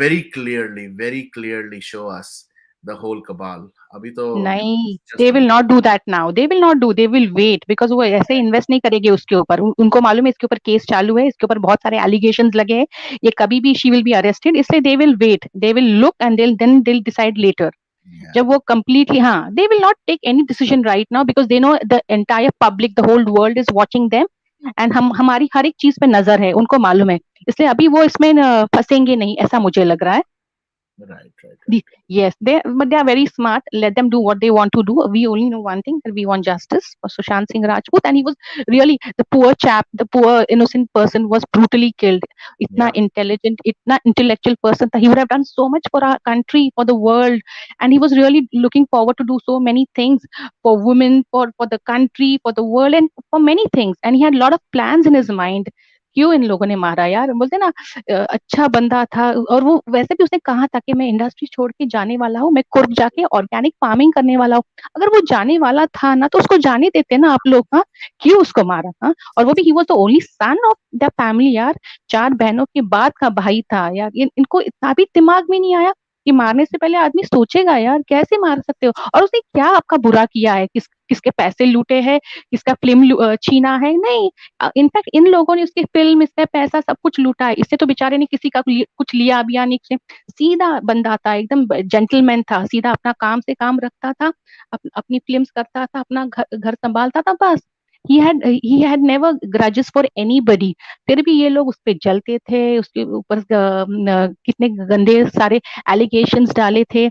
very clearly show us the whole cabal. अभी तो
नहीं they
just
will not do that now they will not do they will wait because वो ऐसे इन्वेस्ट नहीं करेंगे उसके ऊपर उनको मालूम है इसके ऊपर केस चालू है इसके ऊपर बहुत सारे एलिगेशंस लगे हैं ये कभी भी शी विल बी अरेस्टेड इसलिए they will wait they will look and they will decide later जब वो completely हाँ they will not take any decision right now because they know the entire public the whole world is watching them and हम हमारी हर एक चीज पे नजर है उनको मालूम है इसलिए अभी वो इसमें फंसेंगे नहीं ऐसा मुझे लग रहा है
right.
Yes, but they are very smart. Let them do what they want to do. We only know one thing that we want justice for Sushant Singh Rajput, and he was really the poor chap, the poor innocent person was brutally killed. Itna
Yeah,
intelligent, itna intellectual person. He would have done so much for our country, for the world, and he was really looking forward to do so many things for women, for the country, for the world, and for many things. And he had a lot of plans in his mind. क्यों इन लोगों ने मारा यार बोलते ना अच्छा बंदा था और वो वैसे भी उसने कहा था कि मैं इंडस्ट्री छोड़ के जाने वाला हूँ मैं कुर्ब जाके ऑर्गेनिक फार्मिंग करने वाला हूँ अगर वो जाने वाला था ना तो उसको जाने देते ना आप लोग हाँ क्यों उसको मारा हाँ और वो भी he was the only son of the family यार चार बहनों के बाद का भाई था यार इनको इतना भी दिमाग में नहीं आया कि मारने से पहले आदमी सोचेगा यार कैसे मार सकते हो और उसने क्या आपका बुरा किया है किसके पैसे लूटे हैं किसका फिल्म छीना है नहीं इनफैक्ट इन लोगों ने उसकी फिल्म इसका पैसा सब कुछ लूटा है इससे तो बेचारे ने किसी का कुछ लिया भी नहीं से सीधा बंदा था एकदम जेंटलमैन था सीधा अपना काम से काम रखता था अपनी फिल्म्स करता था अपना घर घर संभालता था बस he had never grudges for anybody फिर भी ये लोग उस पे जलते थे उसके ऊपर कितने गंदे सारे एलिगेशंस डाले थे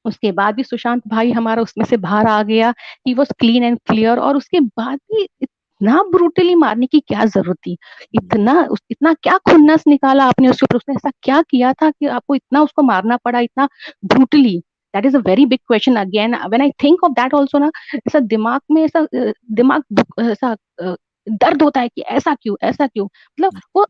उसके बाद भी सुशांत भाई हमारा उसमें से बाहर आ गया he was clean and clear और उसके बाद भी इतना ब्रूटली मारने की क्या जरूरत थी इतना क्या खुन्नस निकाला आपने उसके ऊपर उसने ऐसा क्या किया था कि आपको इतना उसको मारना पड़ा इतना brutally that is a very big question again when I think of that also ना ऐसा दिमाग में ऐसा ऐसा दर्द होता है कि ऐसा क्यों मतलब वो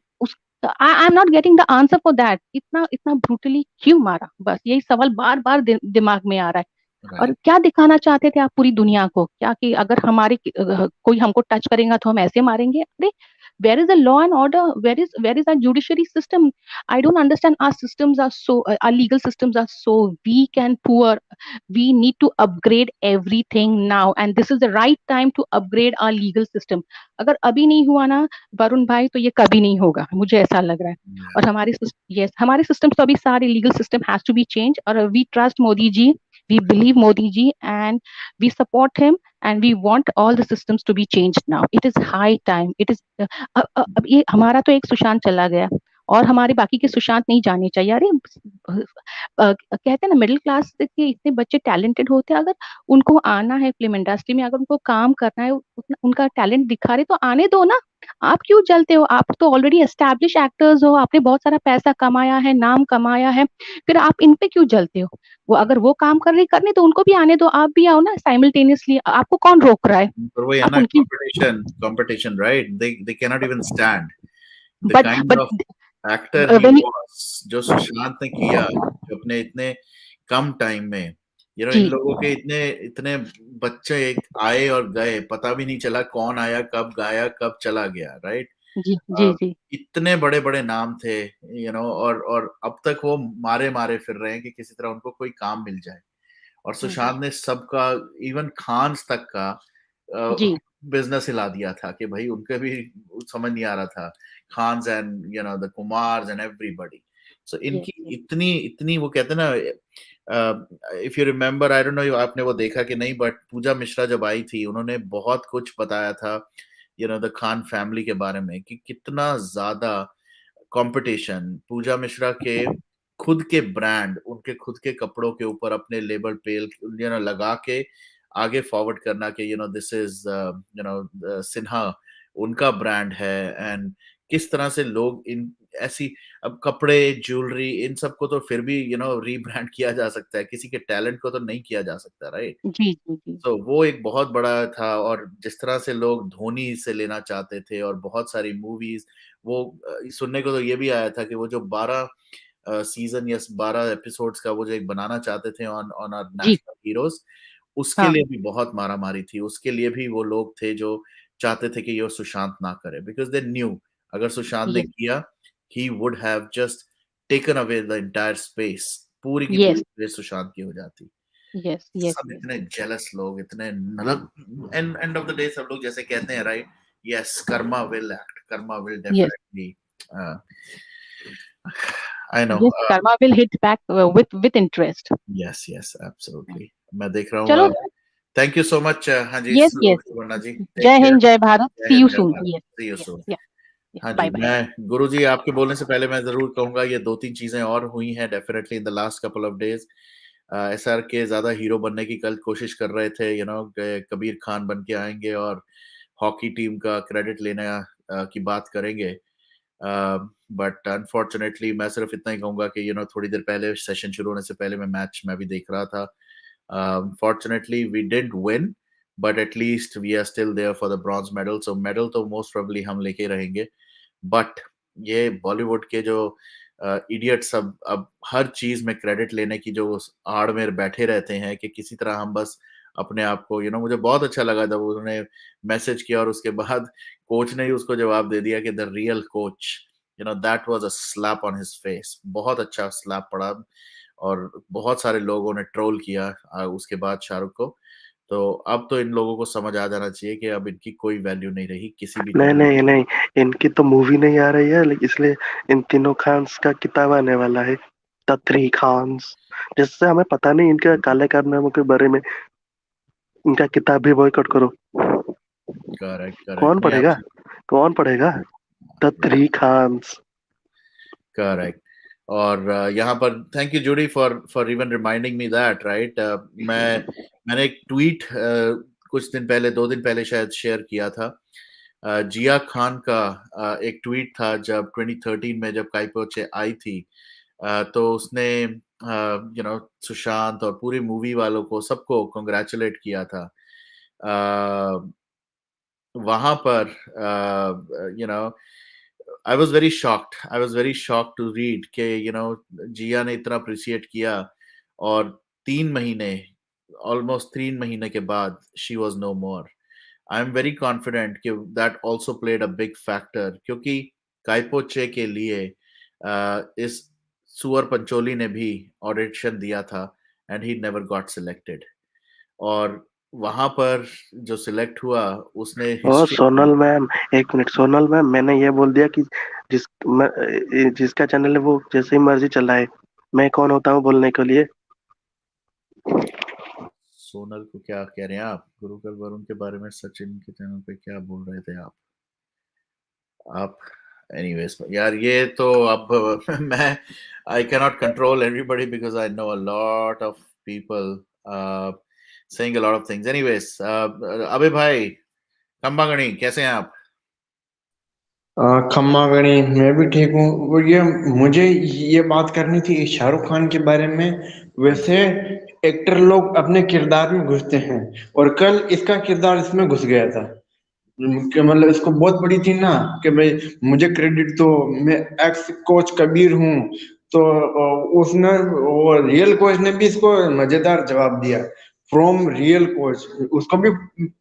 आई am not getting the answer for that इतना इतना ब्रूटली क्यों मारा बस यही सवाल बार बार दिमाग में आ रहा है और
राइट।
क्या दिखाना चाहते थे आप पूरी दुनिया को? क्या कि अगर हमारे कोई हमको टच करेगा तो हम ऐसे मारेंगे? अरे, where is the law and order? Where is our judiciary system? I don't understand. Our systems are so our legal systems are so weak and poor. We need to upgrade everything now, and this is the right time to upgrade our legal system. अगर अभी नहीं हुआ ना वरुण भाई, तो ये कभी नहीं होगा, मुझे ऐसा लग रहा है।
Yeah.
और हमारे यस, हमारे सिस्टम तो अभी सारे legal system has to be change, और we trust Modi ji, we believe Modi ji, and we support him, and we want all the systems to be changed now. It is high time. It is अब ये हमारा तो एक सुशांत चला गया, और हमारे बाकी के सुशांत नहीं जाने चाहिए। अरे, कहते हैं ना, मिडिल क्लास के इतने बच्चे टैलेंटेड होते हैं, अगर उनको आना है फिल्म इंडस्ट्री में, अगर उनको काम करना है, उनका टैलेंट दिखा रहे, तो आने दो ना। आप क्यों जलते हो? आप तो ऑलरेडी एस्टैब्लिश एक्टर्स हो, आपने बहुत सारा पैसा कमाया है, नाम कमाया है, फिर आप इन पे क्यों जलते हो? वो अगर वो काम कर रही, करने तो उनको भी आने दो, आप भी आओ ना साइमल्टेनियसली, आपको कौन रोक रहा है?
पर वही है
आप
ना,
उनकी
competition, right? They cannot even stand the
but
kind
but
of actor he
when
was, जो सुशांत ने किया, जो अपने इतने कम टाइम में, इन
जी
लोगों के इतने इतने बच्चे आए और गए, पता भी नहीं चला कौन आया, कब गाया, कब चला गया, राइट?
जी जी जी
इतने बड़े बड़े नाम थे, और अब तक वो मारे मारे फिर रहे हैं कि किसी तरह उनको कोई काम मिल जाए। और
हम्म,
सुशांत ने सबका, इवन खान्स तक का
जी
बिजनेस हिला दिया था कि भाई उनके भी समझ नहीं आ रहा था, Khans and the Kumars and everybody. So
yes
इनकी
यस
इतनी इतनी, वो कहते हैं ना, if you remember, I don't know आपने वो देखा कि नहीं, बट पूजा मिश्रा जब आई थी, उन्होंने बहुत कुछ बताया था द खान फैमिली के बारे में, कि कितना ज्यादा कंपटीशन, पूजा मिश्रा के खुद के ब्रांड, उनके खुद के कपड़ों के ऊपर अपने लेबल पे लगा के आगे फॉरवर्ड करना कि दिस इज सिन्हा, उनका ब्रांड है। एंड किस तरह से लोग इन ऐसी, अब कपड़े, ज्वेलरी, इन सबको तो फिर भी रीब्रांड किया जा सकता है, किसी के टैलेंट को तो नहीं किया जा सकता, राइट?
जी जी जी
तो वो एक बहुत बड़ा था। और जिस तरह से लोग धोनी से लेना चाहते थे, और बहुत सारी मूवीज, वो सुनने को तो ये भी आया था कि वो जो 12 सीजन या 12 एपिसोड्स का वो जो एक बनाना चाहते थे ऑन ऑन आवर
जी
नेशनल हीरोज, उसके
हाँ
लिए भी बहुत मारा मारी थी। उसके लिए भी वो लोग थे जो चाहते थे कि ये सुशांत ना करे, बिकॉज दे न्यू, अगर सुशांत ने
यस
किया, he would have just taken away the entire space, पूरी की पूरी
यस
स्पेस सुशांत की हो जाती।
यस यस
सब
यस
इतने जेलस लोग, इतने, मतलब एंड ऑफ द डे सब लोग जैसे कहते हैं, right? Yes, karma will act, karma will
yes
definitely, I know.
Yes, karma will hit back with interest.
Yes yes, absolutely. मैं देख रहा
चलो,
हूँ। Thank you so much. हाँ जी,
yes yes,
Suvarna ji, take
जय
केयर।
हिंद, जय भारत,
जय
सी यू
हिंद, जय
सून।
भारत,
yes
see you
yes
soon.
Yes yes,
हाँ जी,
बाय बाय।
मैं गुरुजी आपके बोलने से पहले मैं ज़रूर कहूँगा, ये 2-3 चीज़ें और हुई हैं definitely in the last couple of days. SRK ज़्यादा हीरो बनने की कल कोशिश कर रहे थे, कबीर खान बन के आएँगे और हॉकी टीम का क्रेडिट लेने की बात करेंगे। बट अनफॉर्चुनेटली मैं सिर्फ इतना ही कहूँगा कि थोड़ी देर पहले, सेशन शुरू होने से पहले, मैं भी देख रहा था। Fortunately we didn't win, but at least we are still there for the bronze medal. So medal तो most probably हम लेके रहेंगे। बट ये बॉलीवुड के जो इडियट सब अब हर चीज में क्रेडिट लेने की जो उस आड़ में बैठे रहते हैं, कि किसी तरह हम बस अपने आप को, मुझे बहुत अच्छा लगा जब उन्होंने मैसेज किया और उसके बाद कोच ने ही उसको जवाब दे दिया कि the real coach, that was a slap on his face. बहुत अच्छा स्लैप पड़ा, और बहुत सारे लोगों ने ट्रोल किया उसके बाद शाहरुख को। तो अब तो इन लोगों को समझ आ जाना चाहिए कि अब इनकी कोई वैल्यू नहीं रही किसी भी
नहीं
चीज
नहीं नहीं, इनकी तो मूवी नहीं आ रही है, इसलिए इन तीनों खान्स का किताब आने वाला है, द थ्री खान्स, जिससे हमें पता नहीं इनके
में।
काले कारनामों के बारे में। इनका किताब भी बॉयकॉट करो।
करेक्ट, करेक्ट,
कौन
नहीं
पढ़ेगा?
आप।
कौन पढ़ेगा? The three Khans.
करेक्ट। और यहाँ पर thank you Judy for even reminding me that, right? मैंने एक ट्वीट कुछ दिन पहले, 2 दिन पहले शायद, शेयर किया था। जिया खान का एक ट्वीट था, जब 2013 में जब काई पोचे आई थी, तो उसने सुशांत और पूरी मूवी वालों को, सबको कॉन्ग्रेचुलेट किया था। वहां पर I was very shocked, I was very shocked to read के जिया ने इतना अप्रिशिएट किया, और 3 महीने ऑलमोस्ट 3 महीने के बाद she was no more. I am very confident कि that also played a big factor, क्योंकि काइपोचे के लिए इस सुअर पंचोली ने भी ऑडिशन दिया था and he never got selected. और वहां पर जो सिलेक्ट हुआ उसने
ओ
हिस्ट्री।
सोनल मैम, एक मिनट सोनल मैम, मैंने ये बोल दिया कि जिसका चैनल है वो जैसे ही मर्जी चलाए, मैं कौन होता हूँ बोलने के लिए।
सोनल को क्या कह रहे हैं आप? गुरुकर वरुण के बारे में सचिन के चैनल पे क्या बोल रहे थे आप एनीवेज यार, ये तो अब मैं I cannot control everybody because I know a lot of people saying a lot of things. Anyways, अबे भाई कंबागणी, कैसे हैं आप?
खम्मा गणी, मैं भी ठीक हूँ। वो ये मुझे ये बात करनी थी शाहरुख खान के बारे में।
हाँ जी।
वैसे एक्टर लोग अपने किरदार में घुसते हैं, और कल इसका किरदार इसमें घुस गया था। कि मतलब इसको बहुत बड़ी थी ना, कि भाई मुझे क्रेडिट दो, मैं एक्स कोच कबीर हूँ। तो उसने, वो रियल कोच ने भी इसको मजेदार जवाब दिया, फ्रॉम रियल कोच। उसको भी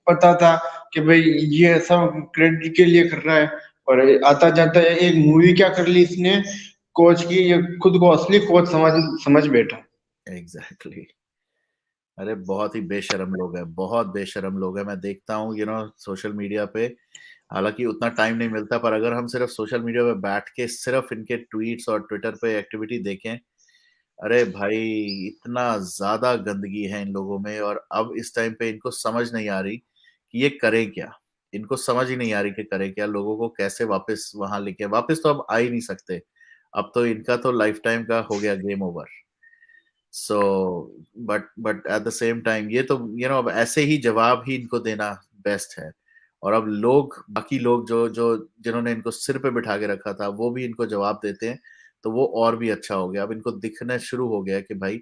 पता था कि भाई ये सब क्रेडिट के लिए कर रहा है। और आता जाता एक मूवी क्या कर ली इसने कोच की, ये खुद को असली कोच समझ समझ बैठा।
एग्जैक्टली। अरे बहुत ही बेशरम लोग हैं, बहुत बेशरम लोग हैं। मैं देखता हूँ सोशल मीडिया पे। हालांकि उतना टाइम नहीं मिलता, पर अगर हम सिर्फ सोशल मीडिया पे बैठ के सिर्फ इनके ट्वीट्स और ट्विटर पे एक्टिविटी देखें, अरे भाई इतना ज्यादा गंदगी है इन लोगों में। और अब इस टाइम पे इनको समझ नहीं आ रही कि ये करें क्या। इनको समझ ही नहीं आ रही कि करें क्या, लोगों को कैसे वापस वहां लेके। वापस तो अब आ ही नहीं सकते, अब तो इनका तो लाइफ टाइम का हो गया game over. So but at the same time ये तो अब ऐसे ही जवाब ही इनको देना बेस्ट है। और अब लोग, बाकी लोग जो जो जिन्होंने इनको सिर पे बिठा के रखा था, वो भी इनको जवाब देते हैं, तो वो और भी अच्छा हो गया। अब इनको दिखना शुरू हो गया कि भाई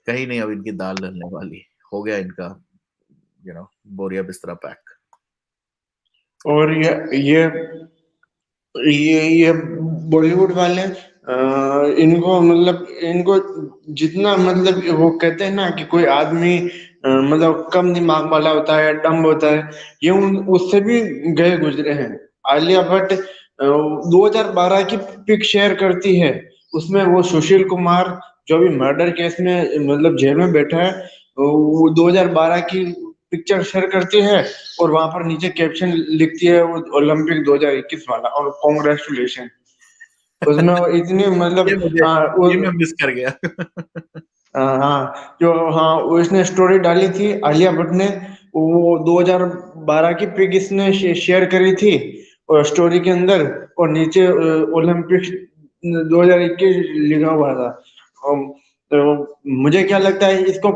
कहीं नहीं अब इनकी दाल गलने वाली, हो गया इनका बोरिया बिस्तरा पैक।
और ये बॉलीवुड वाले, इनको मतलब इनको जितना मतलब वो कहते हैं ना कि कोई आदमी मतलब कम दिमाग वाला होता है, डम होता है, ये उससे भी गए गुजरे हैं। आलिया भट्ट 2012 की पिक शेयर करती है, उसमें वो सुशील कुमार जो भी मर्डर केस में मतलब जेल में बैठा है, वो 2012 की पिक्चर शेयर करती है। और वहां पर नीचे कैप्शन लिखती है वो ओलंपिक 2021 वाला, और कॉन्ग्रेचुलेशन। उसमें वो इतनी
ये
मतलब
मुझे ये मैं मिस कर गया।
हाँ जो, हाँ उसने स्टोरी डाली थी आलिया भट्ट ने, वो 2012 की पिक इसने शेयर करी थी और स्टोरी के अंदर, और नीचे ओलंपिक्स 2021 लिखा हुआ था। तो मुझे क्या लगता है इसको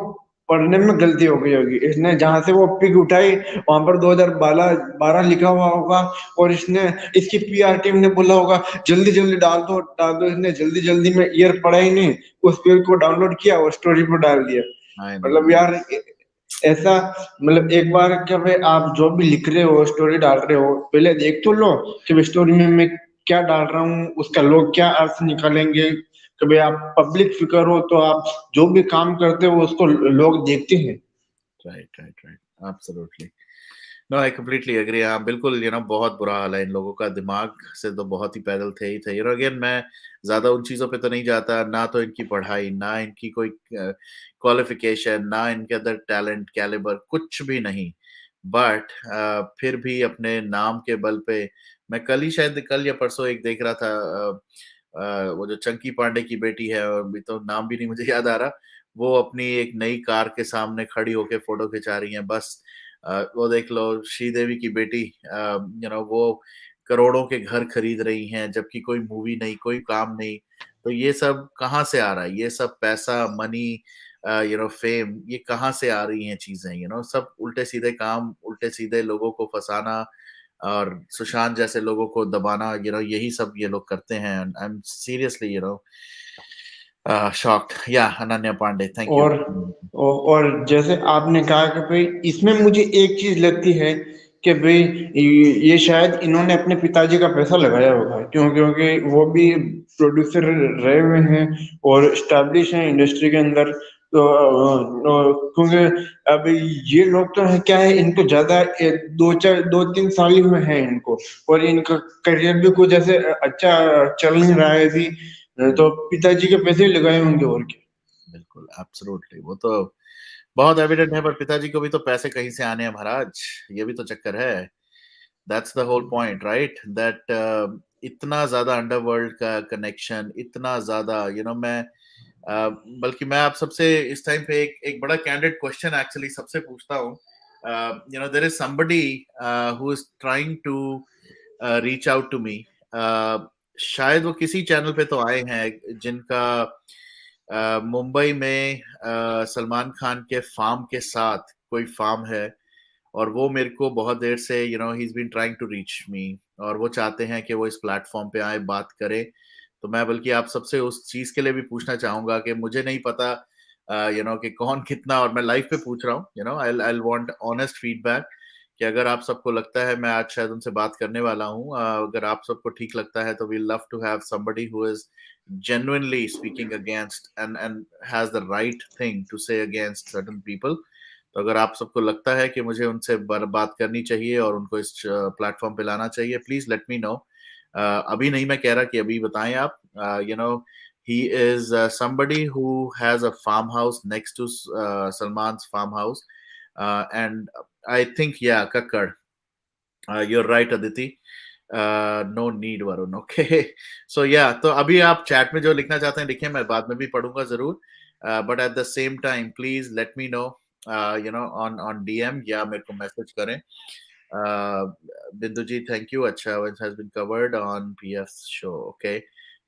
पढ़ने में गलती हो गई होगी, इसने जहां से वो पिक उठाई वहां पर 2012 12 लिखा हुआ होगा, और इसने, इसकी पीआर टीम ने बोला होगा जल्दी जल्दी डाल दो डाल दो। इसने जल्दी जल्दी में ईयर पढ़ा ही नहीं, उस पेज को डाउनलोड किया और स्टोरी पर डाल दिया।
I know.
मतलब यार ऐसा, मतलब एक बार क्या भाई, आप जो भी लिख रहे हो स्टोरी डाल रहे हो, पहले देख तो लो कि भाई स्टोरी में मैं क्या डाल रहा हूँ, उसका लोग क्या अर्थ निकालेंगे। कि भाई आप पब्लिक फिगर हो तो आप जो भी काम करते हो उसको लोग देखते हैं।
Right right right, absolutely. No, I completely agree. हाँ बिल्कुल, बहुत बुरा हाल है इन लोगों का। दिमाग से तो बहुत ही पैदल थे ही थे। अगेन मैं ज्यादा उन चीजों पे तो नहीं जाता, ना तो इनकी पढ़ाई, ना इनकी कोई क्वालिफिकेशन, ना इनके अंदर टैलेंट कैलिबर, कुछ भी नहीं। बट फिर भी अपने नाम के बल पे, मैं कल ही शायद, कल या परसों एक देख रहा था, वो जो चंकी पांडे की बेटी है, और भी तो नाम भी नहीं मुझे याद आ रहा, वो अपनी एक नई कार के सामने खड़ी होके फोटो खिंचा रही हैं बस। वो देख लो, श्रीदेवी की बेटी, वो करोड़ों के घर खरीद रही हैं, जबकि कोई मूवी नहीं, कोई काम नहीं। तो ये सब कहाँ से आ रहा है? ये सब पैसा, मनी, फेम, ये कहाँ से आ रही हैं चीजें? सब उल्टे सीधे काम, उल्टे सीधे लोगों को फंसाना और सुशांत जैसे लोगों को दबाना, यही सब ये लोग करते हैं। I am seriously shocked. या अनन्या पांडे, थैंक यू।
और और जैसे आपने कहा कि भाई इसमें मुझे एक चीज लगती है कि भाई ये शायद इन्होंने अपने पिताजी का पैसा लगाया होगा, क्योंकि वो भी प्रोड्यूसर रहे हुए हैं और स्टैब्लिश हैं इंडस्ट्री के अंदर। तो क्योंकि अब ये लोग तो है क्या है, इनको ज्यादा 2-3 साल ही में है इनको, और इनका करियर भी कुछ ऐसे अच्छा चल नहीं रहा है अभी, तो पिताजी के पैसे ही लगाए होंगे और क्या।
बिल्कुल, एब्सोल्युटली, वो तो बहुत एविडेंट है, पर पिताजी को भी तो पैसे कहीं से आने हैं महाराज, ये भी तो चक्कर है। That's the whole point, right? That इतना ज्यादा अंडरवर्ल्ड का कनेक्शन, इतना ज्यादा, मैं बल्कि मैं आप सबसे इस टाइम पे एक बड़ा कैंडिडेट क्वेश्चन एक्चुअली सबसे पूछता हूँ। There is somebody who is trying to reach out to me. शायद वो किसी चैनल पे तो आए हैं जिनका मुंबई में सलमान खान के फार्म के साथ कोई फार्म है, और वो मेरे को बहुत देर से he is been trying to reach me, और वो चाहते हैं कि वो इस प्लेटफॉर्म पे आए, बात करें। तो मैं बल्कि आप सबसे उस चीज के लिए भी पूछना चाहूंगा कि मुझे नहीं पता कि कौन कितना, और मैं लाइव पे पूछ रहा हूँ, आई वांट ऑनेस्ट फीडबैक कि अगर आप सबको लगता है, मैं आज शायद उनसे बात करने वाला हूँ, अगर आप सबको ठीक लगता है तो we love to have somebody who is genuinely speaking against and has the right thing to say against certain people. तो अगर आप सबको लगता है कि मुझे उनसे बात करनी चाहिए और उनको इस प्लेटफॉर्म पे लाना चाहिए, प्लीज लेट मी नो। अभी नहीं मैं कह रहा कि अभी बताएं आप। he is somebody who has a farmhouse next to Salman's farmhouse, and I think, yeah, Kakkad, you're right, Aditi. No need, Varun. Okay. So yeah, तो अभी आप चैट में जो लिखना चाहते हैं लिखें, मैं बाद में भी पढ़ूंगा जरूर। But at the same time, please let me know, on DM, या मेरे को मैसेज करें। uh, Bindu ji, thank you. Acha, it has been covered on PF's show. Okay.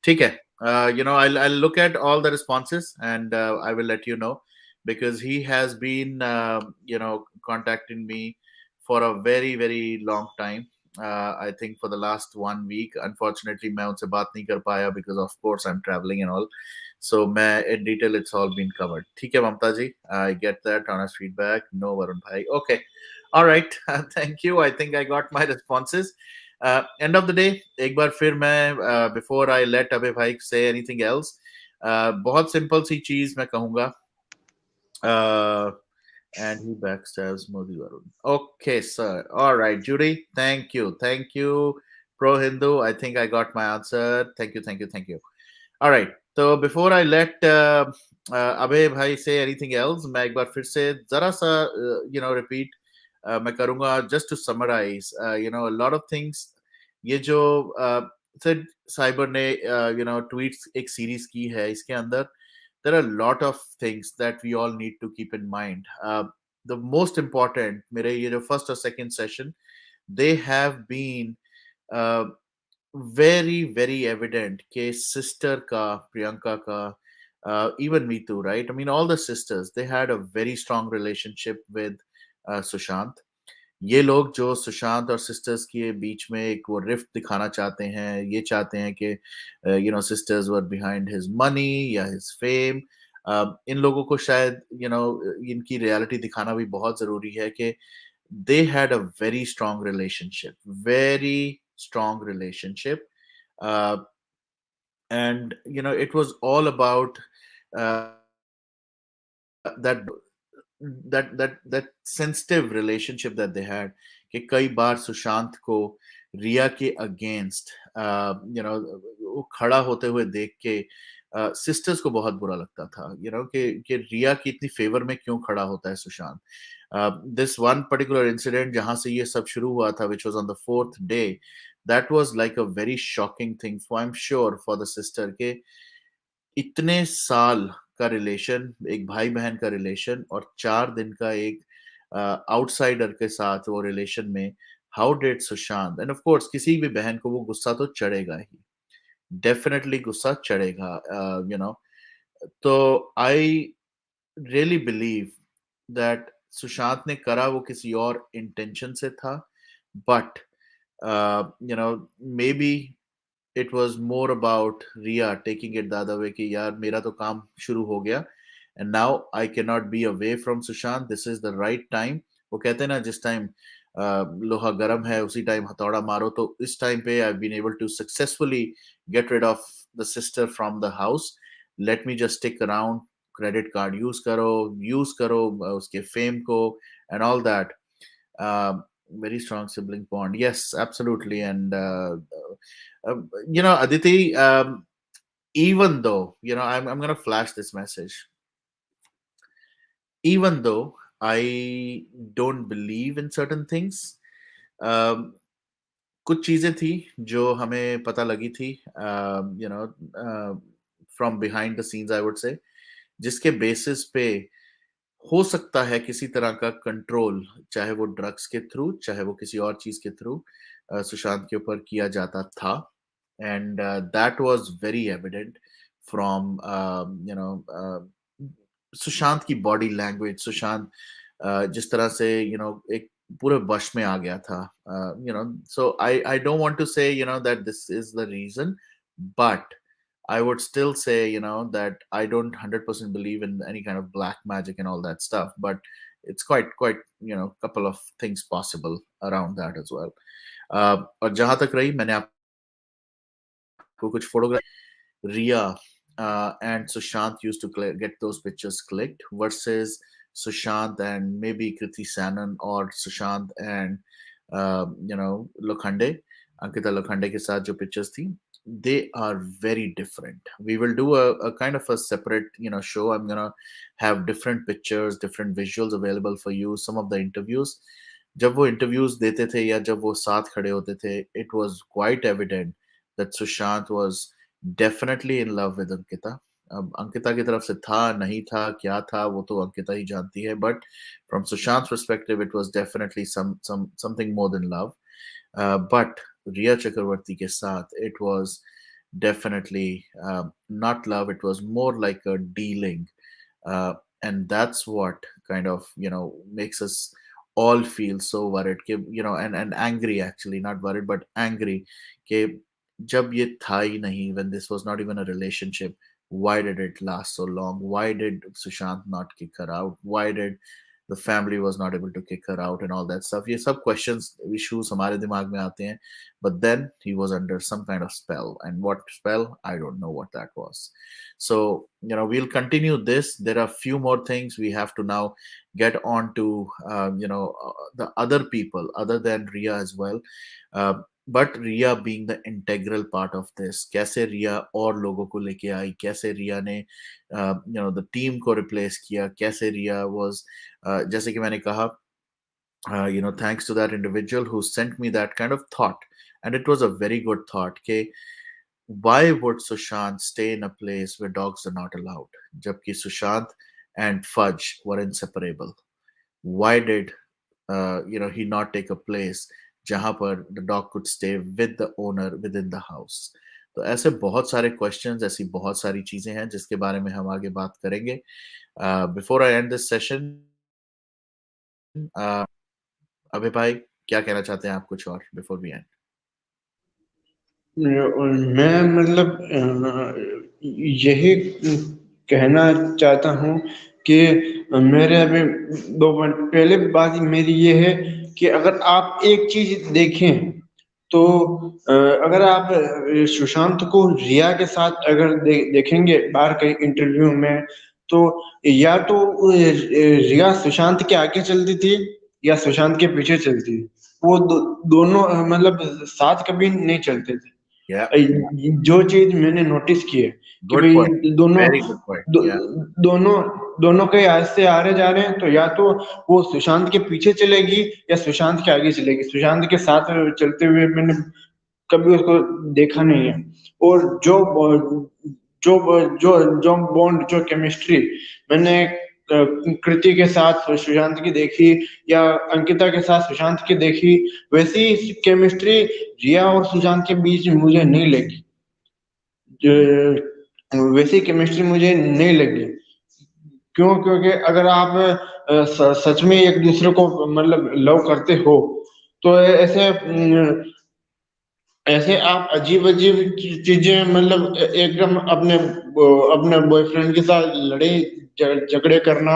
ठीक है। I'll look at all the responses, and I will let you know, because he has been contacting me for a very very long time. I think for the last 1 week. Unfortunately, मैं उनसे बात नहीं कर पाया because of course I'm traveling and all. So मैं in detail it's all been covered. ठीक है ममता जी, I get that honest feedback. No, Varun bhai. Okay. All right. Thank you. I think I got my responses. End of the day, एक बार फिर मैं before I let अबे भाई say anything else, बहुत simple सी चीज मैं कहूंगा। And he backstabs Modi Varun. Okay, sir. All right, Judy. Thank you. Thank you. Pro Hindu. I think I got my answer. Thank you. Thank you. Thank you. All right. So before I let Abhay bhai say anything else, मैं एक बार फिर से जरा सा repeat मैं करूँगा just to summarize. A lot of things. ये जो Sid साइबर ने tweets एक series की है, इसके अंदर there are a lot of things that we all need to keep in mind. The most important, मेरे ये जो first or second session, they have been uh, very very evident कि sister का, Priyanka का, even Meetu, right? I mean, all the sisters, they had a very strong relationship with Sushant. ये लोग जो सुशांत और सिस्टर्स के बीच में एक वो रिफ्ट दिखाना चाहते हैं, ये चाहते हैं कि सिस्टर्स वर बिहाइंड हिज मनी या हिज फेम। इन लोगों को शायद इनकी रियलिटी दिखाना भी बहुत जरूरी है कि they had a very strong relationship, very strong relationship, and it was all about that that sensitive relationship that they had, कि कई बार सुशांत को रिया के अगेंस्ट वो खड़ा होते हुए देख के सिस्टर्स को बहुत बुरा लगता था, कि रिया की इतनी फेवर में क्यों खड़ा होता है Sushant. This one particular incident जहां से ये सब शुरू हुआ था, which was on the fourth day, that was like a very shocking thing for, I'm sure, for the sister, के इतने साल का रिलेशन, एक भाई बहन का रिलेशन, और 4 दिन का एक आउटसाइडर के साथ वो रिलेशन में, how did Sushant, and of course किसी भी बहन को वो गुस्सा तो चढ़ेगा ही, डेफिनेटली गुस्सा चढ़ेगा, तो I really believe that Sushant ने करा वो किसी और इंटेंशन से था, but maybe it was more about Rhea taking it the other way कि यार मेरा तो काम शुरू हो गया, and now I can not be away from Sushant, this is the right time. वो कहते हैं ना, जिस टाइम लोहा गर्म है उसी टाइम हथौड़ा मारो, तो इस टाइम पे I been able to successfully get rid of the sister from the house, let me just stick around, credit card use करो उसके फेम को and all that. Very strong sibling bond. Yes, absolutely. And Aditi, even though I'm gonna flash this message. Even though I don't believe in certain things, um, कुछ चीजें थी जो हमें पता लगी थी, from behind the scenes I would say, जिसके basis पे हो सकता है किसी तरह का कंट्रोल, चाहे वो ड्रग्स के थ्रू, चाहे वो किसी और चीज के थ्रू, सुशांत के ऊपर किया जाता था. And that was very evident from Sushant की बॉडी लैंग्वेज. सुशांत जिस तरह से एक पूरे वश में आ गया था. So I don't want to say that this is the reason, but I would still say that I don't 100% believe in any kind of black magic and all that stuff, but it's quite couple of things possible around that as well. और जहां तक रही, मैंने आपको कुछ photograph, Rhea and Sushant used to get those pictures clicked versus Sushant and maybe Kriti Sanon, or Sushant and Lokhande, Ankita Lokhande ke saath jo pictures thi, they are very different. We will do a kind of a separate show. I'm gonna have different pictures, different visuals available for you. Some of the interviews, जब वो interviews देते थे या जब वो साथ खड़े होते थे, it was quite evident that Sushant was definitely in love with Ankita. अब अंकिता की तरफ से था नहीं था क्या था वो तो अंकिता ही जानती है, but from Sushant's perspective it was definitely something more than love. But Rhea Chakraborty के साथ it was definitely not love. It was more like a dealing, and that's what kind of makes us all feel so worried and angry, actually not worried but angry कि जब ये था ही नहीं, when this was not even a relationship, why did it last so long? Why did Sushant not kick her out? Why did the family was not able to kick her out and all that stuff? ये सब questions, issues हमारे दिमाग में आते हैं. But then he was under some kind of spell, and what spell, I don't know what that was. So we'll continue this. There are a few more things we have to now get on to, the other people other than Rhea as well. But Rhea being the integral part of this, कैसे रिया और लोगों को लेके आई, कैसे रिया ने the team को replace किया, कैसे रिया वाज, जैसे कि मैंने कहा, thanks to that individual who sent me that kind of thought, and it was a very good thought कि why would Sushant stay in a place where dogs are not allowed, जबकि Sushant and Fudge were inseparable? Why did he not take a place जहां पर the dog could stay with the owner within the house? तो ऐसे बहुत सारे questions, ऐसी बहुत सारी चीजें हैं जिसके बारे में हम आगे बात करेंगे. Before I end this session, अभय भाई क्या कहना चाहते हैं आप कुछ और before we end?
मैं मतलब यही कहना चाहता हूँ कि मेरे अभी 2 पॉइंट. पहले बात मेरी ये है कि अगर आप एक चीज देखें तो अगर आप सुशांत को रिया के साथ अगर देखेंगे बाहर कहीं इंटरव्यू में, तो या तो रिया सुशांत के आगे चलती थी या सुशांत के पीछे चलती थी. वो दोनों मतलब साथ कभी नहीं चलते थे. जो चीज मैंने नोटिस की है कि भाई दोनों के ऐसे आ रहे जा रहे हैं, तो या तो वो सुशांत के पीछे चलेगी या सुशांत के आगे चलेगी. सुशांत के साथ चलते हुए मैंने कभी उसको देखा नहीं है. और जो बॉन्ड, जो केमिस्ट्री मैंने कृति के साथ सुशांत की देखी या अंकिता के साथ सुशांत की देखी, वैसी केमिस्ट्री रिया और सुशांत के बीच मुझे नहीं लगी. वैसी केमिस्ट्री मुझे नहीं लगी. क्यों? क्योंकि अगर आप सच में एक दूसरे को मतलब लव करते हो तो ऐसे आप अजीब अजीब चीजें मतलब एकदम अपने बॉयफ्रेंड के साथ झगड़े करना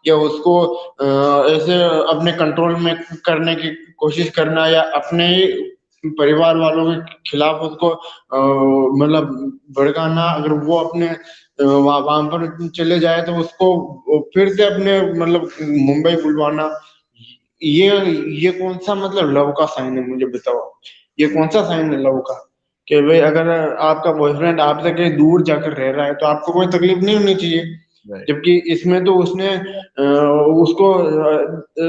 या उसको ऐसे अपने कंट्रोल में करने की कोशिश करना या अपने परिवार वालों के खिलाफ उसको मतलब भड़काना, अगर वो अपने वहां पर चले जाए तो उसको फिर से अपने मतलब मुंबई बुलवाना, ये ये कौन सा मतलब लव का साइन है? मुझे बताओ, ये कौन सा साइन है लव का? कि भाई अगर आपका बॉयफ्रेंड आपसे कहीं दूर जाकर रह रहा है तो आपको कोई तकलीफ नहीं होनी चाहिए,
राइट
जबकि इसमें तो उसने उसको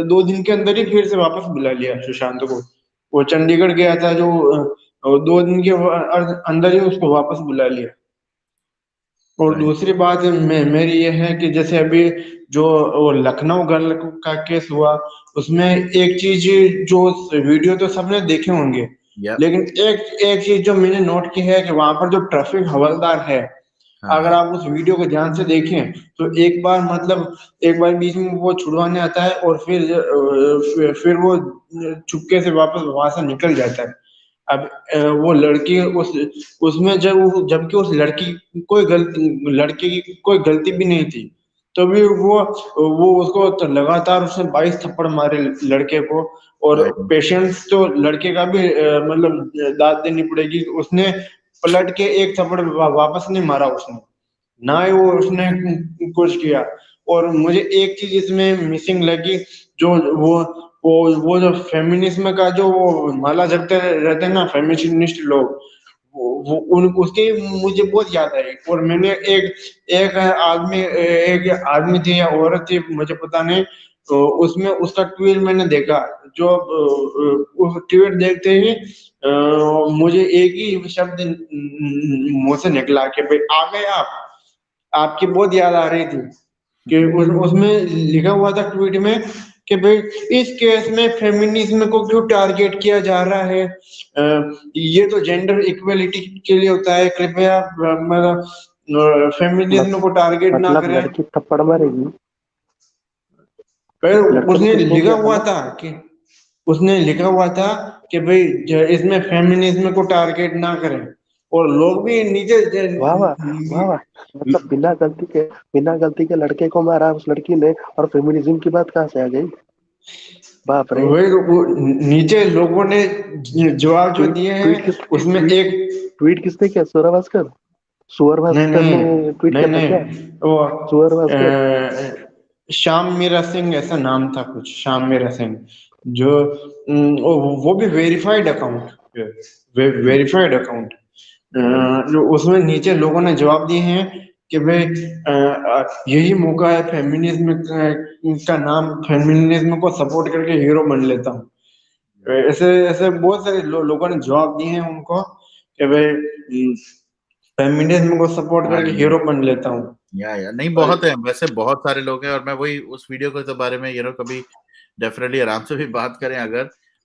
2 दिन के अंदर ही फिर से वापस बुला लिया सुशांत को। वो चंडीगढ़ गया था जो 2 दिन के अंदर ही उसको वापस बुला लिया। और
राइट
दूसरी बात मेरी ये है कि जैसे अभी जो वो लखनऊ गर्ल का केस हुआ, उसमें एक चीज, जो वीडियो तो सबने देखे होंगे,
या
लेकिन एक एक चीज जो मैंने नोट की है कि वहां पर जो ट्रैफिक हवलदार है,
हाँ
अगर
हाँ
आप उस वीडियो को ध्यान से देखें तो एक बार मतलब एक बार बीच में वो छुड़वाने आता है और फिर वो चुपके से वापस वहां से निकल जाता है। अब वो लड़की उसमें जबकि उस लड़की की कोई गलती भी नहीं थी, तो भी वो उसको तो लगातार उसने 22 थप्पड़ मारे लड़के को। और
आई नो
पेशेंस तो लड़के का भी मतलब दाद देनी पड़ेगी, उसने पलट के एक थप्पड़ वापस नहीं मारा उसने, ना ही वो उसने कुछ किया। और मुझे एक चीज इसमें मिसिंग लगी, जो वो जो फेमिनिज्म का जो वो माला जपते रहते हैं ना फेमिनिस्ट लोग, वो उन उसके मुझे बहुत याद आई। और मैंने एक आदमी थी या औरत थी मुझे पता नहीं, तो उसमें उसका ट्वीट मैंने देखा, जो उस ट्वीट देखते ही मुझे एक ही शब्द मुंह से निकला कि भाई आ गए आप, आपकी बहुत याद आ रही थी। कि उसमें लिखा हुआ था ट्वीट में कि भाई इस केस में फेमिनिज्म को क्यों टारगेट किया जा रहा है, ये तो जेंडर इक्वलिटी के लिए होता है, कृपया मतलब
मत,
फेमिनिज्म को टारगेट ना
मतलब
करें।
लड़की थप्पड़ मारेगी?
फिर
लड़के को
उसने
कुछ नहीं
लिखा
किया था
हुआ
ना?
था कि उसने लिखा हुआ था कि भाई इसमें फेमिनिज्म को टारगेट ना करें। और लोग भी नीचे
वाह वाह, वाह वाह, मतलब बिना गलती के लड़के को मारा उस लड़की ने, और फेमिनिज्म की बात कहाँ से आ गई? बाप रे।
वही तो वो नीचे लोगों ने जवाब जो
ट्वीट
दिए
ट्वीट
हैं
किस
उसमें
ट्वीट
एक,
ट्वीट किसने किया? सुअर भास्कर? सुअर
नहीं
भास्कर
नहीं
ने ट्वीट
नहीं
किया था क्या?
नहीं, वो
सुअर भास्कर?
श्याम मीरा सिंह ऐसा नाम था कुछ, श्याम मीरा सिंह, जो वो भी verified account, verified account.
Right
जो उसमें नीचे लोगों ने जवाब दिए हैं कि भाई यही मौका है का नाम फेमिनिज्म को सपोर्ट करके हीरो बन लेता हूँ। ऐसे ऐसे बहुत सारे लोगों ने जवाब दिए हैं उनको कि भाई फेमिनिज्म को सपोर्ट
हाँ
करके हीरो बन लेता हूँ।
या नहीं, बहुत है वैसे, बहुत सारे लोग हैं। और मैं वही उस वीडियो के तो बारे में कभी डेफिनेटली आराम से भी बात करें अगर।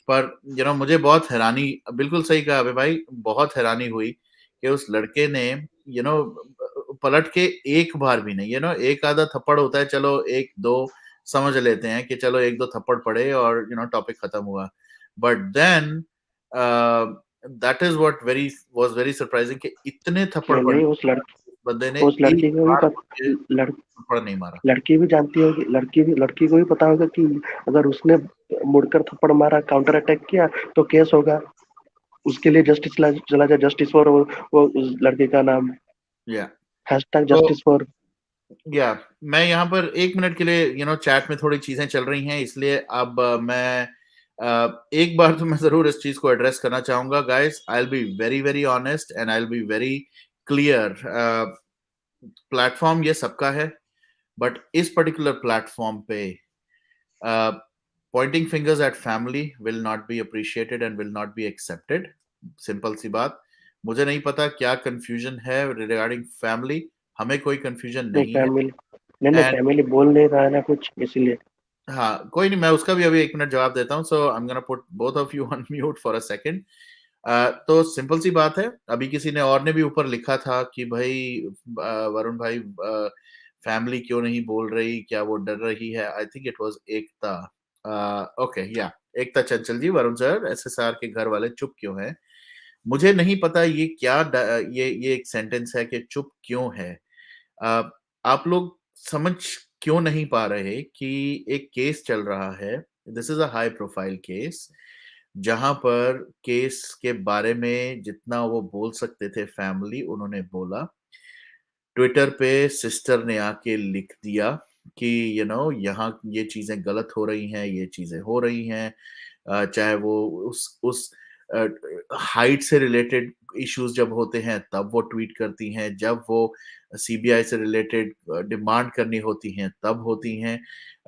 पर मुझे बहुत हैरानी, बिल्कुल सही कहा अबे भाई, बहुत हैरानी हुई कि उस लड़के ने यू नो पलट के एक बार भी नहीं, एक आधा थप्पड़ होता है, चलो एक दो समझ लेते हैं कि चलो एक दो थप्पड़ पड़े और टॉपिक खत्म हुआ। But then that is what was very surprising कि इतने थप्पड़
नहीं
पड़े,
नहीं,
बंदे ने
उस
एक
लड़की को भी
बार मुझे
लड़,
थप्पड़ नहीं मारा।
लड़की भी जानती होगी, लड़की को भी पता होगा कि अगर उसने मुड़कर थप्पड़ मारा, काउंटर अटैक किया, तो केस होगा। उसके लिए जस्टिस चला जाए, जस्टिस फॉर वो उस लड़के का नाम,
या
हैशटैग
तो
जस्टिस फॉर।
या मैं यहाँ पर 1 मिनट के लिए चैट में थोड़ी चीजें चल रही हैं, इसलिए अब मैं एक बार तो मैं जरूर इस चीज को एड्रेस करना चाहूंगा guys. I will be very very honest and I will be very clear. Platform ये सबका है, बट इस पर्टिकुलर प्लेटफॉर्म पे pointing fingers at family will not be appreciated and will not be accepted. Simple सी बात। मुझे नहीं पता क्या कंफ्यूजन है रिगार्डिंग फैमिली, हमें कोई कंफ्यूजन
नहीं
नहीं है।
फैमिली, नहीं
एंड
फैमिली बोल नहीं रहा है ना कुछ, इसलिए।
हाँ, कोई नहीं, मैं उसका भी अभी 1 मिनट जवाब देता हूँ। So I am gonna put both of you on mute for a second. तो सिंपल सी बात है, अभी किसी ने और ने भी ऊपर लिखा था कि भाई वरुण भाई फैमिली क्यों नहीं बोल रही, क्या वो डर रही है? I think it was Ekta. Okay या एकता चंचल जी, वरुण सर एसएसआर के घर वाले चुप क्यों हैं? मुझे नहीं पता ये क्या ये एक सेंटेंस है कि चुप क्यों है। अ, आप लोग समझ क्यों नहीं पा रहे कि एक केस चल रहा है, this is a high profile case, जहां पर केस के बारे में जितना वो बोल सकते थे फैमिली, उन्होंने बोला। ट्विटर पे सिस्टर ने आके लिख दिया कि यहाँ ये चीजें गलत हो रही हैं, ये चीजें हो रही हैं। चाहे वो उस हाइट से रिलेटेड इश्यूज जब होते हैं तब वो ट्वीट करती हैं, जब वो सीबीआई से रिलेटेड डिमांड करनी होती हैं तब होती हैं।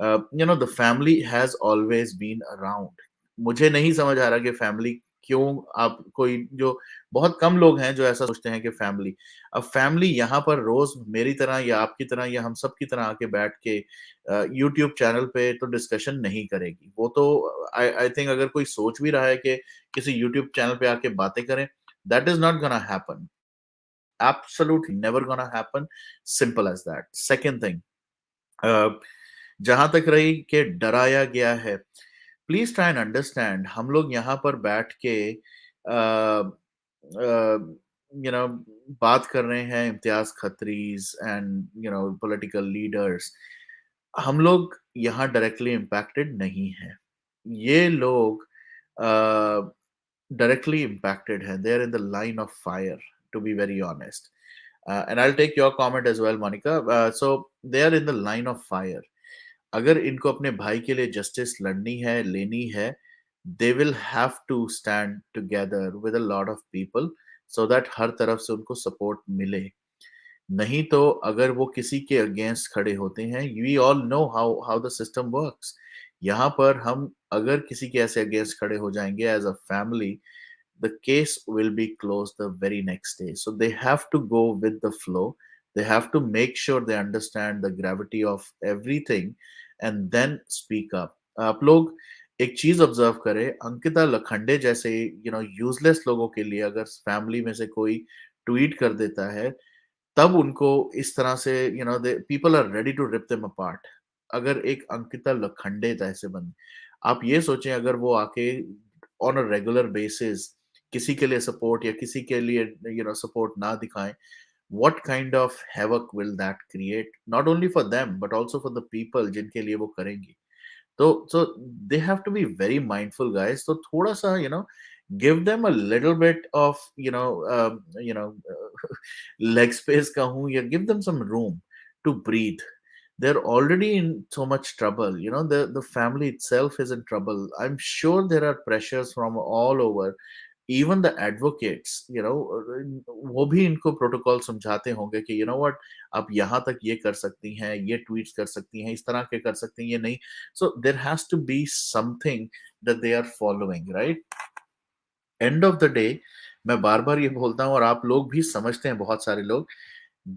The family has always been around. मुझे नहीं समझ आ रहा कि फैमिली क्यों, आप कोई जो बहुत कम लोग हैं जो ऐसा सोचते हैं कि फैमिली, अब फैमिली यहाँ पर रोज मेरी तरह या आपकी तरह या हम सब की तरह आके बैठ के यूट्यूब चैनल पे तो डिस्कशन नहीं करेगी। वो तो आई आई थिंक अगर कोई सोच भी रहा है कि किसी यूट्यूब चैनल पे आके बातें करें, that is not gonna happen, absolutely never gonna happen, simple as that. Second thing, जहां तक रही कि डराया गया है, प्लीज ट्राई एंड अंडरस्टैंड, हम लोग यहाँ पर बैठ के बात कर रहे हैं Imtiaz Khatris and political leaders. हम लोग यहाँ डायरेक्टली इम्पैक्टेड नहीं है, ये लोग directly impacted हैं, they are in the line of fire, to be very honest. And I'll take your comment as well, Monica. So they are in the line of fire. अगर इनको अपने भाई के लिए जस्टिस लड़नी है, लेनी है, they will have to stand together with a lot of people so that हर तरफ से उनको सपोर्ट मिले। नहीं तो अगर वो किसी के अगेंस्ट खड़े होते हैं, we all know how how the system works. यहाँ पर हम अगर किसी के ऐसे अगेंस्ट खड़े हो जाएंगे as a family, the case will be closed the very next day. So they have to go with the flow. They have to make sure they understand the gravity of everything and then speak up. आप लोग एक चीज observe करें, अंकिता लखंडे जैसे useless लोगों के लिए अगर फैमिली में से कोई ट्वीट कर देता है, तब उनको इस तरह से they people are ready to rip them apart. अगर एक अंकिता लखंडे जैसे बंद, आप ये सोचें अगर वो आके ऑन अ रेगुलर बेसिस किसी के लिए सपोर्ट या किसी के लिए सपोर्ट ना दिखाएं, what kind of havoc will that create, not only for them but also for the people जिनके लिए वो करेंगी। so they have to be very mindful, guys. So थोड़ा सा give them a little bit of leg space कहूँ, या give them some room to breathe. They're already in so much trouble. The family itself is in trouble. I'm sure there are pressures from all over. Even the advocates वो भी इनको protocol समझाते होंगे कि what, आप यहाँ तक ये कर सकती हैं, ये ट्वीट्स कर सकती हैं, इस तरह के कर सकती हैं, ये नहीं। So there has to be something that they are following, right? End of the day मैं बार बार ये बोलता हूँ और आप लोग भी समझते हैं, बहुत सारे लोग,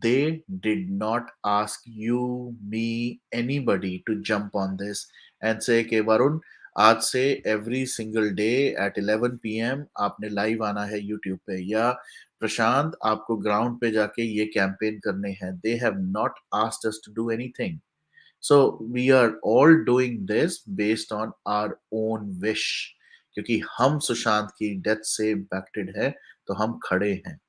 they did not ask you, me, anybody to jump on this and say कि वरुण आज से every single day at 11 p.m. आपने लाइव आना है यूट्यूब पे, या प्रशांत आपको ग्राउंड पे जाके ये कैंपेन करने हैं। They have not asked us to do anything. So we are all doing this based on our own wish, क्योंकि हम सुशांत की डेथ से इम्पैक्टेड है, तो हम खड़े हैं।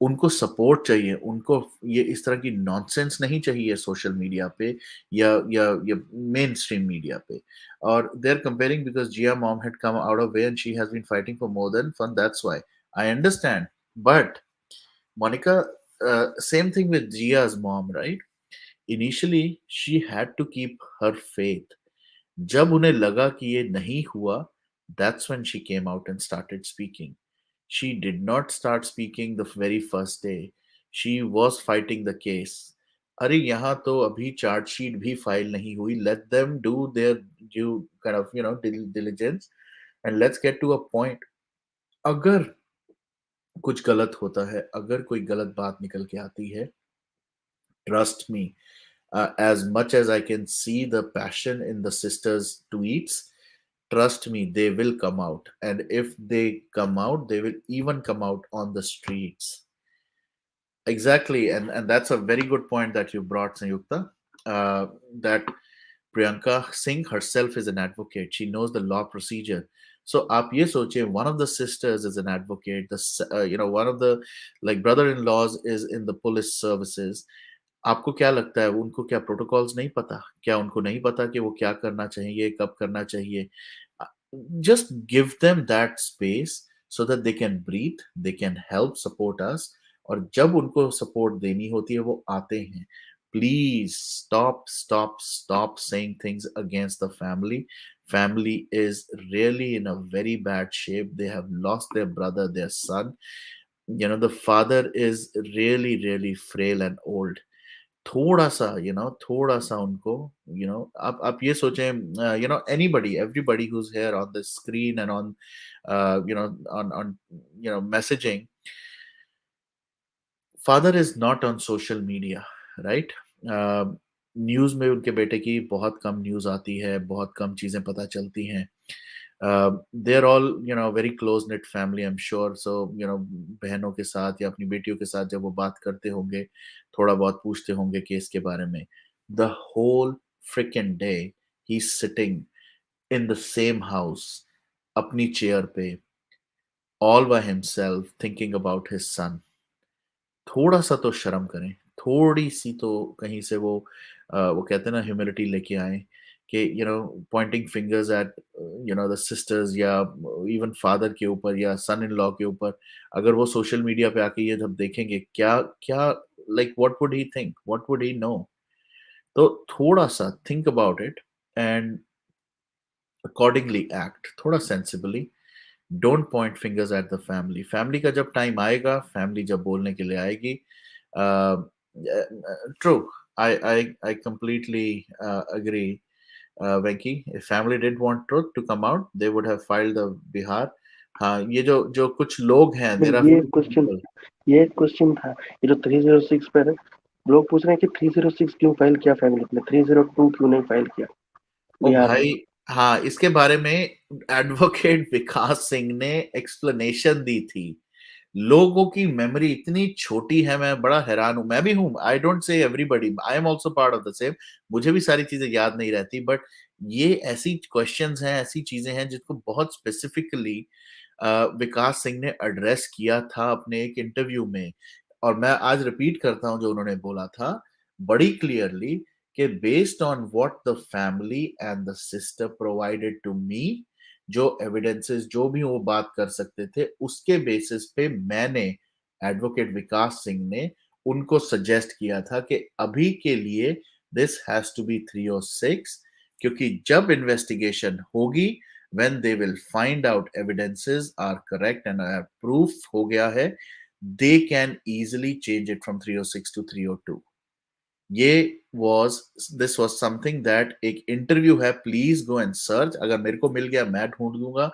उनको सपोर्ट चाहिए, उनको ये इस तरह की नॉनसेंस नहीं चाहिए सोशल मीडिया पे या मेन स्ट्रीम मीडिया पे। और they are comparing because Jiah mom had come out of way and she has been fighting for more than fun, that's why I understand. But Monica, same thing with Jia's mom, right? Initially she had to keep her faith. जब उन्हें लगा कि ये नहीं हुआ, that's when she came out and started speaking. She did not start speaking the very first day. She was fighting the case. अरे यहाँ तो अभी चार्जशीट भी फाइल नहीं हुई। Let them do their due kind of diligence and let's get to a point. अगर कुछ गलत होता है, अगर कोई गलत बात निकल के आती है, trust me, as much as I can see the passion in the sisters' tweets, trust me, they will come out. And if they come out, they will even come out on the streets. Exactly. And that's a very good point that you brought, Sanyukta. That Priyanka Singh herself is an advocate. She knows the law procedure. So आप ये सोचिए, one of the sisters is an advocate. One of the like brother-in-laws is in the police services. आपको क्या लगता है, उनको क्या protocols नहीं पता? क्या उनको नहीं पता कि वो क्या करना चाहिए, कब करना चाहिए? Just give them that space so that they can breathe, they can help support us, और जब उनको सपोर्ट देनी होती है वो आते हैं। Please stop stop stop saying things against the family. Family is really in a very bad shape. They have lost their brother, their son. The father is really really frail and old. थोड़ा सा थोड़ा सा उनको आप ये सोचें, anybody, everybody who's here on the screen and on on messaging, father is not on social media, right? News में उनके बेटे की बहुत कम न्यूज़ आती है, बहुत कम चीज़ें पता चलती हैं। They are all very close net family, I am sure. So बहनों के साथ या अपनी बेटियों के साथ जब वो बात करते होंगे, थोड़ा बहुत पूछते होंगे केस के बारे में, the whole frickin day he sitting in the same house, अपनी चेयर पे, all by himself thinking about his son. थोड़ा-सा तो शर्म करें, थोड़ी-सी तो कहीं से वो कहते हैं ना ह्यूमिलिटी लेके आएँ कि Poynting fingers at the sisters या इवन फादर के ऊपर या सन इन लॉ के ऊपर, अगर वो सोशल मीडिया पे आके ये जब देखेंगे, क्या क्या like what would he think? What would he know? तो थोड़ा-सा think about it and accordingly act, थोड़ा sensibly. Don't point fingers at the family. Family का जब टाइम आएगा, फैमिली जब बोलने के लिए आएगी, true, I completely agree, Venki. If family didn't want truth to come out, they would have filed the Bihar. हाँ, ये जो जो कुछ लोग हैं, there are
ये
few
क्वेश्चन
people.
ये क्वेश्चन था, ये जो 306 पर है, लोग पूछ रहे हैं कि 306 क्यों फाइल किया फैमिली ने, 302 क्यों नहीं फाइल किया
ओ
बिहार में?
भाई, हाँ, इसके बारे में एडवोकेट विकास सिंह ने एक्सप्लेनेशन दी थी। लोगों की मेमोरी इतनी छोटी है, मैं बड़ा हैरान हूँ। मैं भी हूँ, I don't say everybody, I am also part of the same. मुझे भी सारी चीज़ें याद नहीं रहती, बट ये ऐसी क्वेश्चन्स हैं, ऐसी चीज़ें हैं जिनको बहुत स्पेसिफिकली विकास सिंह ने एड्रेस किया था अपने एक इंटरव्यू में। और मैं आज रिपीट करता हूँ जो उन्होंने बोला था, बड़ी क्लियरली, कि based on what the family and the sister provided to me, जो एविडेंसेस जो भी वो बात कर सकते थे, उसके बेसिस पे मैंने, एडवोकेट विकास सिंह ने उनको सजेस्ट किया था कि अभी के लिए दिस हैज टू बी 306, क्योंकि जब इन्वेस्टिगेशन होगी, when they will find out evidences are correct and proof हो गया है, they can easily change it from 306 to 302. ये was this was something that एक इंटरव्यू है, प्लीज गो एंड सर्च, अगर मेरे को मिल गया मैं ढूंढ दूंगा।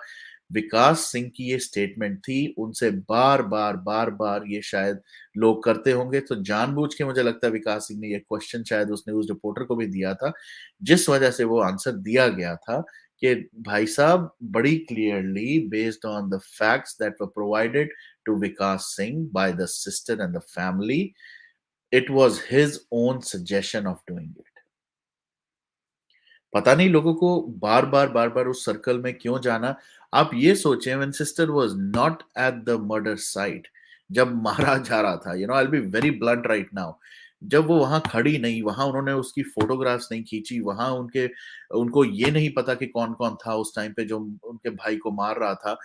विकास सिंह की ये स्टेटमेंट थी, उनसे बार बार बार बार ये शायद लोग करते होंगे, तो जानबूझ के मुझे लगता है विकास सिंह ने ये क्वेश्चन शायद उसने उस रिपोर्टर को भी दिया था, जिस वजह से वो आंसर दिया गया था कि भाई साहब, बड़ी clearly based on the facts that were provided to Vikas Singh by the sister and the family, it was his own suggestion of doing it. पता नहीं लोगों को बार बार उस सर्कल में क्यों जाना। आप ये सोचें, when sister was not at the murder site, जब मारा जा रहा था, I'll be very blunt right now, जब वो वहां खड़ी नहीं, वहां उन्होंने उसकी फोटोग्राफ्स नहीं खींची, वहां उनको ये नहीं पता कि कौन कौन था उस टाइम पे जो उनके भाई को मार रहा था।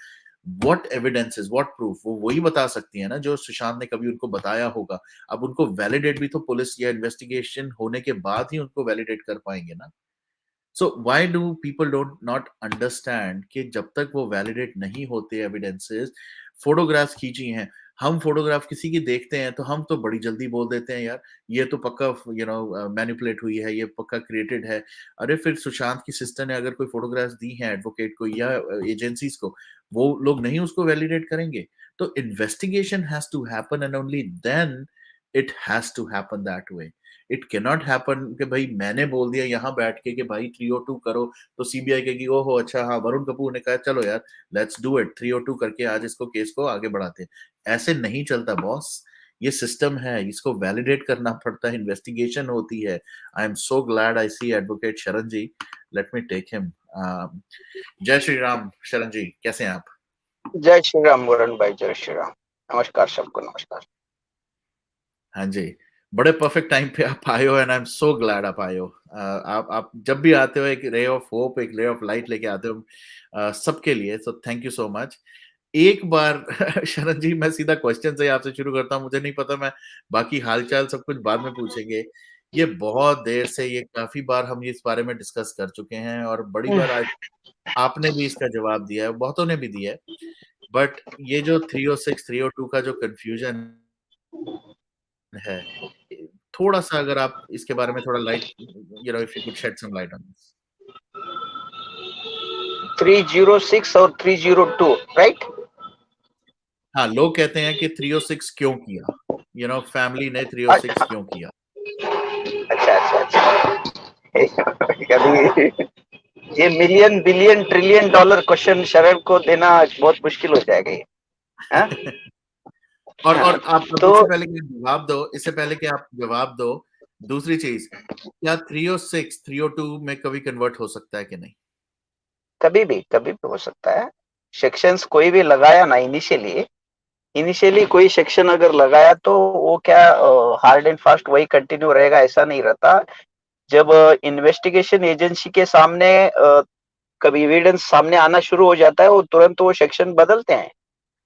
व्हाट एविडेंसेस, व्हाट प्रूफ, वो वही बता सकती है ना जो सुशांत ने कभी उनको बताया होगा। अब उनको वैलिडेट भी तो पुलिस या इन्वेस्टिगेशन होने के बाद ही उनको वैलिडेट कर पाएंगे ना। So why do people don't not understand कि जब तक वो वैलिडेट नहीं होते एविडेंसेस, फोटोग्राफ्स खींची हैं, हम फोटोग्राफ किसी की देखते हैं तो हम तो बड़ी जल्दी बोल देते हैं, यार ये तो पक्का मैनिपुलेट हुई है, ये पक्का क्रिएटेड है। अरे फिर सुशांत की सिस्टर ने अगर कोई फोटोग्राफ्स दी हैं एडवोकेट को या एजेंसीज को, वो लोग नहीं उसको वैलिडेट करेंगे? तो investigation has to happen and only then it has to happen that way. It can not happen कि भाई मैंने बोल दिया यहाँ बैठ के कि भाई 302 करो, तो सीबीआई कहेगी ओहो अच्छा हाँ, वरुण कपूर ने कहा चलो यार लेट्स डू इट, 302 करके आज इसको केस को आगे बढ़ाते हैं। ऐसे नहीं चलता बॉस, ये सिस्टम है, इसको वैलिडेट करना पड़ता है, इन्वेस्टिगेशन होती है। I am so glad I see advocate Sharan ji, let me take him. जय श्री राम शरण जी, कैसे हैं आप?
जय श्री राम वरुण भाई, जय श्री राम। नमस्कार सबको, नमस्कार।
हाँ जी, बड़े परफेक्ट टाइम पे आप आए हो and I am so glad आप आए हो। आप जब भी आते हो एक रे ऑफ होप, एक रे ऑफ लाइट लेके आते हो सबके लिए, so thank you so much. एक बार शरण जी, मैं सीधा क्वेश्चन से ही आपसे शुरू करता हूँ। मुझे नहीं पता, मैं बाकी हाल-चाल सब कुछ बाद में पूछेंगे। ये बहुत देर से, ये काफ़ी बार हम इस बारे में डिस्कस कर चुके हैं और बड़ी बार आज आपने भी इसका जवाब दिया है, बहुतों ने भी दिया है। बट ये जो 306, 302 का जो कन्फ्यूजन है, थोड़ा-सा अगर आप इसके बारे में थोड़ा light, if you could shed some light on this.
306 और 302, राइट?
हाँ, लोग कहते हैं कि 306 क्यों किया? फैमिली ने 306 क्यों किया?
अच्छा अच्छा अच्छा। कभी ये million billion trillion dollar question शरण को देना बहुत मुश्किल हो जाएगा ये। हाँ?
और
हाँ,
आप अब
तो
इससे पहले कि आप जवाब दो, दूसरी चीज़, क्या 306, 302 में कभी कन्वर्ट हो सकता है कि नहीं?
कभी भी हो सकता है। सेक्शंस कोई भी लगाया ना इनिशियली कोई सेक्शन अगर लगाया तो वो क्या हार्ड एंड फास्ट वही कंटिन्यू रहेगा, ऐसा नहीं रहता। जब इन्वेस्टिगेशन एजेंसी के सामने कभी एविडेंस सामने आना शुरू हो जाता है, वो तुरंत वो सेक्शन बदलते हैं,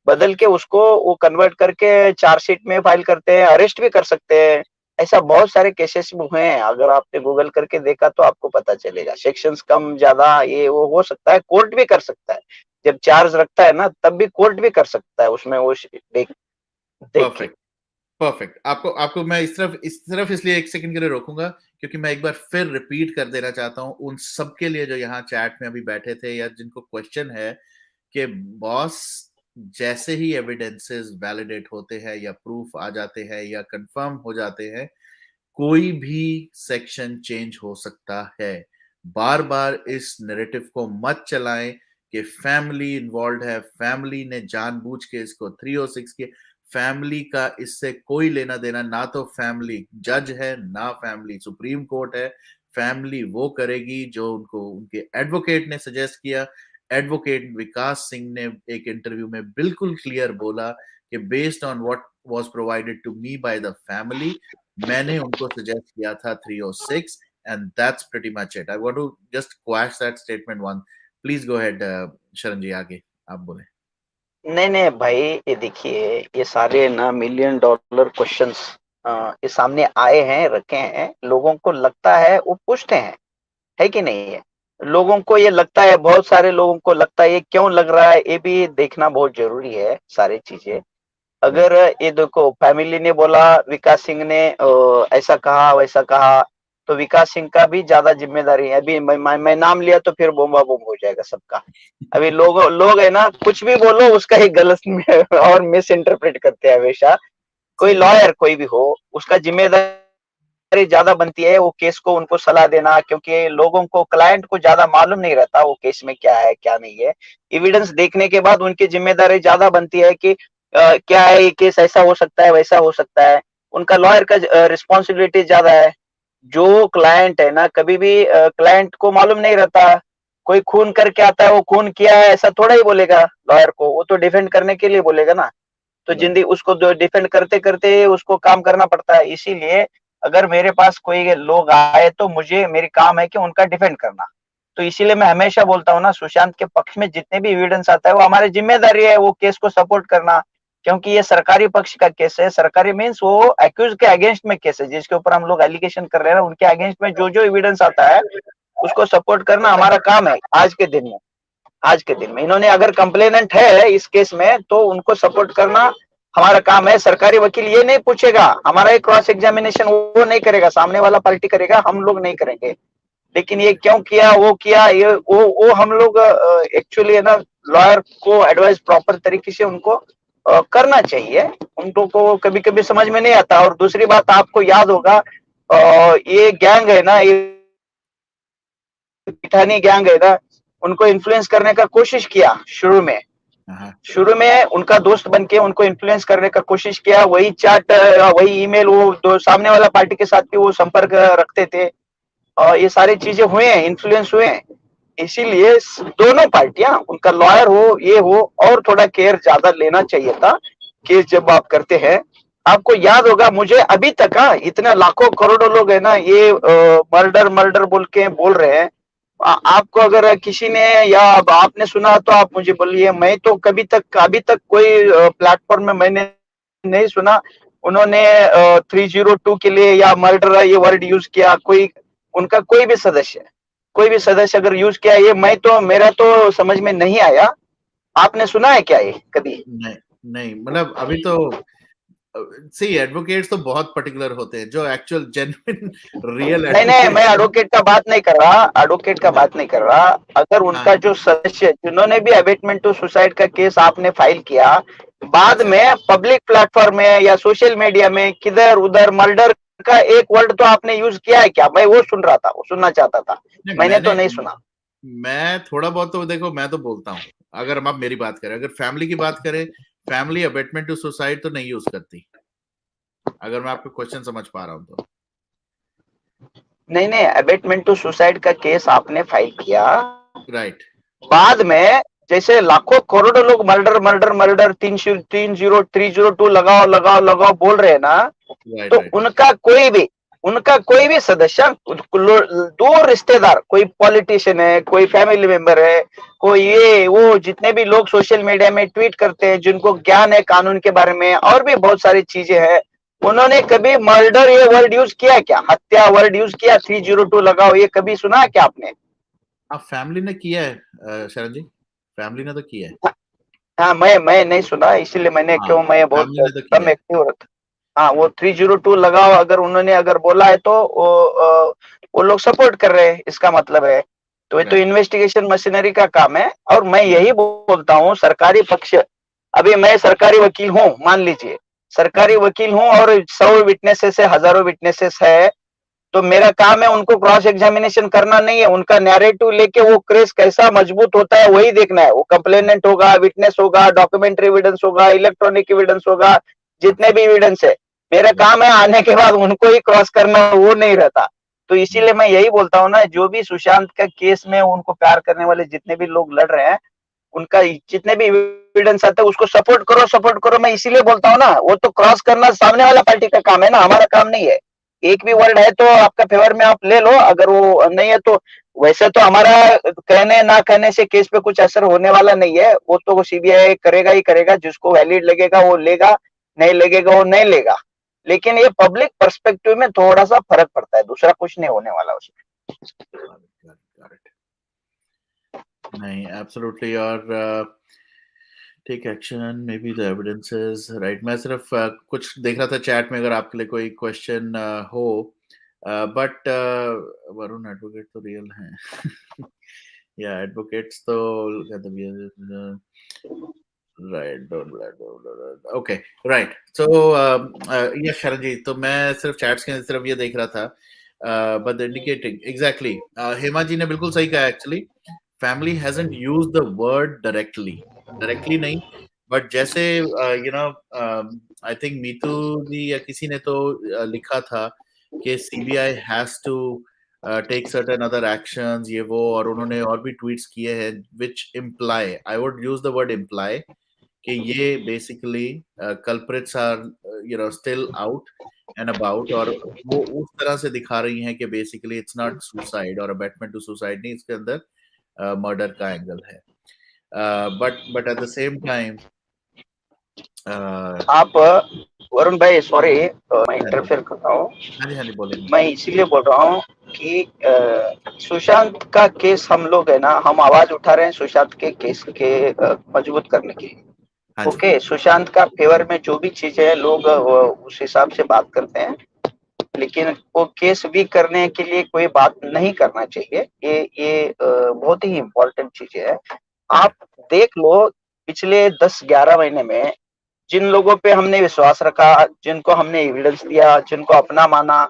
बदल के उसको वो कन्वर्ट करके चार्जशीट में फाइल करते हैं, अरेस्ट भी कर सकते हैं। ऐसा बहुत सारे केसेस में हुए हैं, अगर आपने गूगल करके देखा तो आपको पता चलेगा। सेक्शंस कम ज्यादा ये वो हो सकता है, कोर्ट भी कर सकता है। जब चार्ज रखता है ना तब भी कोर्ट भी कर सकता है उसमें वो देख देख के।
Perfect, perfect. आपको आपको मैं इस तरफ इसलिए 1 सेकंड के लिए रोकूँगा, क्योंकि मैं एक बार फिर रिपीट कर देना चाहता हूँ उन सबके लिए जो यहाँ चैट में अभी बैठे थे या जिनको क्वेश्चन है कि बॉस, जैसे ही एविडेंसेस वैलिडेट होते हैं या प्रूफ आ जाते हैं या कंफर्म हो जाते हैं, कोई भी सेक्शन चेंज हो सकता है। बार-बार इस नैरेटिव को मत चलाएं कि फैमिली इन्वॉल्व्ड है, फैमिली ने जानबूझ के इसको 306 के। फैमिली का इससे कोई लेना देना, ना तो फैमिली जज है, ना फैमिली सुप्रीम कोर्ट है। फैमिली वो करेगी जो उनको उनके एडवोकेट ने सजेस्ट किया। एडवोकेट विकास सिंह ने एक इंटरव्यू में बिल्कुल क्लियर बोला कि based on what was provided to me by the family, मैंने उनको सजेस्ट किया था 306, and that's pretty much it. I want to just quash that statement one. Please go ahead, शरण जी, आगे आप बोले।
नहीं नहीं भाई, ये देखिए, ये सारे ना मिलियन डॉलर क्वेश्चंस ये सामने आए हैं, रखे हैं, लोगों को लगता है वो पूछते हैं, है कि नहीं है? लोगों को ये लगता है, बहुत सारे लोगों को लगता है, ये क्यों लग रहा है ये भी देखना बहुत जरूरी है सारी चीजें।
राइट।
अगर ये देखो, फैमिली ने बोला, विकास सिंह ने ऐसा कहा वैसा कहा, तो विकास सिंह का भी ज्यादा जिम्मेदारी है। अभी मैं नाम लिया तो फिर बोमा बोम हो जाएगा सबका। अभी लोग लोग है ना, कुछ भी बोलो उसका ही गलत में और मिस इंटरप्रेट करते हैं हमेशा। कोई
सही बात।
लॉयर कोई भी हो, उसका जिम्मेदारी ज्यादा बनती है वो केस को उनको सलाह देना, क्योंकि लोगों को, क्लाइंट को ज्यादा मालूम नहीं रहता वो केस में क्या है क्या नहीं है। एविडेंस देखने के बाद उनकी जिम्मेदारी ज्यादा बनती है कि क्या है, ये केस ऐसा हो सकता है वैसा हो सकता है। उनका लॉयर का रिस्पॉन्सिबिलिटी ज्यादा है। जो क्लाइंट है ना, कभी भी क्लाइंट को मालूम नहीं रहता, कोई खून करके आता है, वो खून किया है ऐसा थोड़ा ही बोलेगा लॉयर को, वो तो डिफेंड करने के लिए बोलेगा ना। तो
राइट।
जिंदगी उसको डिफेंड करते करते उसको काम करना पड़ता है। इसीलिए अगर मेरे पास कोई लोग आए तो मुझे, मेरी काम है कि उनका डिफेंड करना। तो इसीलिए मैं हमेशा बोलता हूँ ना, सुशांत के पक्ष में जितने भी एविडेंस आता है वो हमारी जिम्मेदारी है वो केस को सपोर्ट करना। क्योंकि ये सरकारी पक्ष का केस है, सरकारी मीन्स वो एक्यूज के अगेंस्ट में केस है, जिसके ऊपर हम लोग एलिगेशन कर रहे हैं उनके अगेंस्ट में जो जो एविडेंस आता है उसको सपोर्ट करना हमारा काम है। आज के दिन में इन्होंने अगर कंप्लेनेंट है इस केस में तो उनको सपोर्ट करना हमारा काम है। सरकारी वकील ये नहीं पूछेगा, हमारा एक क्रॉस एग्जामिनेशन वो नहीं करेगा, सामने वाला पार्टी करेगा, हम लोग नहीं करेंगे। लेकिन ये क्यों किया वो किया, ये वो हम लोग एक्चुअली है ना, लॉयर को एडवाइस प्रॉपर तरीके से उनको करना चाहिए। उनको को कभी कभी समझ में नहीं आता। और दूसरी बात आपको याद होगा, ये गैंग है ना, ये पिठानी गैंग है ना, उनको इन्फ्लुएंस करने का कोशिश किया शुरू में।
हाँ।
शुरू में उनका दोस्त बन के उनको इन्फ्लुएंस करने का कोशिश किया, वही चैट वही ईमेल, वो तो सामने वाला पार्टी के साथ भी वो संपर्क रखते थे। ये सारी चीजें हुए हैं, इन्फ्लुएंस हुए हैं। इसीलिए दोनों पार्टियां, उनका लॉयर हो ये हो, और थोड़ा केयर ज्यादा लेना चाहिए था केस जब आप करते हैं। आपको याद होगा, मुझे अभी तक इतना लाखों करोड़ों लोग है ना, ये मर्डर मर्डर बोल के बोल रहे हैं, आपको अगर किसी ने या आपने सुना तो आप मुझे बोलिए। मैं तो कभी तक अभी तक कोई प्लेटफॉर्म में मैंने नहीं सुना उन्होंने 302 के लिए या मर्डर ये वर्ड यूज किया। कोई उनका कोई भी सदस्य अगर यूज किया, ये मेरा तो समझ में नहीं आया। आपने सुना है क्या ये कभी?
नहीं नहीं, मतलब अभी तो सी एडवोकेट्स तो बहुत पर्टिकुलर होते हैं, जो एक्चुअल जेन्युइन रियल
नहीं नहीं, मैं
एडवोकेट्स हैं।
एडवोकेट का बात नहीं कर रहा, एडवोकेट का
हाँ
बात नहीं कर रहा। अगर उनका
हाँ,
जो सदस्य जिन्होंने भी अबेटमेंट टू सुसाइड का केस आपने फाइल किया, बाद
अच्छा,
में पब्लिक प्लेटफॉर्म में या सोशल मीडिया में किधर उधर मर्डर का एक वर्ड तो आपने यूज किया है क्या? मैं वो सुन रहा था, वो सुनना चाहता था।
नहीं
मैंने तो
मैंने,
नहीं सुना।
मैं थोड़ा बहुत तो देखो, मैं तो बोलता हूँ। अगर हम आप मेरी बात करें, अगर फैमिली की बात करें, फैमिली अबेटमेंट टू सुसाइड तो नहीं यूज करती, अगर मैं आपका क्वेश्चन समझ पा रहा हूँ तो।
नहीं नहीं, अबेटमेंट टू सुसाइड का केस आपने फाइल किया,
राइट
बाद में जैसे लाखों करोड़ों लोग मर्डर मर्डर मर्डर 302 लगाओ लगाओ लगाओ बोल रहे हैं ना,
राइट
तो
राइट राइट।
उनका कोई भी सदस्य, दो रिश्तेदार, कोई पॉलिटिशियन है, कोई फैमिली मेंबर है, कोई ये वो, जितने भी लोग सोशल मीडिया में ट्वीट करते हैं, जिनको ज्ञान है कानून के बारे में और भी बहुत सारी चीजें हैं, उन्होंने कभी मर्डर ये वर्ड यूज किया क्या? हत्या वर्ड यूज किया? 302 लगाओ, ये कभी सुना है क्या आपने?
हाँ, फैमिली ने किया है शरण जी, फैमिली ने तो किया है।
हाँ, मैं नहीं सुना, इसीलिए
हाँ,
मैं बहुत
फैमिली ने तो
कम
किया है।
एक्टिव रहता। हाँ, वो 302 लगाओ, अगर उन्होंने अगर बोला है तो वो लोग सपोर्ट कर रहे हैं, इसका मतलब है। तो ये तो
राइट
इन्वेस्टिगेशन मशीनरी का काम है। और मैं
राइट।
यही बोलता हूँ, सरकारी पक्ष, अभी मैं सरकारी वकील हूँ, मान लीजिए सरकारी
अच्छा
वकील हूँ, और 100 विटनेसेस है, हजारों विटनेसेस है, तो मेरा काम है उनको क्रॉस एग्जामिनेशन करना नहीं है, उनका नैरेटिव लेके वो केस कैसा मजबूत होता है वही देखना है। वो कंप्लेनेंट होगा, विटनेस होगा, डॉक्यूमेंट्री एविडेंस होगा, इलेक्ट्रॉनिक एविडेंस होगा, जितने भी
एब्सोल्युटली
एविडेंस है, मेरा
राइट
काम है आने के बाद उनको ही क्रॉस करना, वो नहीं रहता। तो
राइट।
इसीलिए मैं यही बोलता हूँ ना, जो भी सुशांत का केस में उनको प्यार करने वाले जितने भी लोग लड़ रहे हैं, उनका जितने भी एविडेंस आते हैं उसको सपोर्ट करो, सपोर्ट करो। मैं इसीलिए बोलता हूँ ना, वो तो क्रॉस करना सामने वाला पार्टी का काम है ना, हमारा काम नहीं है। एक भी वर्ड है तो आपका फेवर में आप ले लो, अगर वो नहीं है तो वैसे तो हमारा कहने ना कहने से केस पे कुछ असर होने वाला नहीं है। वो तो सीबीआई करेगा ही करेगा, जिसको वैलिड लगेगा वो लेगा, नहीं लगेगा वो नहीं लेगा। लेकिन ये पब्लिक पर्सपेक्टिव में थोड़ा सा फर्क पड़ता है, दूसरा कुछ नहीं होने वाला उसमें।
got it. नहीं, एब्सोल्युटली। और take action, maybe the evidences, right. मैं सिर्फ कुछ देख रहा था चैट में, अगर आपके लिए कोई क्वेश्चन हो। बट वरुण एडवोकेट तो रियल हैं। या एडवोकेट्स तो राइट, ओके, राइट। सो या शरण जी, तो मैं सिर्फ चैट्स के सिर्फ ये देख रहा था, but indicating exactly, Hema ji ने बिल्कुल सही कहा actually. Family hasn't used the word directly नहीं, बट जैसे आई थिंक मीतू जी या किसी ने तो लिखा था कि CBI has to take certain other actions, ये वो, और उन्होंने और भी ट्वीट्स किए हैं which imply, I would use the word imply, कि ये basically culprits are still out and about, और वो उस तरह से दिखा रही हैं कि बेसिकली इट्स नॉट सुसाइड और अबैटमेंट टू सुसाइड नहीं, इसके अंदर मर्डर का एंगल है। But at the same time
आप वरुण भाई, सॉरी मैं
हाँ जी
इंटरफेयर कर रहा हूँ।
हाँ जी हाँ जी, बोले।
मैं इसीलिए बोल रहा हूँ कि सुशांत का केस हम लोग है ना, हम आवाज उठा रहे हैं सुशांत के केस के मजबूत करने के लिए।
हाँ जी
ओके, सुशांत का फेवर में जो भी चीजें है लोग उस हिसाब से बात करते हैं, लेकिन वो केस भी करने के लिए कोई बात नहीं करना चाहिए। ये बहुत ही इम्पोर्टेंट चीजें है। आप
करेक्ट।
देख लो, पिछले 10-11 महीने में जिन लोगों पे हमने विश्वास रखा, जिनको हमने एविडेंस दिया, जिनको अपना माना,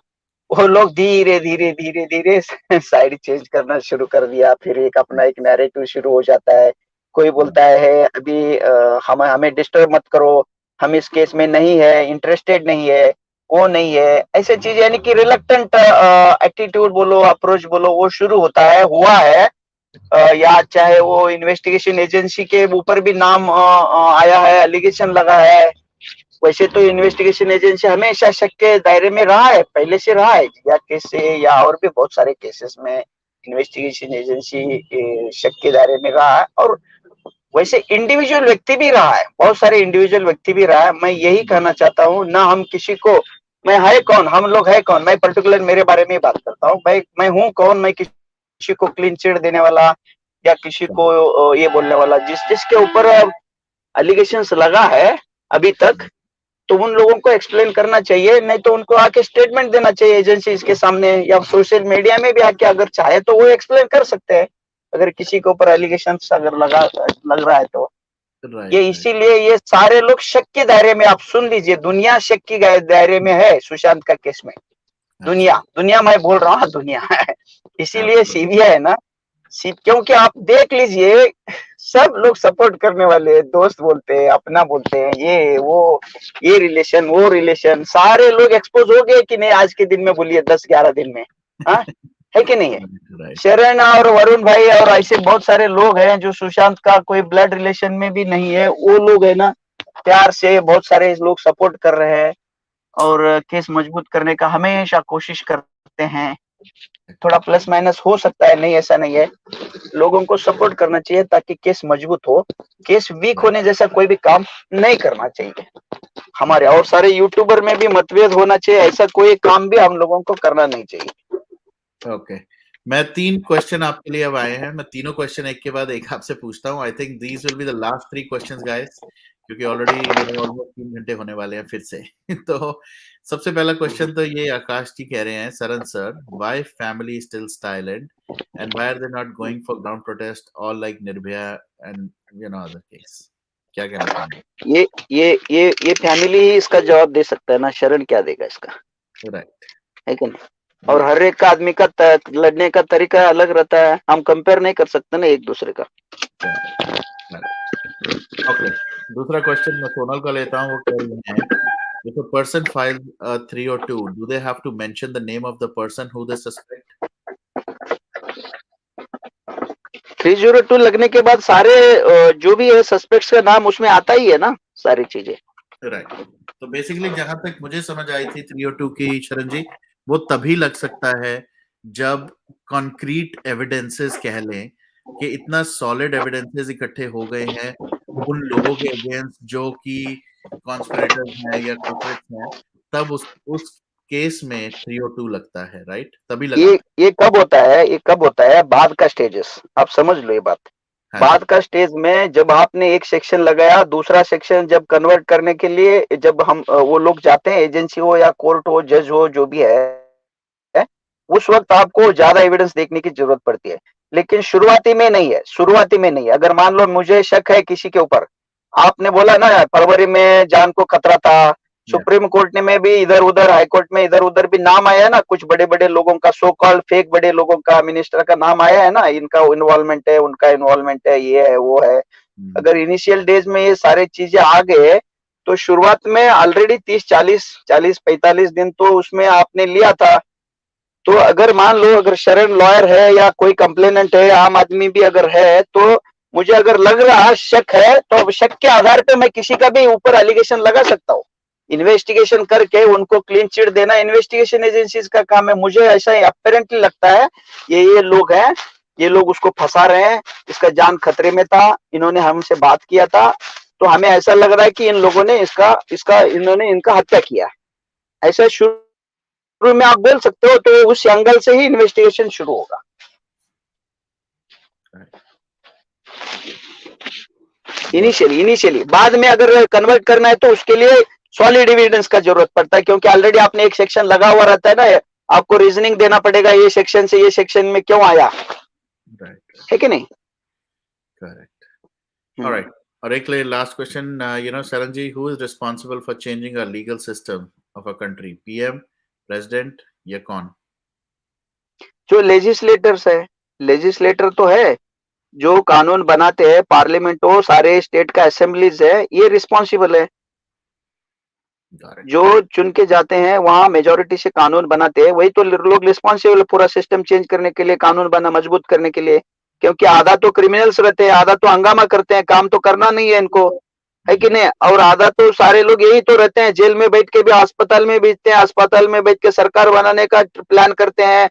वो लोग धीरे धीरे धीरे धीरे साइड चेंज करना शुरू कर दिया। फिर एक अपना एक नैरेटिव शुरू हो जाता है। कोई बोलता है अभी हम हमें डिस्टर्ब मत करो, हम इस केस में नहीं है, इंटरेस्टेड नहीं है, वो नहीं है, ऐसे चीज, यानी कि रिलक्टेंट एटीट्यूड बोलो, अप्रोच बोलो, वो शुरू होता है, हुआ है। या चाहे वो इन्वेस्टिगेशन एजेंसी के ऊपर भी नाम आया है, एलिगेशन लगा है। वैसे तो इन्वेस्टिगेशन एजेंसी हमेशा शक के दायरे में रहा है, पहले से रहा है, या केस से या और भी बहुत सारे केसेस में इन्वेस्टिगेशन एजेंसी शक के दायरे में रहा है, और वैसे इंडिविजुअल व्यक्ति भी रहा है, बहुत सारे इंडिविजुअल व्यक्ति भी रहा है। मैं यही कहना चाहता हूँ, ना हम किसी को, मैं है कौन, हम लोग है कौन, मैं पर्टिकुलर मेरे बारे में बात करता हूँ, मैं हूँ कौन, मैं किसी को क्लीन चिट देने वाला या किसी को ये बोलने वाला। जिसके ऊपर एलिगेशंस लगा है अभी तक, तो उन लोगों को एक्सप्लेन करना चाहिए, नहीं तो उनको आके स्टेटमेंट देना चाहिए एजेंसीज के सामने, या सोशल मीडिया में भी आके अगर चाहे तो वो एक्सप्लेन कर सकते हैं, अगर किसी के ऊपर एलिगेशन अगर लग रहा है तो। ये इसीलिए ये सारे लोग शक के दायरे में, आप सुन लीजिए, दुनिया शक के दायरे में है सुशांत का केस में। दुनिया मैं बोल रहा हूँ, दुनिया है। इसीलिए सीबीआई है ना, क्योंकि आप देख लीजिए, सब लोग सपोर्ट करने वाले, दोस्त बोलते हैं, अपना बोलते हैं, ये वो, ये रिलेशन वो रिलेशन, सारे लोग एक्सपोज हो गए कि नहीं आज के दिन में, बोलिए 10-11 दिन में, हाँ है कि नहीं है। शरण और वरुण भाई और ऐसे बहुत सारे लोग हैं जो सुशांत का कोई ब्लड रिलेशन में भी नहीं है, वो लोग है ना, प्यार से बहुत सारे लोग सपोर्ट कर रहे हैं और केस मजबूत करने का हमेशा कोशिश करते हैं। थोड़ा प्लस माइनस हो सकता है, नहीं ऐसा नहीं है, लोगों को सपोर्ट करना चाहिए ताकि केस मजबूत हो। केस वीक होने जैसा कोई भी काम नहीं करना चाहिए हमारे, और सारे यूट्यूबर में भी मतभेद होना चाहिए, ऐसा कोई काम भी हम लोगों को करना नहीं चाहिए।
ओके, मैं 3 क्वेश्चन आपके लिए अब आए हैं, मैं तीनों क्वेश्चन एक के बाद एक आपसे पूछता हूँ। I think these will be the last 3 questions guys, क्योंकि ऑलरेडी ऑलमोस्ट 3 घंटे होने वाले हैं फिर से। तो सबसे पहला क्वेश्चन तो ये आकाश जी कह रहे हैं, Saran sir, why family still silent and why are they not going for ground protest all like Nirbhaya and other case? क्या कहना चाहेंगे?
ये फैमिली ही इसका जवाब दे सकता है ना, शरण क्या देगा इसका,
राइट
है कि नहीं। और हर एक आदमी का लड़ने का तरीका अलग रहता है, हम कंपेयर नहीं कर सकते ना एक दूसरे का।
ओके, दूसरा क्वेश्चन मैं सोनल का लेता हूँ। वो कह रही हैं, if a person files a 302, do they have to mention the name of the person who they suspect?
302 लगने के बाद सारे जो भी है सस्पेक्ट्स का नाम उसमें आता ही है ना, सारी चीजें।
राइट, तो बेसिकली जहां तक मुझे समझ आई थी 302 की, शरण जी, वो तभी लग सकता है जब कॉन्क्रीट एविडेंसेस कह लें कि इतना सॉलिड एविडेंसेस इकट्ठे हो गए हैं उन लोगों के अगेंस्ट जो कि कॉन्स्पिरेटर्स हैं या कल्प्रिट्स हैं, तब उस केस में 302 लगता है, राइट? तभी लगा।
ये कब होता है, ये कब होता है, बाद का स्टेजेस, आप समझ लो ये बात।
हाँ,
बाद का स्टेज में जब आपने एक सेक्शन लगाया, दूसरा सेक्शन जब कन्वर्ट करने के लिए जब हम वो लोग जाते हैं, एजेंसी हो या कोर्ट हो, जज हो, जो भी है, उस वक्त आपको ज्यादा एविडेंस देखने की जरूरत पड़ती है। लेकिन शुरुआती में नहीं है, शुरुआती में नहीं है। अगर मान लो मुझे शक है किसी के ऊपर, आपने बोला ना फरवरी में जान को खतरा था, सुप्रीम कोर्ट ने में भी इधर उधर, हाई कोर्ट में इधर उधर भी नाम आया है ना, कुछ बड़े बड़े लोगों का, सो कॉल्ड फेक बड़े लोगों का, मिनिस्टर का नाम आया है ना, इनका इन्वॉल्वमेंट है, उनका इन्वॉल्वमेंट है, ये है वो है। अगर इनिशियल डेज में ये सारे चीजें आ गए तो शुरुआत में ऑलरेडी 30-40-45 दिन तो उसमें आपने लिया था। तो अगर मान लो अगर शरण लॉयर है या कोई कंप्लेनेंट है, आम आदमी भी अगर है, तो मुझे अगर लग रहा शक है, तो शक के आधार पे मैं किसी का भी ऊपर एलिगेशन लगा सकता हूँ। इन्वेस्टिगेशन करके उनको क्लीन चिट देना इन्वेस्टिगेशन एजेंसीज का काम है। मुझे ऐसा ही अपेरेंटली लगता है ये लोग हैं, ये लोग उसको फंसा रहे हैं, इसका जान खतरे में था, इन्होंने हमसे बात किया था, तो हमें ऐसा लग रहा है कि इन लोगों ने इन्होंने इनका हत्या किया। ऐसा शुरू में आप बोल सकते हो, तो उस एंगल से ही इन्वेस्टिगेशन शुरू होगा। इनिशियली बाद में अगर कन्वर्ट करना है तो उसके लिए सॉलिड एविडेंस का जरूरत पड़ता है, क्योंकि ऑलरेडी आपने एक सेक्शन लगा हुआ रहता है ना, आपको रीजनिंग देना पड़ेगा, ये सेक्शन से ये सेक्शन में क्यों आया, है कि नहीं?
Correct, alright. और एक last question, Sharan ji, who is responsible for changing our legal system of a country, PM, president या कौन?
जो लेजिस्लेटर्स है, लेजिस्लेटर तो है, जो कानून बनाते हैं, पार्लियामेंट हो, सारे स्टेट का असेंबलीज है, ये रिस्पॉन्सिबल है। जो चुन के जाते हैं वहां मेजोरिटी से कानून बनाते हैं, वही तो लोग रिस्पॉन्सिबल है पूरा सिस्टम चेंज करने के लिए, कानून बना मजबूत करने के लिए। क्योंकि आधा तो क्रिमिनल्स रहते हैं, आधा तो हंगामा करते हैं, काम तो करना नहीं है इनको, है कि नहीं? और आधा तो सारे लोग यही तो रहते हैं, जेल में बैठ के भी अस्पताल में भेजते हैं, अस्पताल में बैठ के सरकार बनाने का प्लान करते हैं।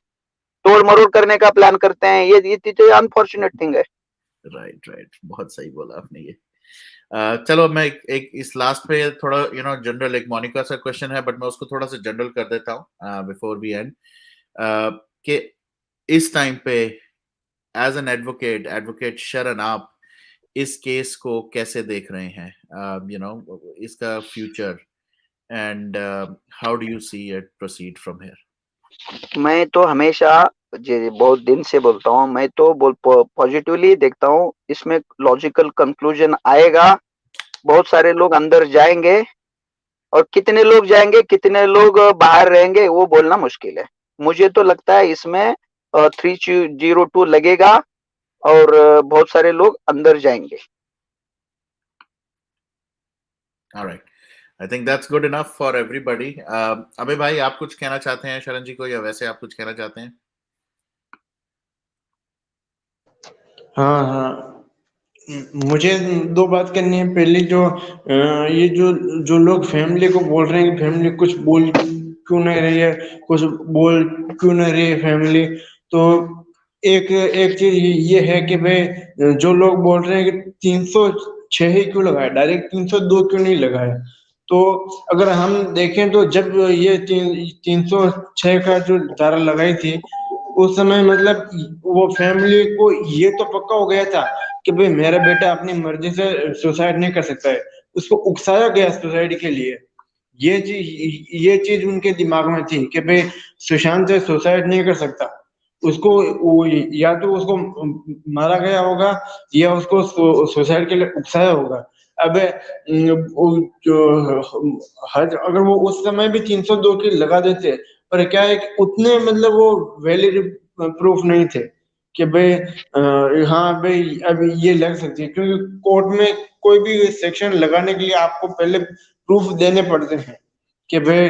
तोड़ मरोड़ करने का प्लान करते हैं। ये चीजें अनफॉर्चुनेट थिंग है।
राइट राइट, बहुत सही बोला आपने ये। चलो मैं एक इस लास्ट पे थोड़ा जनरल एक मोनिका सा क्वेश्चन है, बट मैं उसको थोड़ा सा जनरल कर देता हूँ बिफोर वी एंड, कि इस टाइम पे एज एन एडवोकेट शरण, आप इस केस को कैसे देख रहे हैं, इसका future, and how do you see it proceed from here?
मैं तो हमेशा बहुत दिन से बोलता हूँ, मैं तो पॉजिटिवली देखता हूँ। इसमें लॉजिकल कंक्लूजन आएगा, बहुत सारे लोग अंदर जाएंगे, और कितने लोग जाएंगे कितने लोग बाहर रहेंगे वो बोलना मुश्किल है। मुझे तो लगता है इसमें 302 लगेगा और बहुत सारे लोग अंदर जाएंगे।
Alright, I think that's good enough for everybody. अबे भाई, आप कुछ कहना चाहते हैं शरण जी को, या वैसे आप कुछ कहना चाहते हैं?
हाँ हाँ, मुझे दो बात करनी है। पहले ये जो लोग फैमिली को बोल रहे हैं कि फैमिली कुछ बोल क्यों नहीं रही है, कुछ बोल क्यों नहीं रही है फैमिली, तो एक एक चीज ये है कि भाई जो लोग बोल रहे हैं कि 306 ही क्यों लगाए, डायरेक्ट 302 क्यों नहीं लगाए। तो अगर हम देखें तो जब ये 306 का जो धारा लगाई थी, उस समय मतलब वो फैमिली को ये तो पक्का हो गया था कि भाई मेरा बेटा अपनी मर्जी से सुसाइड नहीं कर सकता है, उसको उकसाया गया सुसाइड के लिए। ये चीज उनके दिमाग में थी कि भाई सुशांत से सुसाइड नहीं कर सकता, उसको या तो उसको मारा गया होगा या उसको सुसाइड के लिए उकसाया होगा। अब अगर वो उस समय भी 302 की लगा देते, पर क्या है कि उतने मतलब वो वैलिड प्रूफ नहीं थे कि भाई हाँ भाई अब ये लग सकती है, क्योंकि कोर्ट में कोई भी सेक्शन लगाने के लिए आपको पहले प्रूफ देने पड़ते हैं कि भाई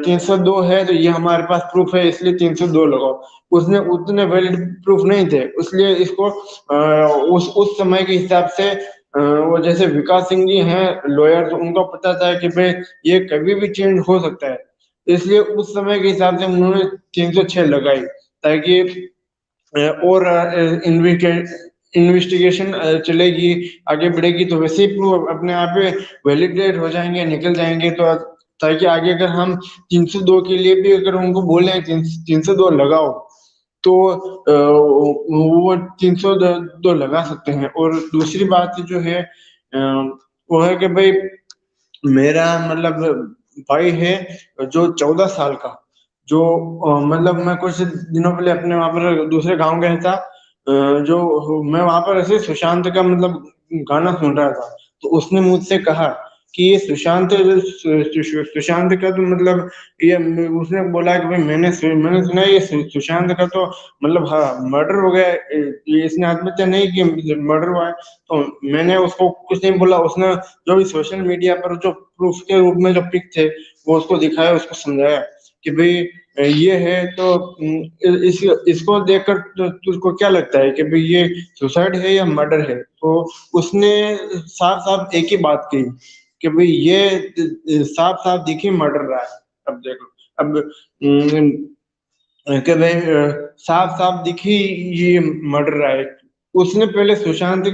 302 है तो ये हमारे पास प्रूफ है इसलिए 302 लगाओ। उसने उतने वैलिड प्रूफ नहीं थे, इसलिए इसको उस समय के हिसाब से वो जैसे विकास सिंह जी हैं लॉयर, तो उनको पता था कि भाई ये कभी भी चेंज हो सकता है, इसलिए उस समय के हिसाब से उन्होंने 306 लगाई, ताकि और इन्वेस्टिगेशन चलेगी, आगे बढ़ेगी, तो वैसे ही प्रूफ अपने आप वैलिडेट हो जाएंगे, निकल जाएंगे। तो ताकि आगे अगर हम 302 के लिए भी अगर उनको बोले 302 लगाओ, तो वो 302 लगा सकते हैं। और दूसरी बात जो है वो है कि भाई मेरा मतलब भाई है जो 14 साल का, जो मतलब मैं कुछ दिनों पहले अपने वहां पर दूसरे गांव गया था, जो मैं वहां पर ऐसे सुशांत का मतलब गाना सुन रहा था, तो उसने मुझसे कहा कि ये सुशांत का तो मतलब ये, उसने बोला कि भाई मैंने सुना है ये सुशांत का तो मतलब हाँ मर्डर हो गया है, ये इसने आत्महत्या नहीं की, मर्डर हुआ है। तो मैंने उसको कुछ नहीं बोला, उसने जो भी सोशल मीडिया पर जो प्रूफ के रूप में जो पिक थे वो उसको दिखाया, उसको समझाया कि भाई ये है, तो इसको देखकर तुझको क्या लगता है कि भाई ये सुसाइड है या मर्डर है। तो उसने साफ साफ एक ही बात कही कि भाई ये साफ साफ दिखी मर्डर रहा है। अब देखो, अब कि भाई साफ साफ दिखी ये मर्डर रहा है। उसने पहले सुशांत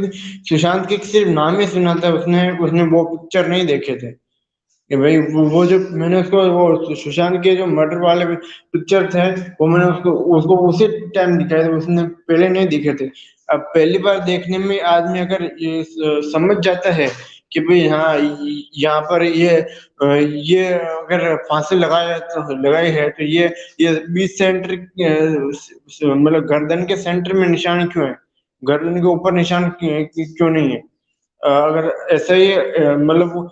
के सिर्फ नाम ही सुना था, उसने उसने वो पिक्चर नहीं देखे थे कि भाई वो जो मैंने उसको वो सुशांत के जो मर्डर वाले पिक्चर थे वो मैंने उसको उसको उसी टाइम दिखाए थे, उसने पहले नहीं दिखे थे। अब पहली बार देखने में आदमी अगर ये समझ जाता है कि भाई हाँ यहाँ पर ये अगर फांसी लगाया तो लगाई है, तो ये बीच सेंटर मतलब गर्दन के सेंटर में निशान क्यों है, गर्दन के ऊपर निशान क्यों नहीं है। अगर ऐसा ही मतलब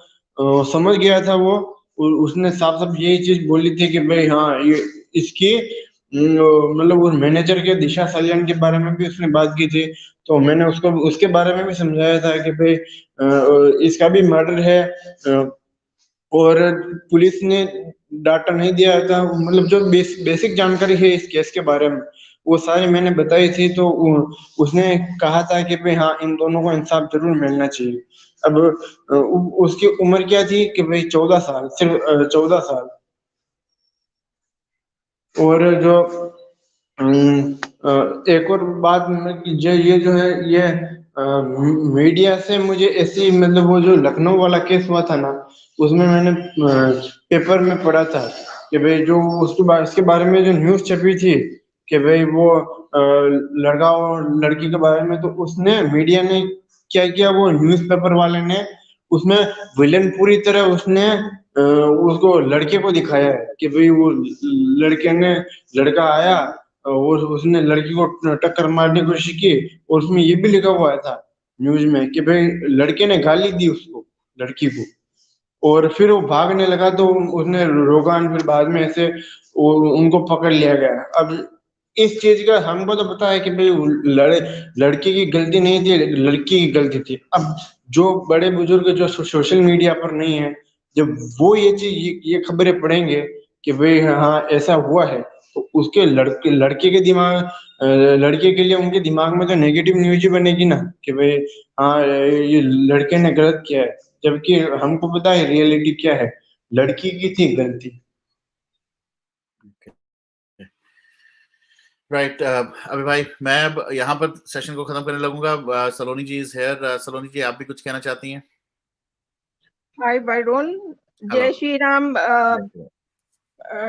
समझ गया था वो, उसने साफ साफ यही चीज बोली थी कि भाई हाँ ये इसकी मतलब वो मैनेजर के दिशा सलियान के बारे में भी उसने बात की थी। तो मैंने उसको उसके बारे में भी समझाया था कि भाई इसका भी मर्डर है, और पुलिस ने डाटा नहीं दिया था, मतलब जो बेसिक जानकारी है इस केस के बारे में वो सारी मैंने बताई थी। तो उसने कहा था कि भाई हाँ इन दोनों को इंसाफ जरूर मिलना चाहिए। अब उसकी उम्र क्या थी कि भाई 14 साल, सिर्फ 14 साल। और जो एक और बात जो ये जो है ये मीडिया से मुझे ऐसी मतलब वो जो लखनऊ वाला केस हुआ था ना, उसमें मैंने पेपर में पढ़ा था कि भाई जो उसके बारे में जो न्यूज़ छपी थी कि भाई वो लड़का और लड़की के बारे में, तो उसने मीडिया ने क्या किया, वो न्यूज़पेपर वाले ने उसमें विलन पूरी तरह उसने उसको लड़के को दिखाया है कि भाई वो लड़का आया और उसने लड़की को टक्कर मारने की कोशिश की, और उसमें ये भी लिखा हुआ था न्यूज में कि भाई लड़के ने गाली दी उसको, लड़की को, और फिर वो भागने लगा तो उसने रोका, फिर बाद में ऐसे उनको पकड़ लिया गया। अब इस चीज का हमको तो पता है कि भाई लड़के की गलती नहीं थी, लड़की की गलती थी। अब जो बड़े बुजुर्ग जो सोशल मीडिया पर नहीं है, जब वो ये चीज ये खबरें पढ़ेंगे कि भाई हाँ ऐसा हुआ है, तो उसके लड़के के दिमाग लड़के के लिए उनके दिमाग में तो नेगेटिव न्यूज ही बनेगी ना कि भाई हाँ ये लड़के ने गलत किया है, जबकि हमको पता है रियलिटी क्या है, लड़की की थी गलती।
राइट अभी भाई, मैं अब यहाँ पर सेशन को खत्म करने लगूंगा। सलोनी जी इज हेयर। सलोनी जी, आप भी कुछ कहना चाहती हैं?
हाय वरुण, जय श्री राम।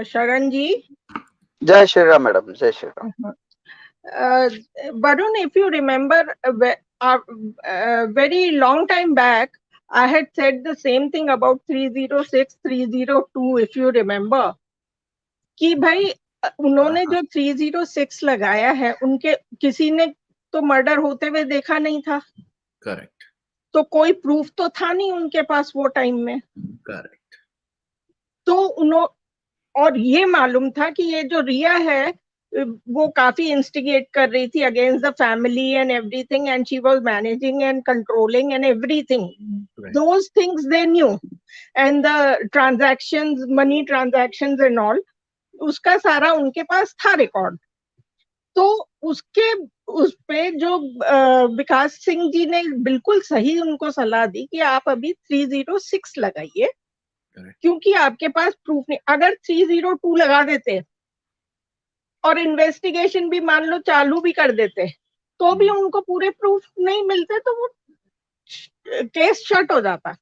शरण जी।
जय श्री राम मैडम, जय Shri Ram.
Varun, if you remember, very long time back, I had said the same thing about 306, 302, if you remember, कि भाई उन्होंने जो 306 लगाया है, उनके किसी ने तो मर्डर होते हुए देखा नहीं था।
करेक्ट।
तो कोई प्रूफ तो था नहीं उनके पास वो टाइम में।
करेक्ट।
तो और ये मालूम था कि ये जो रिया है वो काफी इंस्टिगेट कर रही थी against the family and everything, and she was managing and controlling and everything, those things they knew, and the transactions, money transactions and all, उसका सारा उनके पास था रिकॉर्ड। तो उस पे जो विकास सिंह जी ने बिल्कुल सही उनको सलाह दी कि आप अभी 306 लगाइए, क्योंकि आपके पास प्रूफ नहीं। अगर 302 लगा देते और इन्वेस्टिगेशन भी मान लो चालू भी कर देते, तो भी उनको पूरे प्रूफ नहीं मिलते, तो वो केस शट हो जाता।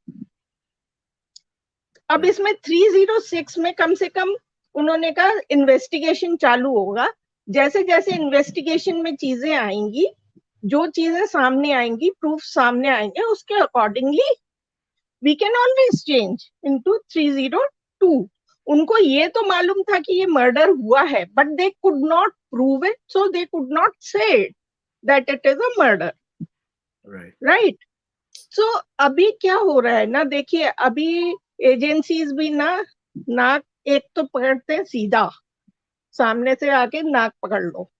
अब इसमें 306 में कम से कम उन्होंने कहा इन्वेस्टिगेशन चालू होगा, जैसे जैसे इन्वेस्टिगेशन में चीजें आएंगी, जो चीजें सामने आएंगी, प्रूफ सामने आएंगे, उसके accordingly we can always change into 302। उनको ये तो मालूम था कि ये मर्डर हुआ है, but they could not prove it, so they could not say that it is a murder, right. So अभी क्या हो रहा है ना, देखिए अभी एजेंसीज भी नाक एक तो पकड़ते हैं सीधा, सामने से आके नाक पकड़ लो,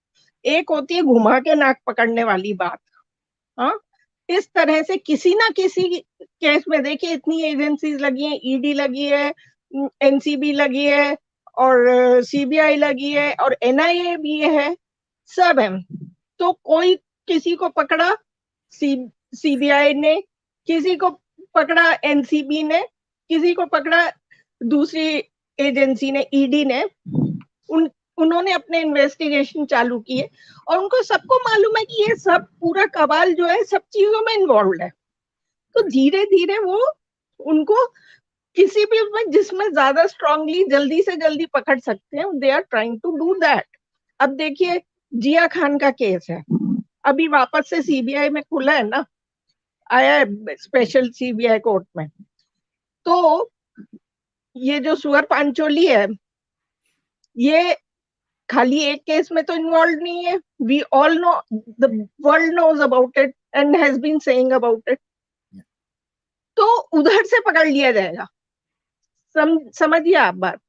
एक होती है घुमा के नाक पकड़ने वाली बात। हाँ, इस तरह से किसी ना किसी केस में देखिए इतनी एजेंसीज लगी हैं, ईडी लगी है, एनसीबी लगी है, और सीबीआई लगी है, और एनआईए भी है, सब है। तो कोई किसी को पकड़ा सीबीआई ने, किसी को पकड़ा एनसीबी ने, किसी को पकड़ा दूसरी एजेंसी ने, ईडी ने। उन्होंने अपने इन्वेस्टिगेशन चालू किए, और उनको सबको मालूम है कि ये सब पूरा कबाल जो है सब चीजों में इन्वॉल्व है। तो धीरे धीरे वो उनको किसी भी में जिसमें ज्यादा स्ट्रांगली जल्दी से जल्दी पकड़ सकते हैं, they are trying to do that. अब देखिए जिया खान का केस है, अभी वापस से सीबीआई में खुला है ना, आया है स्पेशल सीबीआई कोर्ट में। तो ये जो सुअर पांचोली है, ये खाली एक केस में तो इन्वॉल्व नहीं है। We all know, the world knows about it and has been saying about it. तो उधर से पकड़ लिया जाएगा, समझिए आप बात।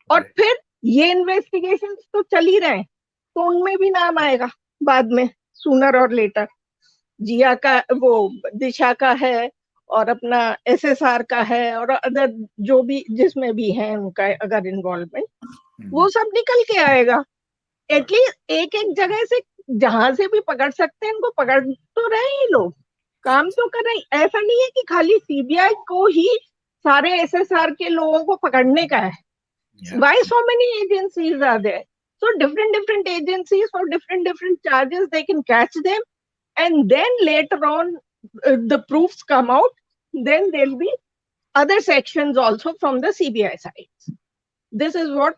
और फिर ये इन्वेस्टिगेशन तो चल ही रहे हैं, तो उनमें भी नाम आएगा बाद में, सूनर और लेटर। जिया का, वो दिशा का है, और अपना एसएसआर का है, और अदर जो भी जिसमें भी है उनका अगर इन्वॉल्वमेंट, वो सब निकल के आएगा। एटलीस्ट एक एक जगह से जहां से भी पकड़ सकते हैं उनको पकड़ तो रहे ही, लोग काम तो कर रहे। ऐसा नहीं है कि खाली सीबीआई को ही सारे एसएसआर के लोगों को पकड़ने का है। Why so many agencies are there? So different agencies for different charges, they can catch them, and then later on the proofs come out. Then there'll be other sections also from the CBI side. This is what,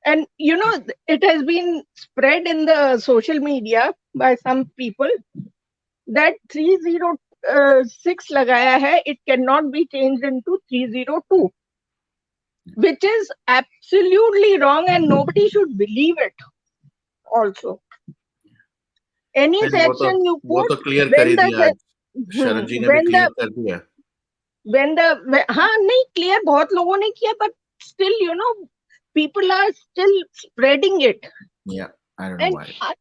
and it has been spread in the social media by some people that 306 lagaya hai, it cannot be changed into 302, which is absolutely wrong, and nobody should believe it also. Any section you
वो
put
तो clear कर
when
ही दिया आज, शरण जी ने भी
when the
clear कर दिया.
हाँ नहीं, क्लियर बहुत लोगों ने किया, but still people are still spreading it.
Yeah, I don't know
And
why.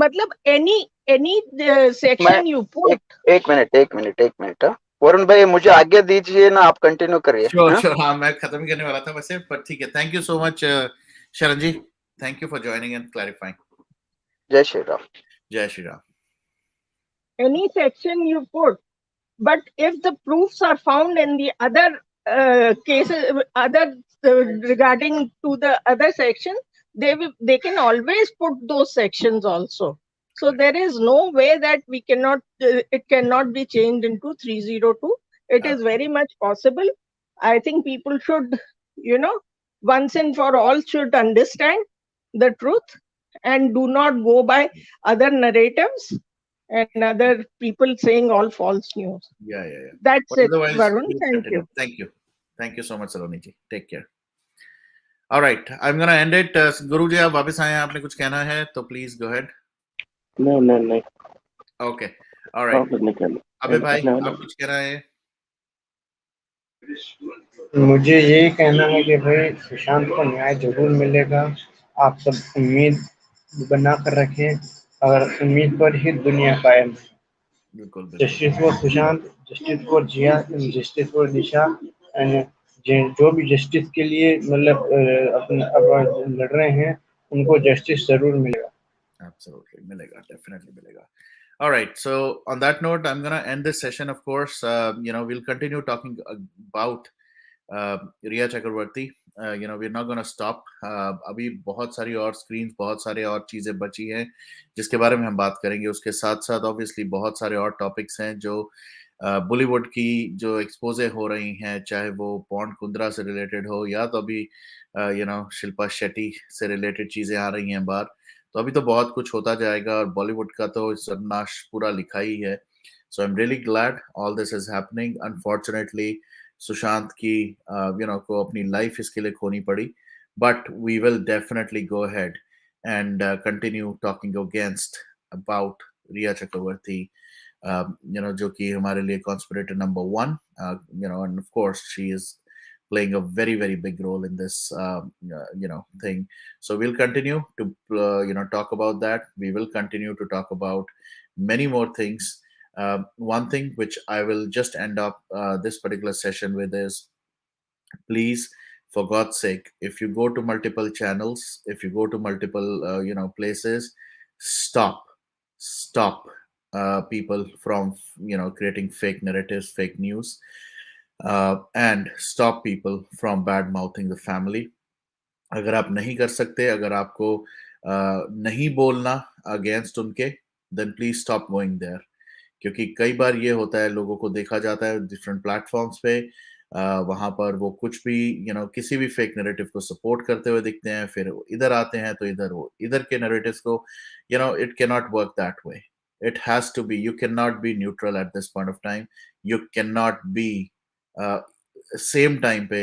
मतलब any
मैं
section you put.
एक मिनट वरुण भाई, मुझे आज्ञा दीजिए ना, आप कंटिन्यू करिए.
Sure. हाँ, मैं खत्म ही करने वाला था वैसे, पर ठीक है. Thank you so much, शरण जी. Thank you for joining and clarifying.
जय श्री राम.
जय Shri Ram.
Any section you put, but if the proofs are found in the other cases, regarding to the other section, they can always put those sections also. So there is no way that we cannot, it cannot be changed into 302. It is very much possible. I think people should, once and for all, should understand the truth and do not go by other narratives and other people saying all false news.
Yeah.
That's
But
it,
otherwise,
Varun.
we'll
Thank
continue.
you.
Thank you so much, Saloni ji. Take care. All right, I'm gonna end it. गुरु जी, आप वापस आए हैं, आपने कुछ कहना है तो please go ahead.
नहीं.
Okay. All right. अबे भाई, आप कुछ कह रहे हैं?
मुझे ये कहना है कि भाई सुशांत को न्याय जरूर मिलेगा. आप सब उम्मीद बना कर रखें, अगर उम्मीद पर ही दुनिया कायम है.
बिल्कुल.
Justice for Sushant, justice for Jiah, justice for Disha, and जो भी जस्टिस के लिए मतलब अपना लड़ रहे हैं, उनको जस्टिस जरूर मिलेगा.
Absolutely, मिलेगा, definitely मिलेगा. All right, so on that note, I'm gonna end this session. Of course, we'll continue talking about Rhea Chakraborty. We're not gonna stop. अभी बहुत सारी और स्क्रीन्स, बहुत सारे और चीज़ें बची हैं जिसके बारे में हम बात करेंगे. उसके साथ साथ ऑब्वियसली बहुत सारे और टॉपिक्स हैं जो बॉलीवुड की जो एक्सपोजे हो रही हैं, चाहे वो पॉन्ड कुंद्रा से रिलेटेड हो या तो अभी शिल्पा शेट्टी से रिलेटेड चीज़ें आ रही हैं बाहर. तो अभी तो बहुत कुछ होता जाएगा और बॉलीवुड का तो सर्वनाश पूरा लिखा ही है. So I am really glad all this is happening. Unfortunately Sushant की को अपनी लाइफ इसके लिए खोनी पड़ी, but we will definitely go ahead and continue talking against about Rhea Chakraborty, जो कि हमारे लिए conspirator number 1, and of course she is playing a very very big role in this thing. So we'll continue to talk about that. We will continue to talk about many more things. One thing which I will just end up this particular session with is, please, for God's sake, if you go to multiple channels, if you go to multiple places, stop people from creating fake narratives, fake news, and stop people from bad mouthing the family. अगर आप नहीं कर सकते, अगर आपको नहीं बोलना against उनके, then please stop going there. क्योंकि कई बार ये होता है, लोगों को देखा जाता है डिफरेंट प्लेटफॉर्म्स पे, वहां पर वो कुछ भी किसी भी फेक नैरेटिव को सपोर्ट करते हुए दिखते हैं, फिर इधर आते हैं तो इधर के नैरेटिव्स को it can not work that way. It has to be, you can not be neutral at this point of time. You can not be same time pe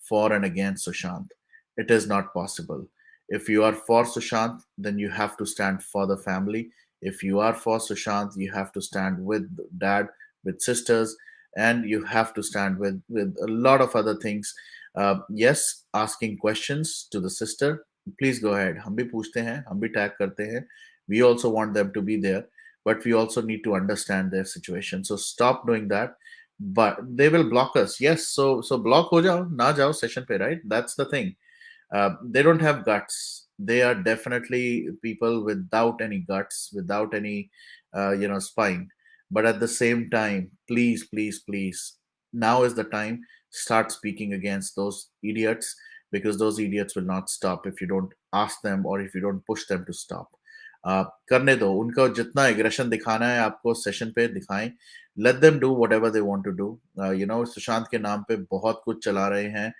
for and against Sushant. It is not possible. If you are for Sushant, then you have to stand for the family. If you are for Sushant, you have to stand with dad, with sisters, and you have to stand with a lot of other things. Yes, asking questions to the sister, please go ahead. हम भी पूछते हैं, हम भी tag करते हैं. We also want them to be there, but we also need to understand their situation. So stop doing that. But they will block us. Yes, so block ho jao, na jao session pe, right? That's the thing. They don't have guts. They are definitely people without any guts, without any spine. But at the same time, please, now is the time. Start speaking against those idiots, because those idiots will not stop if you don't ask them or if you don't push them to stop. करने दो उनको, जितना aggression दिखाना है आपको session पे दिखाएं. Let them do whatever they want to do. You know, Sushant के नाम पे बहुत कुछ चला रहे हैं,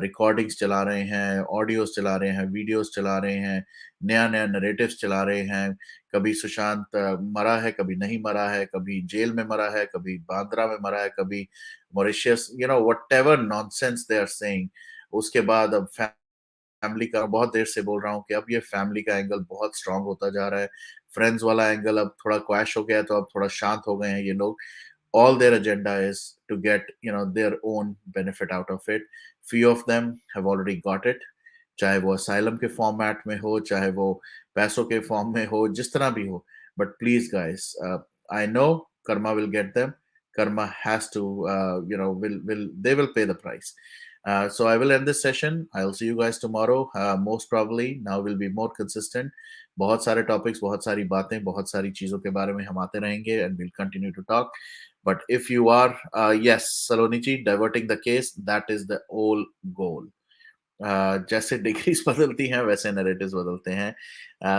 रिकॉर्डिंग्स चला रहे हैं, ऑडियोज चला रहे हैं, वीडियोस चला रहे हैं, नया नया नरेटिव्स चला रहे हैं. कभी सुशांत मरा है, कभी नहीं मरा है, कभी जेल में मरा है, कभी बांद्रा में मरा है, कभी Mauritius, you know, whatever nonsense they are saying. उसके बाद अब फैमिली का, बहुत देर से बोल रहा हूँ कि अब ये फैमिली का एंगल बहुत स्ट्रांग होता जा रहा है. फ्रेंड्स वाला एंगल अब थोड़ा क्वैश हो गया है, तो अब थोड़ा शांत हो गए हैं ये लोग. All their agenda is to get, you know, their own benefit out of it. Few of them have already got it. चाहे वो असाइलम के फॉर्मेट में हो, चाहे वो पैसों के फॉर्म में हो, जिस तरह भी हो. But please guys, I know Karma will get them. Karma has to, you know, they will pay the price. So I will end this session. I'll see you guys tomorrow. Most probably now we'll be more consistent. बहुत सारे topics, बहुत सारी बातें, बहुत सारी चीजों के बारे में हम आते रहेंगे and we'll continue to talk. But if you are, yes, Salonichi, diverting the case, that is the whole goal. जैसे डिग्रीज बदलती हैं वैसे नरेटिव्स बदलते हैं.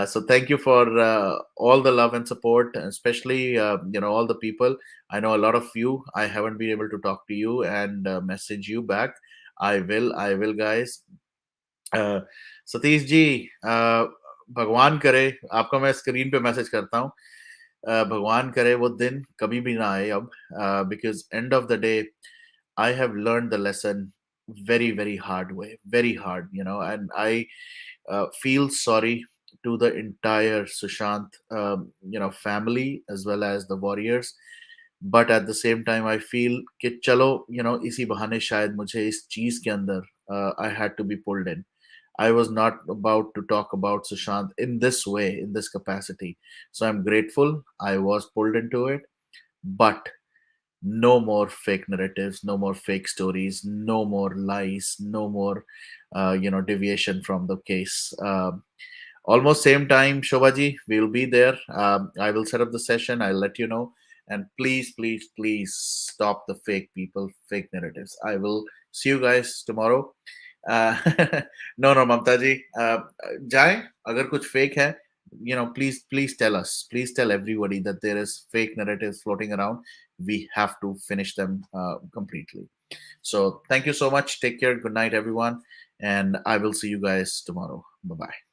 So thank you for all the love and support, especially you know, all the people. I know a lot of you, I haven't been able to talk to you and message you back. I will guys. Satish ji, भगवान करे आपका मैं screen पे message करता हूँ. भगवान करे वो दिन कभी भी ना आए अब, because end of the day I have learned the lesson very hard way, very hard, you know. And I feel sorry to the entire Sushant, you know, family as well as the warriors. But at the same time I feel कि चलो, you know, इसी बहाने शायद मुझे इस चीज के अंदर I had to be pulled in. I was not about to talk about Sushant in this way, in this capacity. So I'm grateful I was pulled into it. But no more fake narratives, no more fake stories, no more lies, no more, you know, deviation from the case. Almost same time, Shobhaji, we'll be there. I will set up the session. I'll let you know. And please stop the fake people, fake narratives. I will see you guys tomorrow. Uh, no, Mamta ji, जाएं, अगर कुछ fake है, you know, please tell us. Please tell everybody that there is fake narratives floating around. We have to finish them completely. So thank you so much. Take care. Good night, everyone. And I will see you guys tomorrow. Bye-bye.